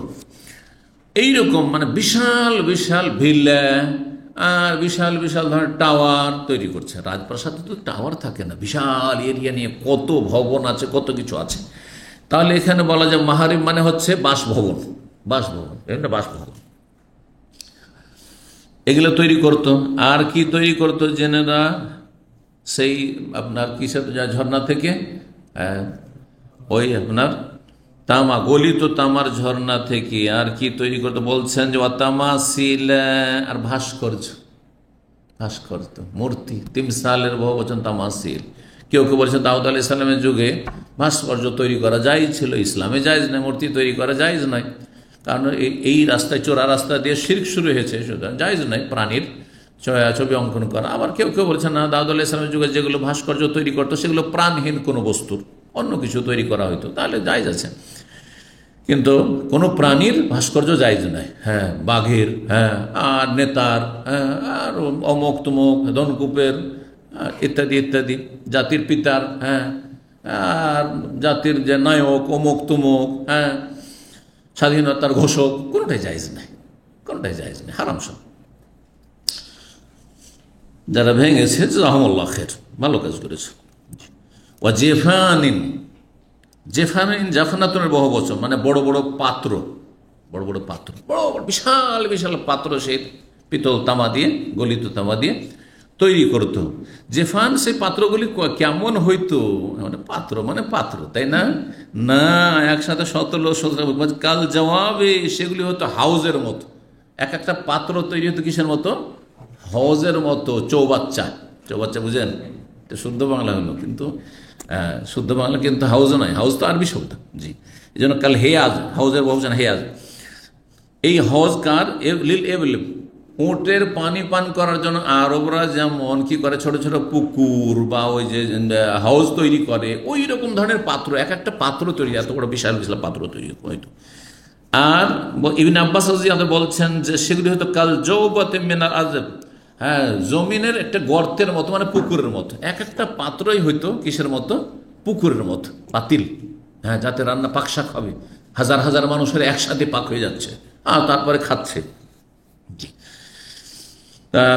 এইরকম মানে বিশাল বিশাল ভিলা আর বিশাল বিশাল ধরনের টাওয়ার তৈরি করছে। রাজপ্রাসাদে তো টাওয়ার থাকে না, বিশাল এরিয়া নিয়ে কত ভবন আছে, কত কিছু আছে। তাহলে এখানে বলা যায় মাহারিব মানে হচ্ছে বাসভবন, বাসভবন, এখানে বাসভবন, এগুলো তৈরি করত। আর কি তৈরি করত জেনেরা? সেই আপনার কিসের ঝর্ণা থেকে, ওই আপনার তামা, গলিত তামার ঝর্ণা থেকে। আর কি তৈরি করতে বলছেন? যে তামাসিল, আর ভাস্কর্য, ভাস্কর্য, মূর্তি, তিমসালের বহুবচন তামাসিল। কেউ কেউ বলছেন দাউদ আলাইহিস সালামের যুগে ভাস্কর্য তৈরি করা জায়েজ ছিল, ইসলামে জায়েজ নয়, মূর্তি তৈরি করা জায়েজ নয়, কারণ এই রাস্তায়, চোরা রাস্তা দিয়ে শিরক শুরু হয়েছে, সুতরাং জায়েজ নয় প্রাণীর ছবি অঙ্কন করা। আবার কেউ কেউ বলছেন না, দাউদ আলাইহিস সালামের যুগে যেগুলো ভাস্কর্য তৈরি করতো সেগুলো প্রাণহীন কোনো বস্তুর, অন্য কিছু তৈরি করা হইতো, তাহলে জায়েজ আছে। কিন্তু কোনো প্রাণীর ভাস্কর্য জায়েজ নয়। হ্যাঁ, বাঘের, হ্যাঁ, আর নেতার, হ্যাঁ, আর অমুক তুমুক, ধনকূপের, ইত্যাদি ইত্যাদি, জাতির পিতার, হ্যাঁ, আর জাতির যে নায়ক অমুক তুমুক, হ্যাঁ, স্বাধীনতার ঘোষক, কোনোটাই জায়েজ নাই, কোনোটাই জায়েজ নেই, হারাম সব। যারা ভেঙেছে জাযাহুমুল্লাহ খায়র, ভালো কাজ করেছে। ওয়া জেফানিন, জেফানিন জাফনাতুনের বহুবচন, মানে বড় বড় পাত্র, বড় বড় পাত্র, বড় বড় বিশাল বিশাল পাত্র, সেই পিতল তামা দিয়ে, গলিত তামা দিয়ে তৈরি করতো। জেফান, সেই পাত্রগুলি কেমন হইতো? মানে পাত্র মানে পাত্র, তাই না? না, একসাথে 17 কাল জবাবে, সেগুলি হতো হাউজের মতো। এক একটা পাত্র তৈরি হতো কিসের মতো? হাউজের মতো। চৌবাচ্চা, চৌবাচ্চা বুঝেন? এটা শুদ্ধ বাংলা হলো, কিন্তু শুদ্ধ বাংলা কিন্তু হাউজও নয়, হাউজ তো আরবি শব্দ। জি, এই জন্য কাল হেয়াজ, হাউজের বহুবচন হেয়াজ। এই হজ কার? লিল এবলিম, উটের পানি পান করার জন্য আরবরা যেমন কি করে, ছোট ছোট পুকুর বা ওই যে হাউজ তৈরি করে, ওই রকম ধরনের পাত্র, এক একটা পাত্র তৈরি, এত বড় বিশাল বিশাল পাত্র তৈরি হয়তো। আর ইবনে আব্বাস রাদিয়াল্লাহু বলছেন যে সেগুলি হয়তো কাল জৌবাতে মিনাল আযব, হ্যাঁ, জমিনের একটা গর্তের মতো, মানে পুকুরের মতো। এক একটা পাত্রই হয়তো কিসের মতো? পুকুরের মতো, পাতিল, হ্যাঁ, যাতে রান্না পাকশাক হবে, হাজার হাজার মানুষের একসাথে পাক হয়ে যাচ্ছে আর তারপরে খাচ্ছে। জি।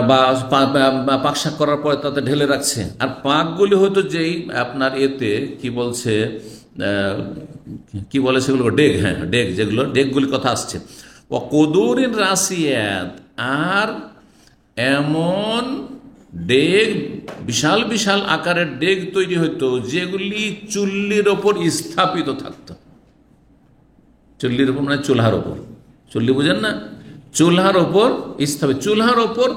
বা পাকশাক করার পরে তাতে ঢেলে রাখছে। আর পাকগুলি হয়তো যেই আপনার এতে কি বলছে, কি বলে সেগুলো, ডেগ, হ্যাঁ ডেগ, যেগুলো ডেগগুলির কথা আসছে। ও কদুরিন রাসিয়াত, আর এমন ডেগ, বিশাল বিশাল আকারের ডেগ তৈরি হতো যেগুলি চুল্লির ওপর স্থাপিত থাকতো। চুল্লির ওপর মানে চুলহার ওপর, চুল্লি বুঝেন না, চুলহার ওপর স্থাপিত, চুলহার ওপর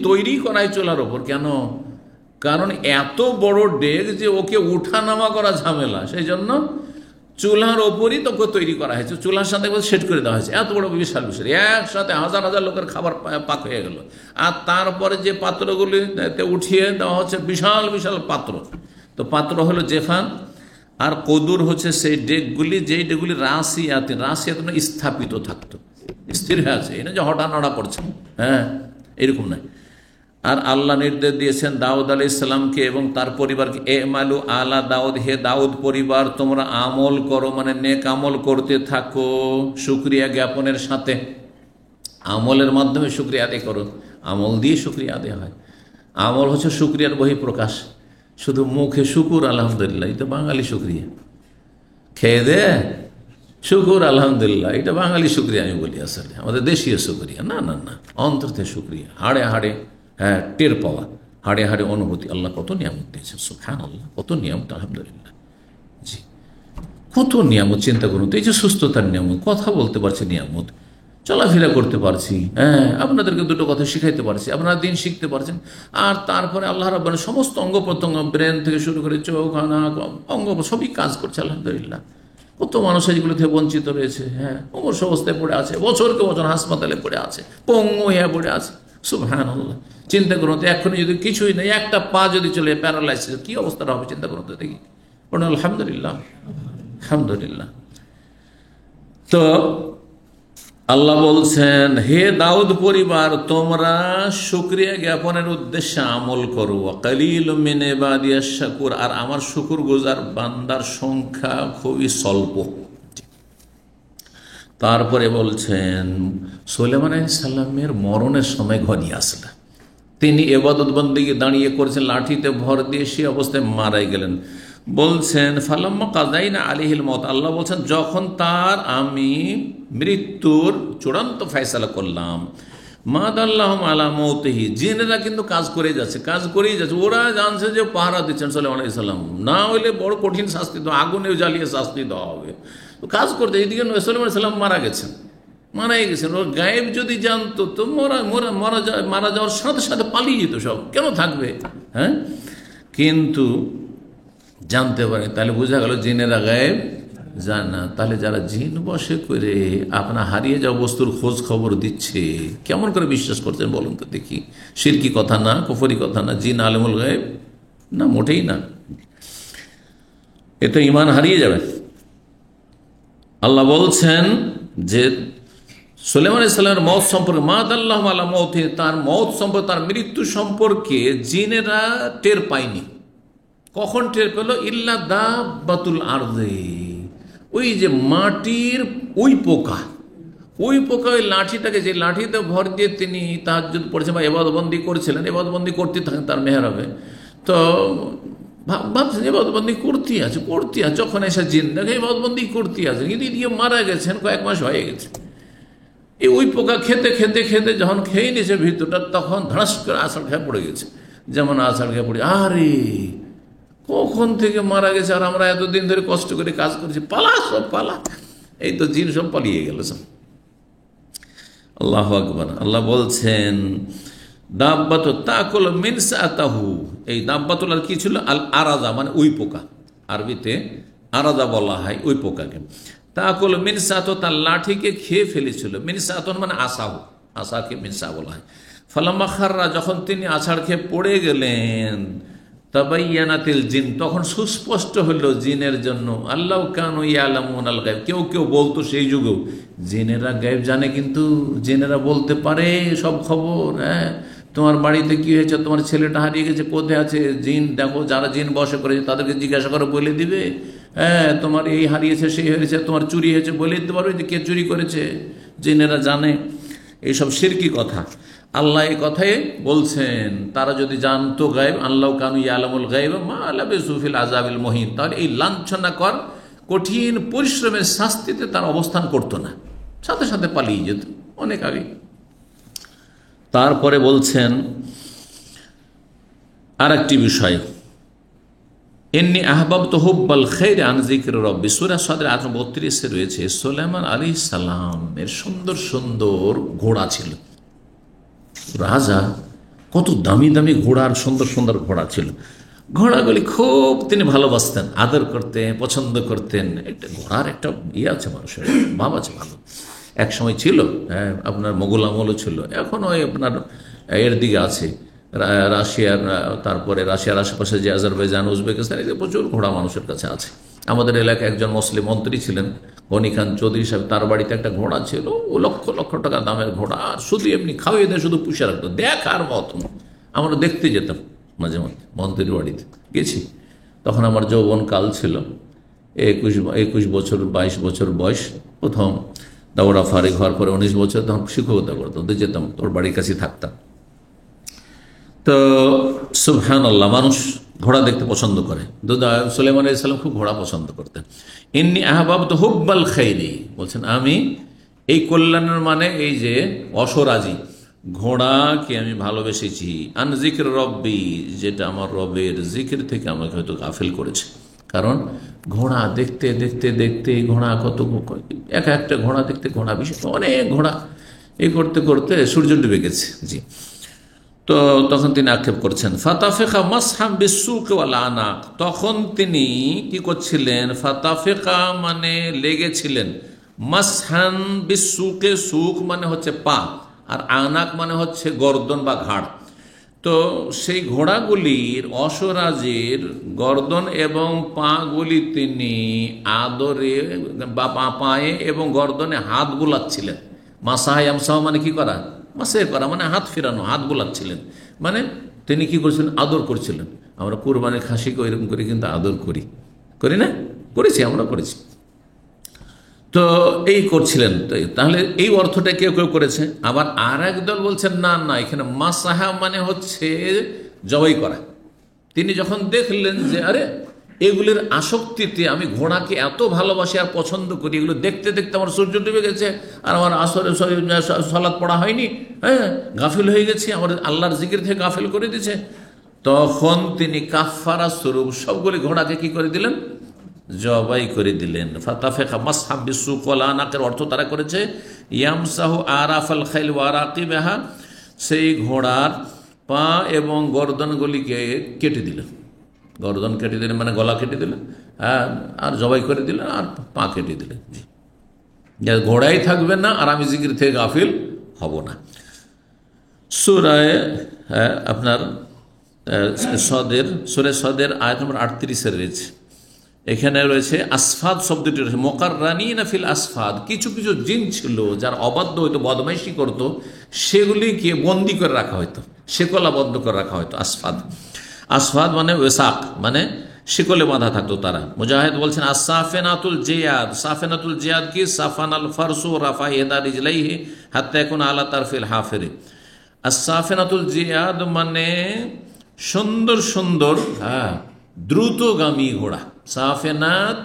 তৈরি করায় চুলহার ওপর। কেন? কারণ এত বড় ডেগ যে ওকে উঠা নামা করা ঝামেলা, সেই জন্য চুলহার ওপরই তোকে তৈরি করা হয়েছে, চুলহার সাথে সেট করে দেওয়া হয়েছে। এত বড় বিশাল বিশাল একসাথে হাজার হাজার লোকের খাবার পাক হয়ে গেল। আর তারপরে যে পাত্রগুলিতে উঠিয়ে দেওয়া হচ্ছে বিশাল বিশাল পাত্র, তো পাত্র হলো জেফান, আর কদুর হচ্ছে সেই ডেকগুলি, যেই ডেকগুলি রাশিয়াতে স্থাপিত থাকতো, স্থির হয়ে আছে, এই না যে হঠাৎ নড়া পড়ছে, হ্যাঁ এরকম নয়। আর আল্লাহ নির্দেশ দিয়েছেন দাউদ আলাইহিস সালামকে এবং তার পরিবারকে, এমালু আলা দাউদ, হে দাউদ পরিবার তোমরা আমল করো, মানে নেক আমল করতে থাকো শুকরিয়া জ্ঞাপনের সাথে। আমলের মাধ্যমে শুকরিয়া আদায় করো, আমল দিয়ে শুকরিয়া আদায় হয়। আমল হচ্ছে শুকরিয়ার বহিঃপ্রকাশ। শুধু মুখে শুকুর আলহামদুলিল্লাহ, এটা বাঙালি শুকরিয়া, খেয়ে দে শুকুর আলহামদুলিল্লাহ, এটা বাঙালি শুকরিয়া আমি বলি, আসলে আমাদের দেশীয় শুকরিয়া না, না না, অন্তর থেকে শুকরিয়া, হাড়ে হাড়ে, হ্যাঁ টের পাওয়া, হাড়ে হাড়ে অনুভূতি। আল্লাহ কত নিয়ামত দিয়েছেন, সুবহানাল্লাহ, কত নিয়ামত, আলহামদুলিল্লাহ। জি, কত নিয়ামত, চিন্তা করুন তো, এই যে সুস্থতার নিয়ামত, কথা বলতে পারছি নিয়ামত, চলাফেরা করতে পারছি, হ্যাঁ আপনাদেরকে দুটো কথা শিখাইতে পারছি, আপনারা দিন শিখতে পারছেন। আর তারপরে আল্লাহ রাব্বানের সমস্ত অঙ্গ প্রত্যঙ্গ, ব্রেন থেকে শুরু করে চোখ, নাক, অঙ্গ সবই কাজ করছে, আলহামদুলিল্লাহ। কত মানুষ এগুলো থেকে বঞ্চিত রয়েছে, হ্যাঁ অবশ্য অবস্থায় পড়ে আছে, বছরকে বছর হাসপাতালে পড়ে আছে, পঙ্গু হয়ে পড়ে আছে, সুবহানাল্লাহ। চিন্তা করুন তো, এখনই যদি কিছুই নেই, একটা পা যদি চলে প্যারালাইসিস, কি অবস্থাটা হবে চিন্তা করুন তো দেখি। আলহামদুলিল্লাহ, আলহামদুলিল্লাহ। তো আল্লাহ বলছেন, হে দাউদ পরিবার তোমরা শুকরিয়া জ্ঞাপনের উদ্দেশ্যে আমল করো, কালিলুম মিন ইবাদিয়াশ শাকুর, আর আমার শুকরগুজার বান্দার সংখ্যা খুবই স্বল্প। তারপরে বলছেন সুলাইমান আলাইহিস সালামের মরণের সময় ঘনিয়ে আসলো, তিনি ইবাদত বন্দেগী দাঁড়িয়ে করেছেন, লাঠিতে ভর দিয়ে সে অবস্থায় মারা গেলেন। বলছেন ফালাম্মা কাযাইনা আলাইহিল মউত, আল্লাহ বলছেন যখন তার আমি মৃত্যুর চূড়ান্ত ফয়সালা করলাম, মা দাল্লাহুম আলা মউতিহি, জিনেরা কিন্তু কাজ করে যাচ্ছে, কাজ করেই যাচ্ছে, ওরা জানছে যে পাহারা দিচ্ছেন সুলাইমান আলাইহিস সালাম, না হইলে বড় কঠিন শাস্তি দেওয়া, আগুনে জ্বালিয়ে শাস্তি দেওয়া হবে, কাজ করতে। এইদিকে সুলাইমান আলাইহিস সালাম মারাই গেছেন। ওর গায়েব যদি জানতো তো মারা যাওয়ার সাথে সাথে পালিয়ে যেত সব, কেন থাকবে, হ্যাঁ। কিন্তু জানতে পারে, তাহলে বোঝা গেল জিনেরা গায়েব জানে না। তাহলে যারা জিন বসে করে আপনার হারিয়ে যাওয়া বস্তুর খোঁজ খবর দিচ্ছে, কেমন করে বিশ্বাস করছেন বলুন তো দেখি? শিরকি কথা না, কুফরি কথা না, জিন আলেমুল গায়েব না, মোটেই না, এ তো ঈমান হারিয়ে যাবে। আল্লাহ বলছেন যে সুলাইমান আলাইহিস সালামের মওত সম্পর্কে, মা দাল্লাহুম আলা মউতিহি, তার মওত সম্পর্কে, তার মৃত্যু সম্পর্কে জিনেরা টের পায়নি। কখন টের পেল? ইল্লা দাব্বাতুল আরদে, ওই যে মাটির ওই পোকা, ওই লাঠিটাকে, যে লাঠিতে ভর দিয়ে তিনি তাহাজ্জুদ পড়েছেন বা ইবাদতবন্দি করছিলেন, ইবাদতবন্দি করতে থাকেন তার মেহরাবে, তো ভাবছেন ইবাদতবন্দি করতে আছে, যখন এসে জিন দেখে ইবাদতবন্দি করতে আছে, কিন্তু দিয়ে মারা গেছেন, কয়েক মাস হয়ে গেছে। এই ওই পোকা খেতে খেতে খেতে যখন খেয়ে নিয়েছে ভিতরটা, তখন ধড়াস করে আষাঢ় খেয়ে পড়ে গেছে। যেমন আষাঢ় খেয়ে পড়ে, আরে কখন থেকে মারা গেছে, আর আমরা এতদিন ধরে কষ্ট করে কাজ করছি, পালা সব পালা, এই তো জিন সব পালিয়ে গেল সব। আল্লাহু আকবার। আল্লাহ বলছেন দাব্বাতু তাকুল মিন সাতাহু, এই দাব্বাতুল আর কি ছিল? আল আরাদা, মানে ওই পোকা, আরবিতে আরাদা বলা হয় ওই পোকাকে। তাকুল মিন সাতাহু, তার লাঠিকে খেয়ে ফেলেছিল। মিন সাতাহু মানে আসাহু, আসাকে মিনসা বলা হয়। ফালাম্মা খাররা, যখন তিনি আছাড় খেয়ে পড়ে গেলেন, তাবাইয়ানাতিল জিন, তখন সুস্পষ্ট হলো জিনের জন্য, আল্লাহ কানু ইয়ালামুন আল গায়ব, কেউ কেউ বলতো সেই যুগেও, জিনেরা গায়েব জানে, কিন্তু জিনেরা বলতে পারে সব খবর, হ্যাঁ তোমার বাড়িতে কি হয়েছে, তোমার ছেলেটা হারিয়ে গেছে, কোথায় আছে, জিন দেখো, যারা জিন বসে করেছে তাদেরকে জিজ্ঞাসা করে বলে দিবে, হ্যাঁ তোমার এই হারিয়েছে, সেই হারিয়েছে, তোমার চুরি হয়েছে, বলে দিতে পারবে যে কে চুরি করেছে, জিনেরা জানে। এইসব শিরকি কথা। আল্লাহ এই কথাই বলছেন, তারা যদি জানতো গায়েব, আল্লাহ কানু ইয়ালামুল গায়েব মা লাবিসু ফিল আযাবিল মুহিন, তাহলে এই লাঞ্ছনাকর কঠিন পরিশ্রমের শাস্তিতে তার অবস্থান করতো না, সাথে সাথে পালিয়ে যেত অনেক আগে। তারপরে বলছেন আর একটি বিষয়, এমনি আহবাবতু হুব্বাল খাইর আন যিকরি রাব্বি, সূরা সাদের 32 রয়েছে, সুলাইমান আলাইহিস সালামের সুন্দর সুন্দর ঘোড়া ছিল। রাজা কত দামি দামি ঘোড়ার, সুন্দর সুন্দর ঘোড়া ছিল। ঘোড়াগুলি খুব তিনি ভালোবাসতেন, আদর করতেন, পছন্দ করতেন। একটা ঘোড়ার একটা ইয়ে আছে, মানুষের ভাব আছে ভালো। এক সময় ছিল, আপনার মোগল আমলও ছিল, এখনও আপনার এর দিকে আছে রাশিয়ার, তারপরে রাশিয়ার আশেপাশে যে আজারবাইজান, উজবেকিস্তান, এদের প্রচুর ঘোড়া মানুষের কাছে আছে। আমাদের এলাকায় একজন মুসলিম মন্ত্রী ছিলেন, গনি খান চৌধুরী সাহেব, তার বাড়িতে একটা ঘোড়া ছিল, ও লক্ষ লক্ষ টাকা দামের ঘোড়া, আর শুধু এমনি খাওয়িয়ে দেয়, শুধু পুষে রাখতো, দেখার মতো। আমরা দেখতে যেতাম মাঝে মাঝে, মন্ত্রীর বাড়িতে গেছি। তখন আমার যৌবনকাল ছিল, 21 বছর 22 বছর বয়স, প্রথম দাওরা ফারিক হওয়ার পরে 19 বছর, তখন শিক্ষকতা করতাম, তো যেতাম, তোর বাড়ির কাছে থাকতাম। তো সুবহানাল্লাহ, মানুষ ঘোড়া দেখতে পছন্দ করে। সুলাইমান আলাইহিস সালাম খুব ঘোড়া পছন্দ করতেন। ইন্নী আহবাবতু হুব্বাল খাইরি, বলছেন আমি এই কল্যাণের মানে এই যে অসরাজি ঘোড়াকে আমি ভালোবেসেছি, আন যিকরি রব্বি, যেটা আমার রবের জিকির থেকে আমাকে হয়তো গাফিল করেছে। কারণ ঘোড়া দেখতে দেখতে দেখতে, ঘোড়া কত, এক একটা ঘোড়া দেখতে, ঘোড়া বিশেষ অনেক ঘোড়া, এই করতে করতে সূর্য ডুবে গেছে। জি, তো তখন তিনি আক্ষেপ করছেন, ফাতাফিকা মাসহাম বিসুক ওয়াল আনাক, তখন তিনি কি করছিলেন, ফাতাফিকা মানে লেগেছিলেন, মাসহান বিসুকে, সুক মানে হচ্ছে পা, আর আনাক মানে হচ্ছে গর্দন বা ঘাড়। তো সেই ঘোড়াগুলির, অসরাজের গর্দন এবং পাগুলি তিনি আদরে বা পায়ে এবং গর্দনে হাত বুলাচ্ছিলেন। মাসাহ ইয়ামসাহ মানে কি করা, মাসে করা মানে হাত ফেরানো, হাত বোলাচ্ছিলেন, মানে তিনি কি করছিলেন, আদর করছিলেন। আমরা কুরবানির খাসিকে এরকম করে কিন্তু আদর করি, করি না? করেছি, আমরা করেছি। তো এই করছিলেন, তাহলে এই অর্থটা কেউ কেউ করেছে। আবার আর একদল বলছেন না না, এখানে মাসাহা মানে হচ্ছে জবাই করা। তিনি যখন দেখলেন যে আরে এগুলির আসক্তিতে আমি ঘোড়াকে এত ভালোবাসি আর পছন্দ করি, এগুলো দেখতে দেখতে আমার সূর্য ডুবে গেছে, আর আমার আসরে সালাত পড়া হয়নি, হ্যাঁ, গাফিল হয়ে গেছি, আমার আল্লাহর জিকির থেকে গাফিল করে দিয়েছে। তখন তিনি কাফারা স্বরূপ সবগুলি ঘোড়াকে কি করে দিলেন, জবাই করে দিলেন। ফাতাফিকা মাসহাব বিসুক ওয়াল আনাকের অর্থ তারা করেছে ইয়ামসাহু আরাফাল খাইল ওয়া রাকিবাহা, সেই ঘোড়ার পা এবং গর্দনগুলিকে কেটে দিলেন। গর্দন কেটে দিলেন মানে গলা কেটে দিলেন, হ্যাঁ, আর জবাই করে দিলেন, আর পা কেটে দিলেন। ঘোড়াই থাকবে না, আর আমি জিকির থেকে গাফিল হব না। সূরায়ে আপনার সূরা সদের আয়াত নম্বর 38 রয়েছে, এখানে রয়েছে আসফাদ শব্দটি রয়েছে, মুকাররানিনা ফিল আসফাদ, কিছু কিছু জিন ছিল যার অবাধ্য হইতো, বদমাইশি করতো, সেগুলিকে বন্দি করে রাখা হইতো, শেকলাবদ্ধ করে রাখা হইতো। আসফাদ, আসফাদ মানে ওয়েসাক, মানে শিকলে বাঁধা থাকতো তারা। মুজাহিদ বলছেন আসাফেনাতুল জিয়াদ, সাফেনাতুল জিয়াদ কি, সাফানাল ফারসু রাফা ইহদা রিজলাইহি হাত্তা ইয়াকুনা আলা তারফিল হাফিরি। আসাফেনাতুল জিয়াদ মানে সুন্দর সুন্দর, হ্যাঁ, দ্রুতগামী ঘোড়া। সাফেনাত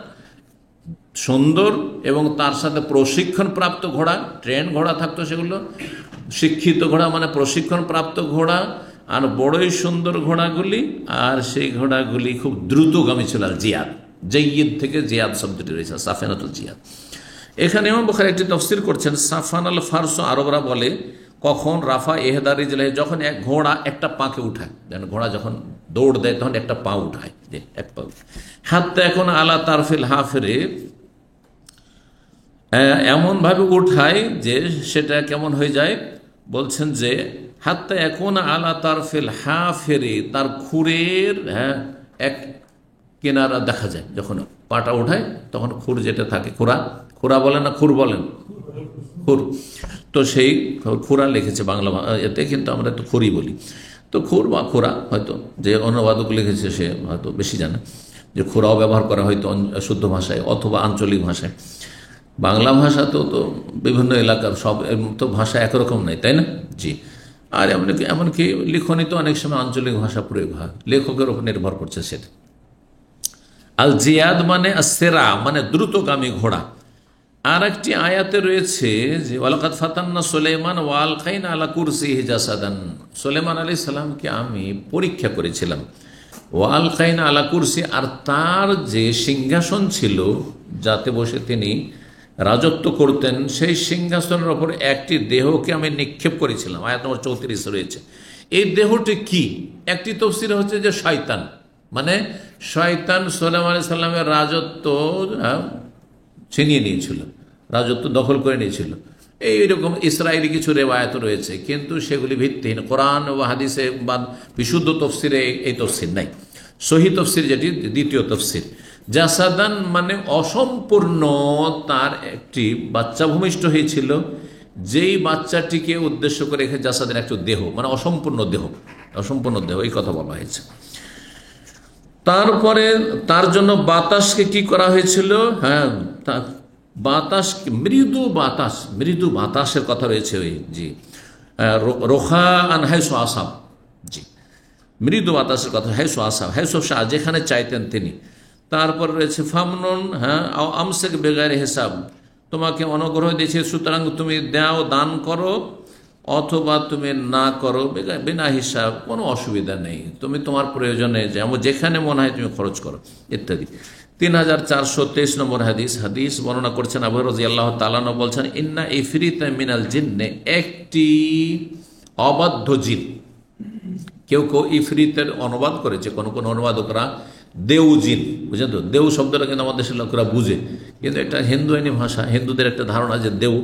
সুন্দর এবং তার সাথে প্রশিক্ষণ প্রাপ্ত ঘোড়া, ট্রেন ঘোড়া থাকতো সেগুলো, শিক্ষিত ঘোড়া মানে প্রশিক্ষণ প্রাপ্ত ঘোড়া, আর বড়ই সুন্দর ঘোড়াগুলি, আর সেই ঘোড়াগুলি খুব দ্রুতগামী ছিল। আর জিয়াদ, জয়্যিদ থেকে জিয়াদ শব্দটি রয়েছে, সাফেনাতুল জিয়াদ। এখানে ইমাম বুখারী একটি তাফসীর করছেন, সাফানাল ফারস, আরবরা বলে কখন রাফা ইহদা রিজলাইহি, যখন এক ঘোড়া একটা পাকে উঠায়, যেন ঘোড়া যখন দৌড় দেয় তখন একটা পা উঠায়, যে এক পা, হাত্তা এখন আলা তারফিল হাফিরে, এমনভাবে উঠায় যে সেটা কেমন হয়ে যায়, বলছেন যে হাত্তা এখন আলা তারফিল হাফিরে, তার খুরের, হ্যাঁ, এক কিনারা দেখা যায়, যখন পাটা উঠায় তখন খুর যেটা থাকে, খুরা বলেন না খুর বলেন, খুর, তো সেই খুরা লিখেছে বাংলা এতে, কিন্তু আমরা তো খুরই বলি। তো খুর বা খুরা হয়তো যে অনুবাদক লিখেছে সে হয়তো বেশি জানে। যে খুরাও ব্যবহার করা হয়তো শুদ্ধ ভাষায় অথবা আঞ্চলিক ভাষায়। বাংলা ভাষা তো বিভিন্ন এলাকার সব তো ভাষা একরকম নাই, তাই না? জি। আর এমনকি লিখনই তো অনেক সময় আঞ্চলিক ভাষা প্রয়োগ হয়, লেখকের উপর নির্ভর করছে সেটা। আল জিয়াদ মানে সেরা, মানে দ্রুতগামী ঘোড়া। আর একটি আয়াতে রয়েছে যে ওয়ালাকাদ ফাতান্না সুলাইমান ওয়া আলকাইনা আলা কুরসিহি জাসাদান, সুলাইমান আলাইহিস সালামকে আমি পরীক্ষা করেছিলাম, ওয়া আলকাইনা আলা কুরসি, আর তার যে সিংহাসন ছিল যাতে বসে তিনি রাজত্ব করতেন, সেই সিংহাসনের ওপর একটি দেহকে আমি নিক্ষেপ করেছিলাম। আয়াত নম্বর 34 রয়েছে। এই দেহটি কি? একটি তফসির হচ্ছে যে শয়তান, মানে শয়তান সুলাইমান আলাইহিস সালামের রাজত্ব ছিনিয়ে নিয়েছিল, রাজত্ব দখল করে নিয়েছিল। এইরকম ইসরায়েলি কিছু রেওয়ায়ত রয়েছে, কিন্তু সেগুলি ভিত্তিহীন। কোরআন ও হাদিসে বা বিশুদ্ধ তফসিরে এই তফসির নাই। সহি তফসির যেটি দ্বিতীয় তফসির, জাসাদান মানে অসম্পূর্ণ, তার একটি বাচ্চা ভূমিষ্ঠ হয়েছিল, যেই বাচ্চাটিকে উদ্দেশ্য করে রেখে জাসাদের একটা দেহ, মানে অসম্পূর্ণ দেহ, অসম্পূর্ণ দেহ, এই কথা বলা হয়েছে। তারপরে তার জন্য বাতাসকে কি করা হয়েছিল? হ্যাঁ, বাতাস, মৃদু বাতাসের কথা রয়েছে। ওই জি, রোখা আন হাইসু আসাব, জি, মৃদু বাতাসের কথা, হাইসু আসাব, হাইসু শাহ, যেখানে চাইতেন তিনি। তারপর রয়েছে ফামনুন, হ্যাঁ, আমসেক বেগার হিসাব, তোমাকে অনুগ্রহ দিয়েছে, সুতরাং তুমি দাও, দান করো, অথবা তুমি না করো, বিনা হিসাব, কোনো অসুবিধা নেই, তুমি তোমার প্রয়োজনে যেখানে মনে হয় তুমি খরচ করো, ইত্যাদি। 3423 নম্বর হাদিস বর্ণনা করছেন আবু রাদিয়াল্লাহু তাআলা আনহু, বলছেন ইন্না ইফরিতা মিনাল জিন্নে, একটি অবাধ্য জিন। কেউ কেউ ইফরিতের অনুবাদ করেছে, কোন কোন অনুবাদকরা দেউ জিন, বুঝলেন তো? দেউ শব্দটা কিন্তু আমাদের দেশের লোকেরা বুঝে, কিন্তু এটা হিন্দু আইনি ভাষা, হিন্দুদের একটা ধারণা যে দেউ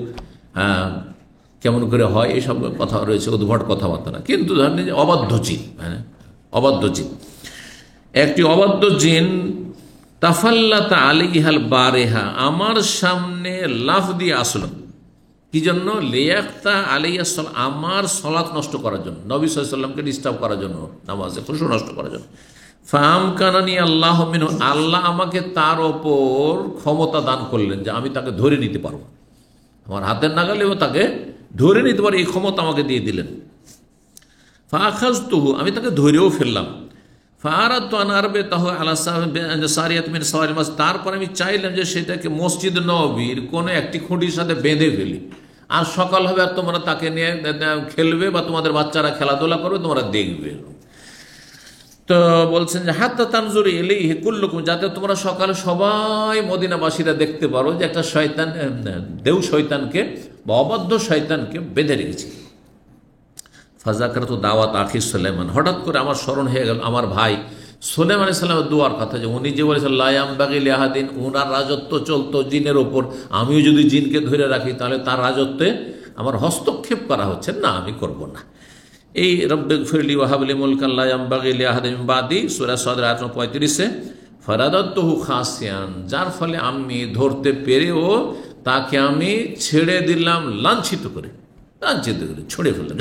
কেমন করে হয়, এইসব কথা রয়েছে, উদ্ভট কথাবার্তা না, কিন্তু ধরেন যে অবাধ্য জিন, হ্যাঁ, অবাধ্য জিন। একটি অবাধ্য জিন তাফাল্লাতা আলাইহাল বারেহা, আমার সামনে লাফ দিয়ে আসলো, কি জন্য? লিয়াক্তা আলাইহিস সালাম, আমার সালাত নষ্ট করার জন্য, নবী সাল্লাল্লাহু আলাইহি ওয়াসাল্লামকে ডিস্টার্ব করার জন্য, নামাজে খুশু নষ্ট করার জন্য। ফামকানানি আল্লাহু মিনহু, আল্লাহ আমাকে তার ওপর ক্ষমতা দান করলেন যে আমি তাকে ধরে নিতে পারবো, আমার হাতের নাগালেও তাকে ধরে নিতে পারি, এই ক্ষমতা আমাকে দিয়ে দিলেন। ফাখাজতুহু, আমি তাকে ধরেও ফেললাম। ফারাদতু আন আরবিতাহু আলা সারিয়াত মিন সাওয়ারিল মাসজিদ, তারপর আমি চাইলাম যে সেটাকে মসজিদ নববীর কোনো একটি খুঁটির সাথে বেঁধে ফেলি, আর সকাল হবে আর তোমরা তাকে নিয়ে খেলবে বা তোমাদের বাচ্চারা খেলাধুলা করবে, তোমরা দেখবে। তো বলছেন যে হাত্তা তানজুরু ইলাইহি কুল্লুকুম, যাতে তোমরা সকালে সবাই মদিনাবাসীরা দেখতে পারো যে একটা শয়তান, দেউ শয়তানকে বা অবাধ্য শয়তানকে বেঁধে রেখেছে। ফাজাকারত দাওয়াত আখি সুলাইমান, হঠাৎ করে আমার স্মরণ হয়ে গেল আমার ভাই সুলাইমান আলাইহিস সালামের দুয়ার কথা, যে উনি যে বলেছেন লা ইয়ামবাগি লিআহাদিন, উনার রাজত্ব চলতো জিনের ওপর, আমিও যদি জিনকে ধরে রাখি তাহলে তার রাজত্বে আমার হস্তক্ষেপ করা হচ্ছে, না আমি করব না। এই রব্বিগফিরলি ওয়া হাবলি মুলকান লা ইয়ামবাগি লিআহাদিন মিন বাদি, সূরা সাদ আয়াত 35-এ ফারাদাতুহু খাসিয়ান, যার ফলে আমি ধরতে পেরেও তাকে আমি ছেড়ে দিলাম লাঞ্ছিত করে, ছড়ে ফেললাম।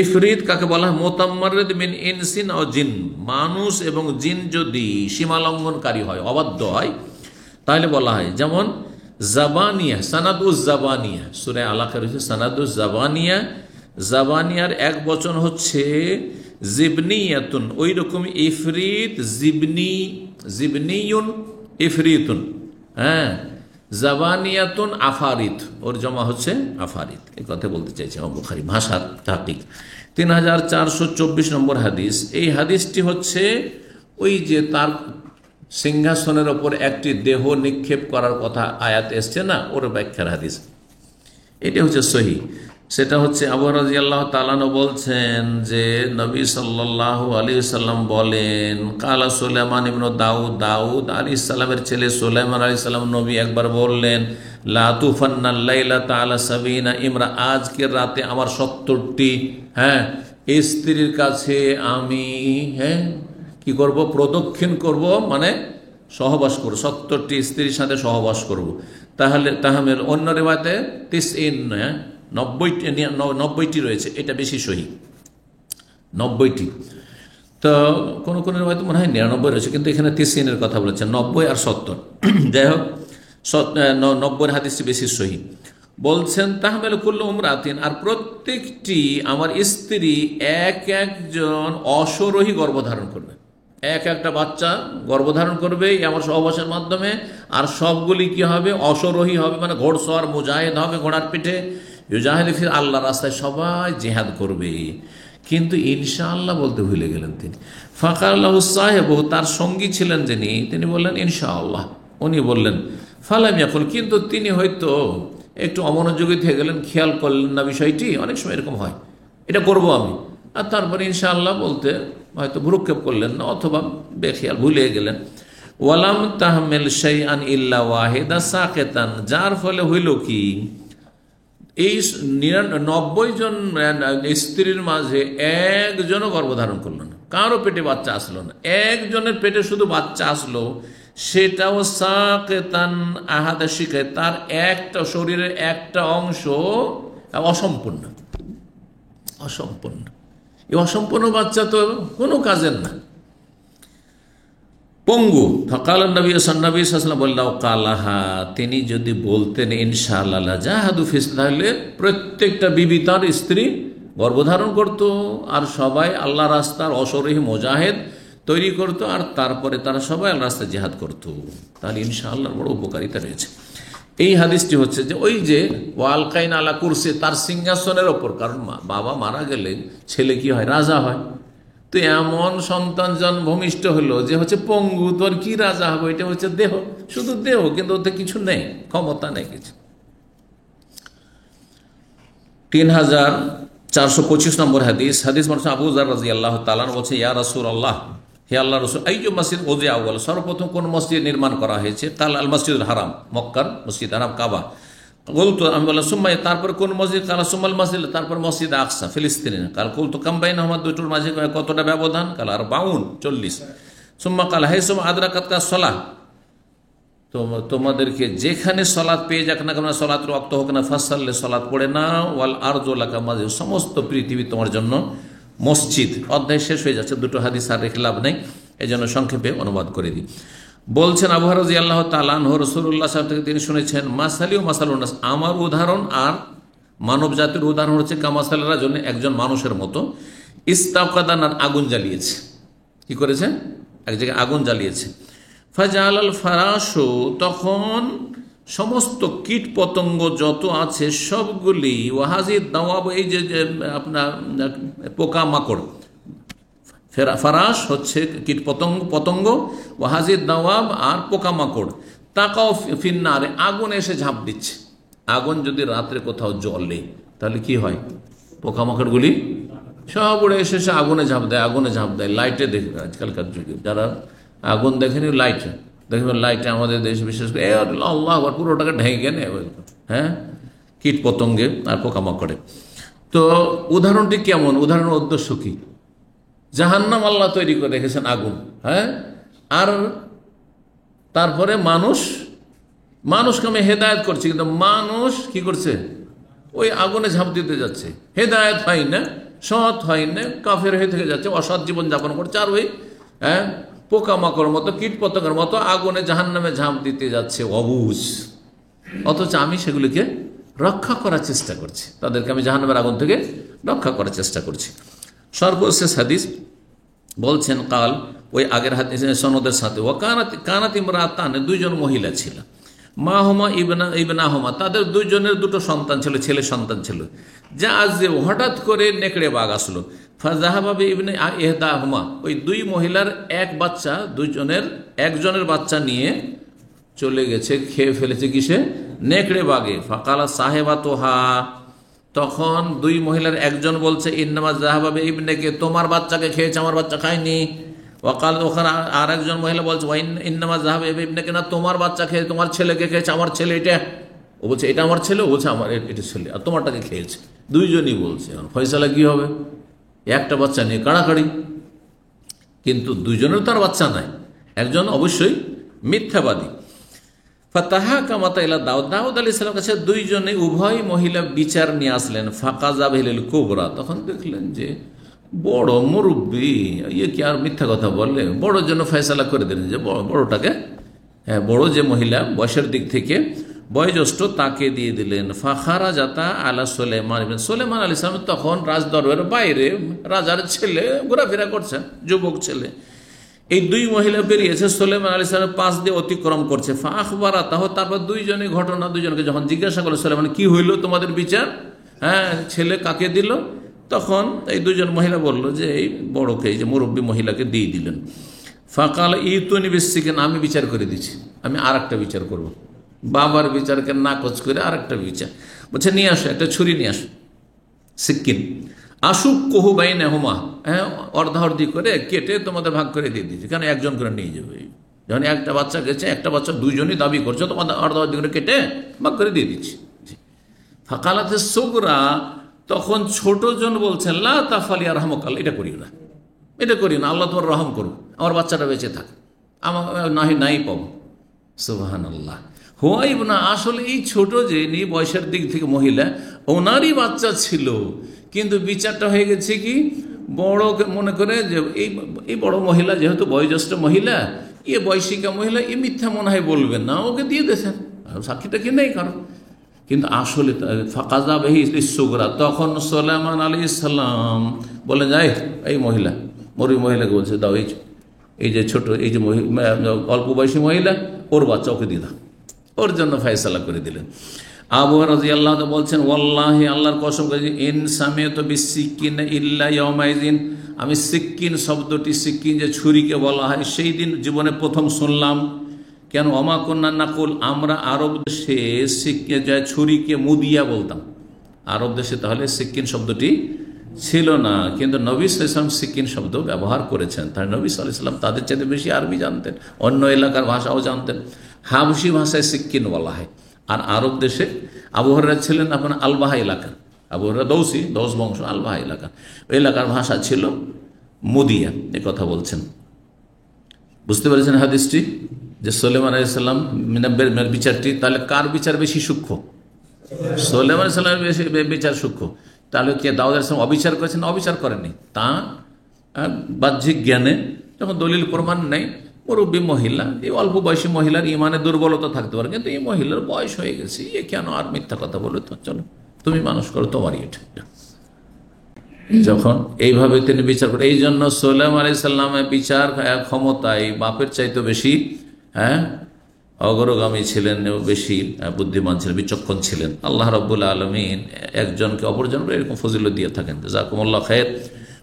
ইফরিত কাকে বলা হয়? মুতাম্মারিদ মিন ইনসিন ও জিন, মানুষ এবং জিন যদি সীমালঙ্ঘনকারী হয়, অবাধ্য হয়, তাহলে বলা হয়। যেমন জাবানিয়া, সানাদুজ জাবানিয়া, সূরা আলাকা রয়েছে সানাদুজ জাবানিয়া, জাবানিয়ার এক বচন হচ্ছে জিবনিয়াতুন, ওই রকম ইফরিত, জিবনিয়ুন, ইফরিতুন, হ্যাঁ, জাবানিয়াতুন আফারিত, ওর জমা হচ্ছে আফারিত, এই কথা বলতে চাইছে বুখারী ভাষার তাহকিক। 3424 নম্বর হাদিস, এই হাদিসটি হচ্ছে ওই যে তার সিংহাসনের ওপর একটি দেহ নিক্ষেপ করার কথা আয়াত এসছে না, ওর ব্যাখ্যার হাদিস, এটা হচ্ছে সহি। সেটা হচ্ছে আবু রাদিয়াল্লাহু তাআলা আনহু বলছেন যে নবী সাল্লাল্লাহু আলাইহি ওয়াসাল্লাম বলেন, কালা সুলাইমান ইবনে দাউদ, দাউদ আলাইহিস সালামের ছেলে সুলাইমান আলাইহিস সালাম নবী একবার বললেন, লা তুফান্নাল লাইলাতা আলা সাবিনা ইমরা, আজকের রাতে আমার 70টি স্ত্রীর কাছে আমি কি করব? প্রদক্ষিণ করব, মানে সহবাস করব, 70টি স্ত্রীর সাথে সহবাস করব। তাহলে অন্য রিওয়ায়াতে 90টি রয়েছে, এটা বেশি সহি, 90টি। তো কোনো কোনো হয়তো মনে হয় 99 রয়েছে, কিন্তু এখানে 93-এর কথা বলেছেন, 90 আর 70। যাই হোক, 90 হাদিসটি বেশি সহি। বলছেন তাহমেল কুল্লু উমরাতিন, আর প্রত্যেকটি আমার স্ত্রী এক একজন অশরোহী গর্ভধারণ করবে, এক একটা বাচ্চা গর্ভধারণ করবে আমার সহবাসের মাধ্যমে। আর সবগুলি কি হবে? অশরোহী হবে, মানে ঘোড়সওয়ার মুজাহিদ হবে, ঘোড়ার পিঠে ইউজাহিদ ফি আল্লাহ রাস্তায় সবাই জেহাদ করবে। কিন্তু ইনশাআল্লাহ বলতে ভুলে গেলেন তিনি। ফাকাল্লাহু সাহেব, তার সঙ্গী ছিলেন যিনি, তিনি বললেন ইনশাআল্লাহ। উনি বললেন ফালাম ইয়াকুল, কিন্তু তিনি হয়তো একটু অমনোযোগী থেকে গেলেন, খেয়াল করলেন না বিষয়টি। অনেক সময় এরকম হয়, এটা করব আমি, আর তারপরে ইনশাআল্লাহ বলতে হয়তো ভ্রুক্ষেপ করলেন না, অথবা বেখেয়াল ভুলে গেলেন। ওয়ালাম তাহমেল শাইআন ইল্লা ওয়াহিদা সাকেতান, যার ফলে হইল কি, এই 99 জন স্ত্রীর মাঝে একজনও গর্ভধারণ করলো না, কারো পেটে বাচ্চা আসলো না। একজনের পেটে শুধু বাচ্চা আসলো, সেটাও সাকেতান আহাদা শিখে, তার একটা শরীরের একটা অংশ অসম্পূর্ণ। অসম্পূর্ণ, এই অসম্পূর্ণ বাচ্চা তো কোনো কাজের না, পঙ্গু। ফকাল নবী সান্নবী সাল্লাল্লাহু বললাম কালাহা, তিনি যদি বলতেন ইনশাআল্লাহ জাহাদু ফিস, তাহলে প্রত্যেকটা বিবি তার স্ত্রী গর্ভধারণ করত, আর সবাই আল্লাহ রাস্তার অশরীহী মুজাহিদ তৈরি করত, আর তারপরে তারা সবাই আল্লাহ রাস্তায় জিহাদ করত। তাহলে ইনশাআল্লাহর বড় উপকারিতা রয়েছে। এই হাদিসটি হচ্ছে যে ওই যে ওয়ালকাইন আলা কুরসি, তার সিংহাসনের ওপর, কারণ বাবা মারা গেলে ছেলে কি হয়? রাজা হয়। তো এমন সন্তান জন্মভূমিষ্ঠ হলো যে হচ্ছে পঙ্গু, তোর কি রাজা হবে? এটা হচ্ছে দেহ, শুধু দেহ, কিন্তু ওতে কিছু নেই, ক্ষমতা নেই কিছু। 3425 নম্বর হাদিস। হাদিস বলছে আবু যার রাদিয়াল্লাহু তাআলা বলছে, ইয়া রাসূলুল্লাহ, হে আল্লাহ রাসূল, আইয়ু মসজিদ উযিয়া আউয়াল, সর্বপ্রথম কোন মসজিদ নির্মাণ করা হয়েছে? কাল আল মসজিদুল হারাম, মক্কার মসজিদ হারাম কাবা। বলতো আমি বললাম সুম্মাই, তারপর কোন মসজিদ? কাল সুম্মাল মসজিদ, তারপর মসজিদ আকসা ফিলিস্তিনে। কাল কুলতু কাম বাইনাহুমা, দুটোর মাঝে কতটা ব্যবধান? কাল আর 40। সুম্মা কাল হে সুম্মা আদরাকাতকা সালাহ, তোমাদেরকে যেখানে সলাৎ পেয়ে যাক না কেন, সলাৎ ওয়াক্ত হোক না, ফাসাল্লে, সলাৎ পড়ে না, ওয়াল আরজু লাকা মাসজিদ, সমস্ত পৃথিবী তোমার জন্য মসজিদ। অধ্যায় শেষ হয়ে যাচ্ছে, দুটো হাদিস আর রেখে লাভ নেই, এই জন্য সংক্ষেপে অনুবাদ করে দিই। বলছেন আবু হুরায়রা রাদিয়াল্লাহু তাআলা আনহু, রাসূলুল্লাহ সাল্লাল্লাহু আলাইহি ওয়াসাল্লাম থেকে তিনি শুনেছেন, মাসালি ও মাসালুন নাস, আমার উদাহরণ আর মানব জাতির উদাহরণ হচ্ছে কামাসালের জন্য একজন মানুষের মতো। ইস্তাকাদান, আগুন জ্বালিয়েছে। কি করেছে? এক জায়গায় আগুন জ্বালিয়েছে। ফাজাল আল ফারাসু, তখন সমস্ত কীট পতঙ্গ যত আছে সবগুলি, ওয়াহাজিদ দাওয়াব, এই যে আপনার পোকা মাকড়, ফারাস হচ্ছে কীট পতঙ্গ, ওয়াহাজিদ দাওয়াব আর পোকামাকড়, তাকাও ফিন্নারে, আগুন এসে ঝাঁপ দিচ্ছে। আগুন যদি রাত্রে কোথাও জ্বলে তাহলে কি হয়? পোকামাকড়গুলি সব উড়ে এসে আগুনে ঝাঁপ দেয়, আগুনে ঝাঁপ দেয়। লাইটে দেখবে আজকালকার যুগে, যারা আগুন দেখেনি লাইটে দেখবেন, লাইটে আমাদের দেশে বিশেষ করে আল্লাহ পুরোটাকে ঢেকে নেয়, হ্যাঁ, কীট পতঙ্গে আর পোকামাকড়ে। তো উদাহরণটি কেমন? উদাহরণের উদ্দেশ্য কি? জাহান্নাম আল্লাহ তৈরি করে রেখেছেন আগুন, হ্যাঁ, আর তারপরে মানুষকে আমি হেদায়েত করছি, কিন্তু মানুষ কি করছে? ওই আগুনে ঝাঁপ দিতে যাচ্ছে, হেদায়েত হয় না, সৎ হয় না, কাফের হয়ে থেকে যাচ্ছে, অসৎ জীবন যাপন করছে, আর ওই হ্যাঁ পোকামাকড়ের মতো, কীট পতঙ্গের মতো আগুনে জাহান্নামে ঝাঁপ দিতে যাচ্ছে অবুঝ। অথচ আমি সেগুলিকে রক্ষা করার চেষ্টা করছি, তাদেরকে আমি জাহান্নামের আগুন থেকে রক্ষা করার চেষ্টা করছি। সর্বশেষ হাদিস বলছেন, কাল ওই আগের হাদিস সনদের সাথে, ও কানাত ইমরাতান, দুইজন মহিলা ছিল, মা হোমা ইবনা হোমা, তাদের দুইজনের দুটো সন্তান ছিল, ছেলে সন্তান ছিল। যা আজ হঠাৎ করে নেকড়ে বাঘ আসলো, ফাজাহাবাবে ইবনে এহদা হোমা, ওই দুই মহিলার একজনের বাচ্চা নিয়ে চলে গেছে, খেয়ে ফেলেছে কিসে? নেকড়ে বাঘে। ফাকালা সাহেবা তোহা, তখন দুই মহিলার একজন বলছে, ইন্নামা জাহাবাবে ইবনেকে, তোমার বাচ্চাকে খেয়েছে, আমার বাচ্চা খায়নি। ওয়াকাল, ওখানে আর একজন মহিলা বলছে, ইন্নামা জাহাবে ইবনেকে, না তোমার বাচ্চা খেয়ে তোমার ছেলেকে খেয়েছে, আমার ছেলে এটা। ও বলছে এটা আমার ছেলে, ও বলছে আমার এটা ছেলে, আর তোমারটাকে খেয়েছে। দুইজনই বলছে, ফয়সালা কি হবে? একটা বাচ্চা নিয়ে কাড়াকাড়ি, কিন্তু দুইজনের তার বাচ্চা নাই, একজন অবশ্যই মিথ্যাবাদী। ফাতাহা কামাতা ইলা দাউদ, দাউদ আলাইহিস সালামের কাছে দুইজনে উভয় মহিলা বিচার নিয়ে আসলেন। ফাকাজা বিল কুবরা, তখন দেখলেন যে বড় মুরব্বী, ইয়ে কি আর মিথ্যা কথা বললে? বড়োর জন্য ফয়সালা করে দিলেন যে বড়টাকে, হ্যাঁ, বড় যে মহিলা বয়সের দিক থেকে বয়োজ্যেষ্ঠ তাকে দিয়ে দিলেন। ফাখারা জাতা আলা সোলেমান, সোলেমান আলী ইসলাম তখন রাজদরবারের বাইরে রাজার ছেলে ঘোরাফেরা করছেন, যুবক ছেলে। এই দুই মহিলা বেরিয়েছে, সোলেমান আলী ইসলামের পাশ দিয়ে অতিক্রম করছে। ফাখবারা তাহ, তারপর দুইজনে ঘটনা, দুইজনকে যখন জিজ্ঞাসা করলো সোলেমান কি হইল তোমাদের বিচার, হ্যাঁ ছেলে কাকে দিল, তখন এই দুজন মহিলা বলল যে এই বড়কে, এই যে মুরব্বী মহিলাকে দিয়ে দিলেন। ফাকাল ইতুনি বিসিকিন, আমি বিচার করে দিচ্ছি, আমি আর একটা বিচার করব। বাবার বিচারকে নাকচ করে আর একটা বিচার বলছে নিয়ে আসো, একটা ছুরি নিয়ে আসো, সিক্কিন। আসুক কহু বাইনে হুমা, হ্যাঁ অর্ধাঅর্ধি করে কেটে তোমাদের ভাগ করে দিয়ে দিচ্ছি, কেন একজন করে নিয়ে যাবে। যখন একটা বাচ্চা গেছে, একটা বাচ্চা দুইজনই দাবি করছে, তোমাদের অর্ধাঅর্ধি করে কেটে ভাগ করে দিয়ে দিচ্ছি। ফাকালাতে সুগরা, তখন ছোট জন বলছেন লা তাফালি আর রহমকাল, এটা করিও না, এটা করি না, আল্লাহ তোমার রহম করুক, আমার বাচ্চাটা বেঁচে থাক, আমার নাই পাবো। সুবহানাল্লাহ। হুয়াইব না, আসলে এই ছোট যে বয়সের দিক থেকে মহিলা, ওনারই বাচ্চা ছিল, কিন্তু বিচারটা হয়ে গেছে কি বড় মনে করে যে এই বড় মহিলা যেহেতু বয়োজ্যেষ্ঠ মহিলা, এ বয়সিকা মহিলা, এ মিথ্যা মনে হয় বলবেন না, ওকে দিয়ে দিয়েছেন, সাক্ষীটা কি নেই কারণ। কিন্তু আসলে ফাকাজা বেহি সুগরা, তখন সুলাইমান আলাইহিস সালাম বলে যায় এই মহিলা, মরি মহিলাকে বলছে দাও, এই যে ছোট, এই যে অল্প বয়সী মহিলা, ওর বাচ্চা ওকে দিয়ে দাও, ওর জন্য ফয়সালা করে দিলেন। আবু রাদিয়াল্লাহু তাআলা বলছেন ওয়াল্লাহি, আল্লাহর কসম করে, ইন সামিআতু বিসিকিন ইল্লা ইয়াউমাইযিন, আমি সিক্কিন শব্দটি, সিক্কিন যে ছুরিকে বলা হয়, সেই দিন জীবনে প্রথম শুনলাম। কেন? ওমা কুন্না নাকুল, আমরা আরব দেশে ছুরিকে মুদিয়া বলতাম, আরব দেশে তাহলে সিক্কিন শব্দটি ছিল না, কিন্তু নবী সাল্লাল্লাহু আলাইহি ওয়াসাল্লাম সিক্কিন শব্দ ব্যবহার করেছেন। তাই নবী সাল্লাল্লাহু আলাইহি ওয়াসাল্লাম তাদের চাইতে বেশি আরবি জানতেন, অন্য এলাকার ভাষাও জানতেন। হাবশি ভাষায় সিক্কিন বলা হয়। আর আরব দেশে আবু হুরায়রা ছিলেন আপনার আলবাহা এলাকার, আবু হুরায়রা দৌস বংশ, আলবাহা এলাকা, ওই এলাকার ভাষা ছিল মুদিয়া, এ কথা বলছেন। বুঝতে পেরেছেন হাদিসটি, যে সুলাইমান আলাইহিস সালাম বিচারটি, তাহলে কার বিচার বেশি সূক্ষ্ম? সুলাইমান আলাইহিস সালামের বেশি বিচার সূক্ষ্ম। তাহলে কে দাউদ আলাইহিস সালাম অবিচার করেছেন? অবিচার করেননি, তা বাহ্যিক জ্ঞানে যখন দলিল প্রমাণ নেই, মুরব্বী মহিলা, এই অল্প বয়সী মহিলার ইমানে দুর্বলতা থাকতে পারে, কিন্তু এই মহিলার বয়স হয়ে গেছে, এ কেন আর মিথ্যা কথা বলে, তো চলো তুমি মানুষ করো, তোমারই এটা। যখন এইভাবে তিনি বিচার করেন, এই জন্য সুলাইমান আলাইহিস সালামের বিচার ক্ষমতায় বাপের চাইতে বেশি অগ্রগামী ছিলেন, বেশি বুদ্ধিমান ছিলেন, বিচক্ষণ ছিলেন। আল্লাহ রাব্বুল আলামিন একজনকে অপরজনকে এরকম ফজিলত দিয়ে থাকেন। জাযাকুমুল্লাহ খায়র।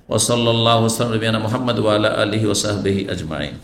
ওয়া সাল্লাল্লাহু আলা নবিয়িনা মুহাম্মদ ওয়া আলা আলিহি ওয়া সাহবিহি আজমাইন।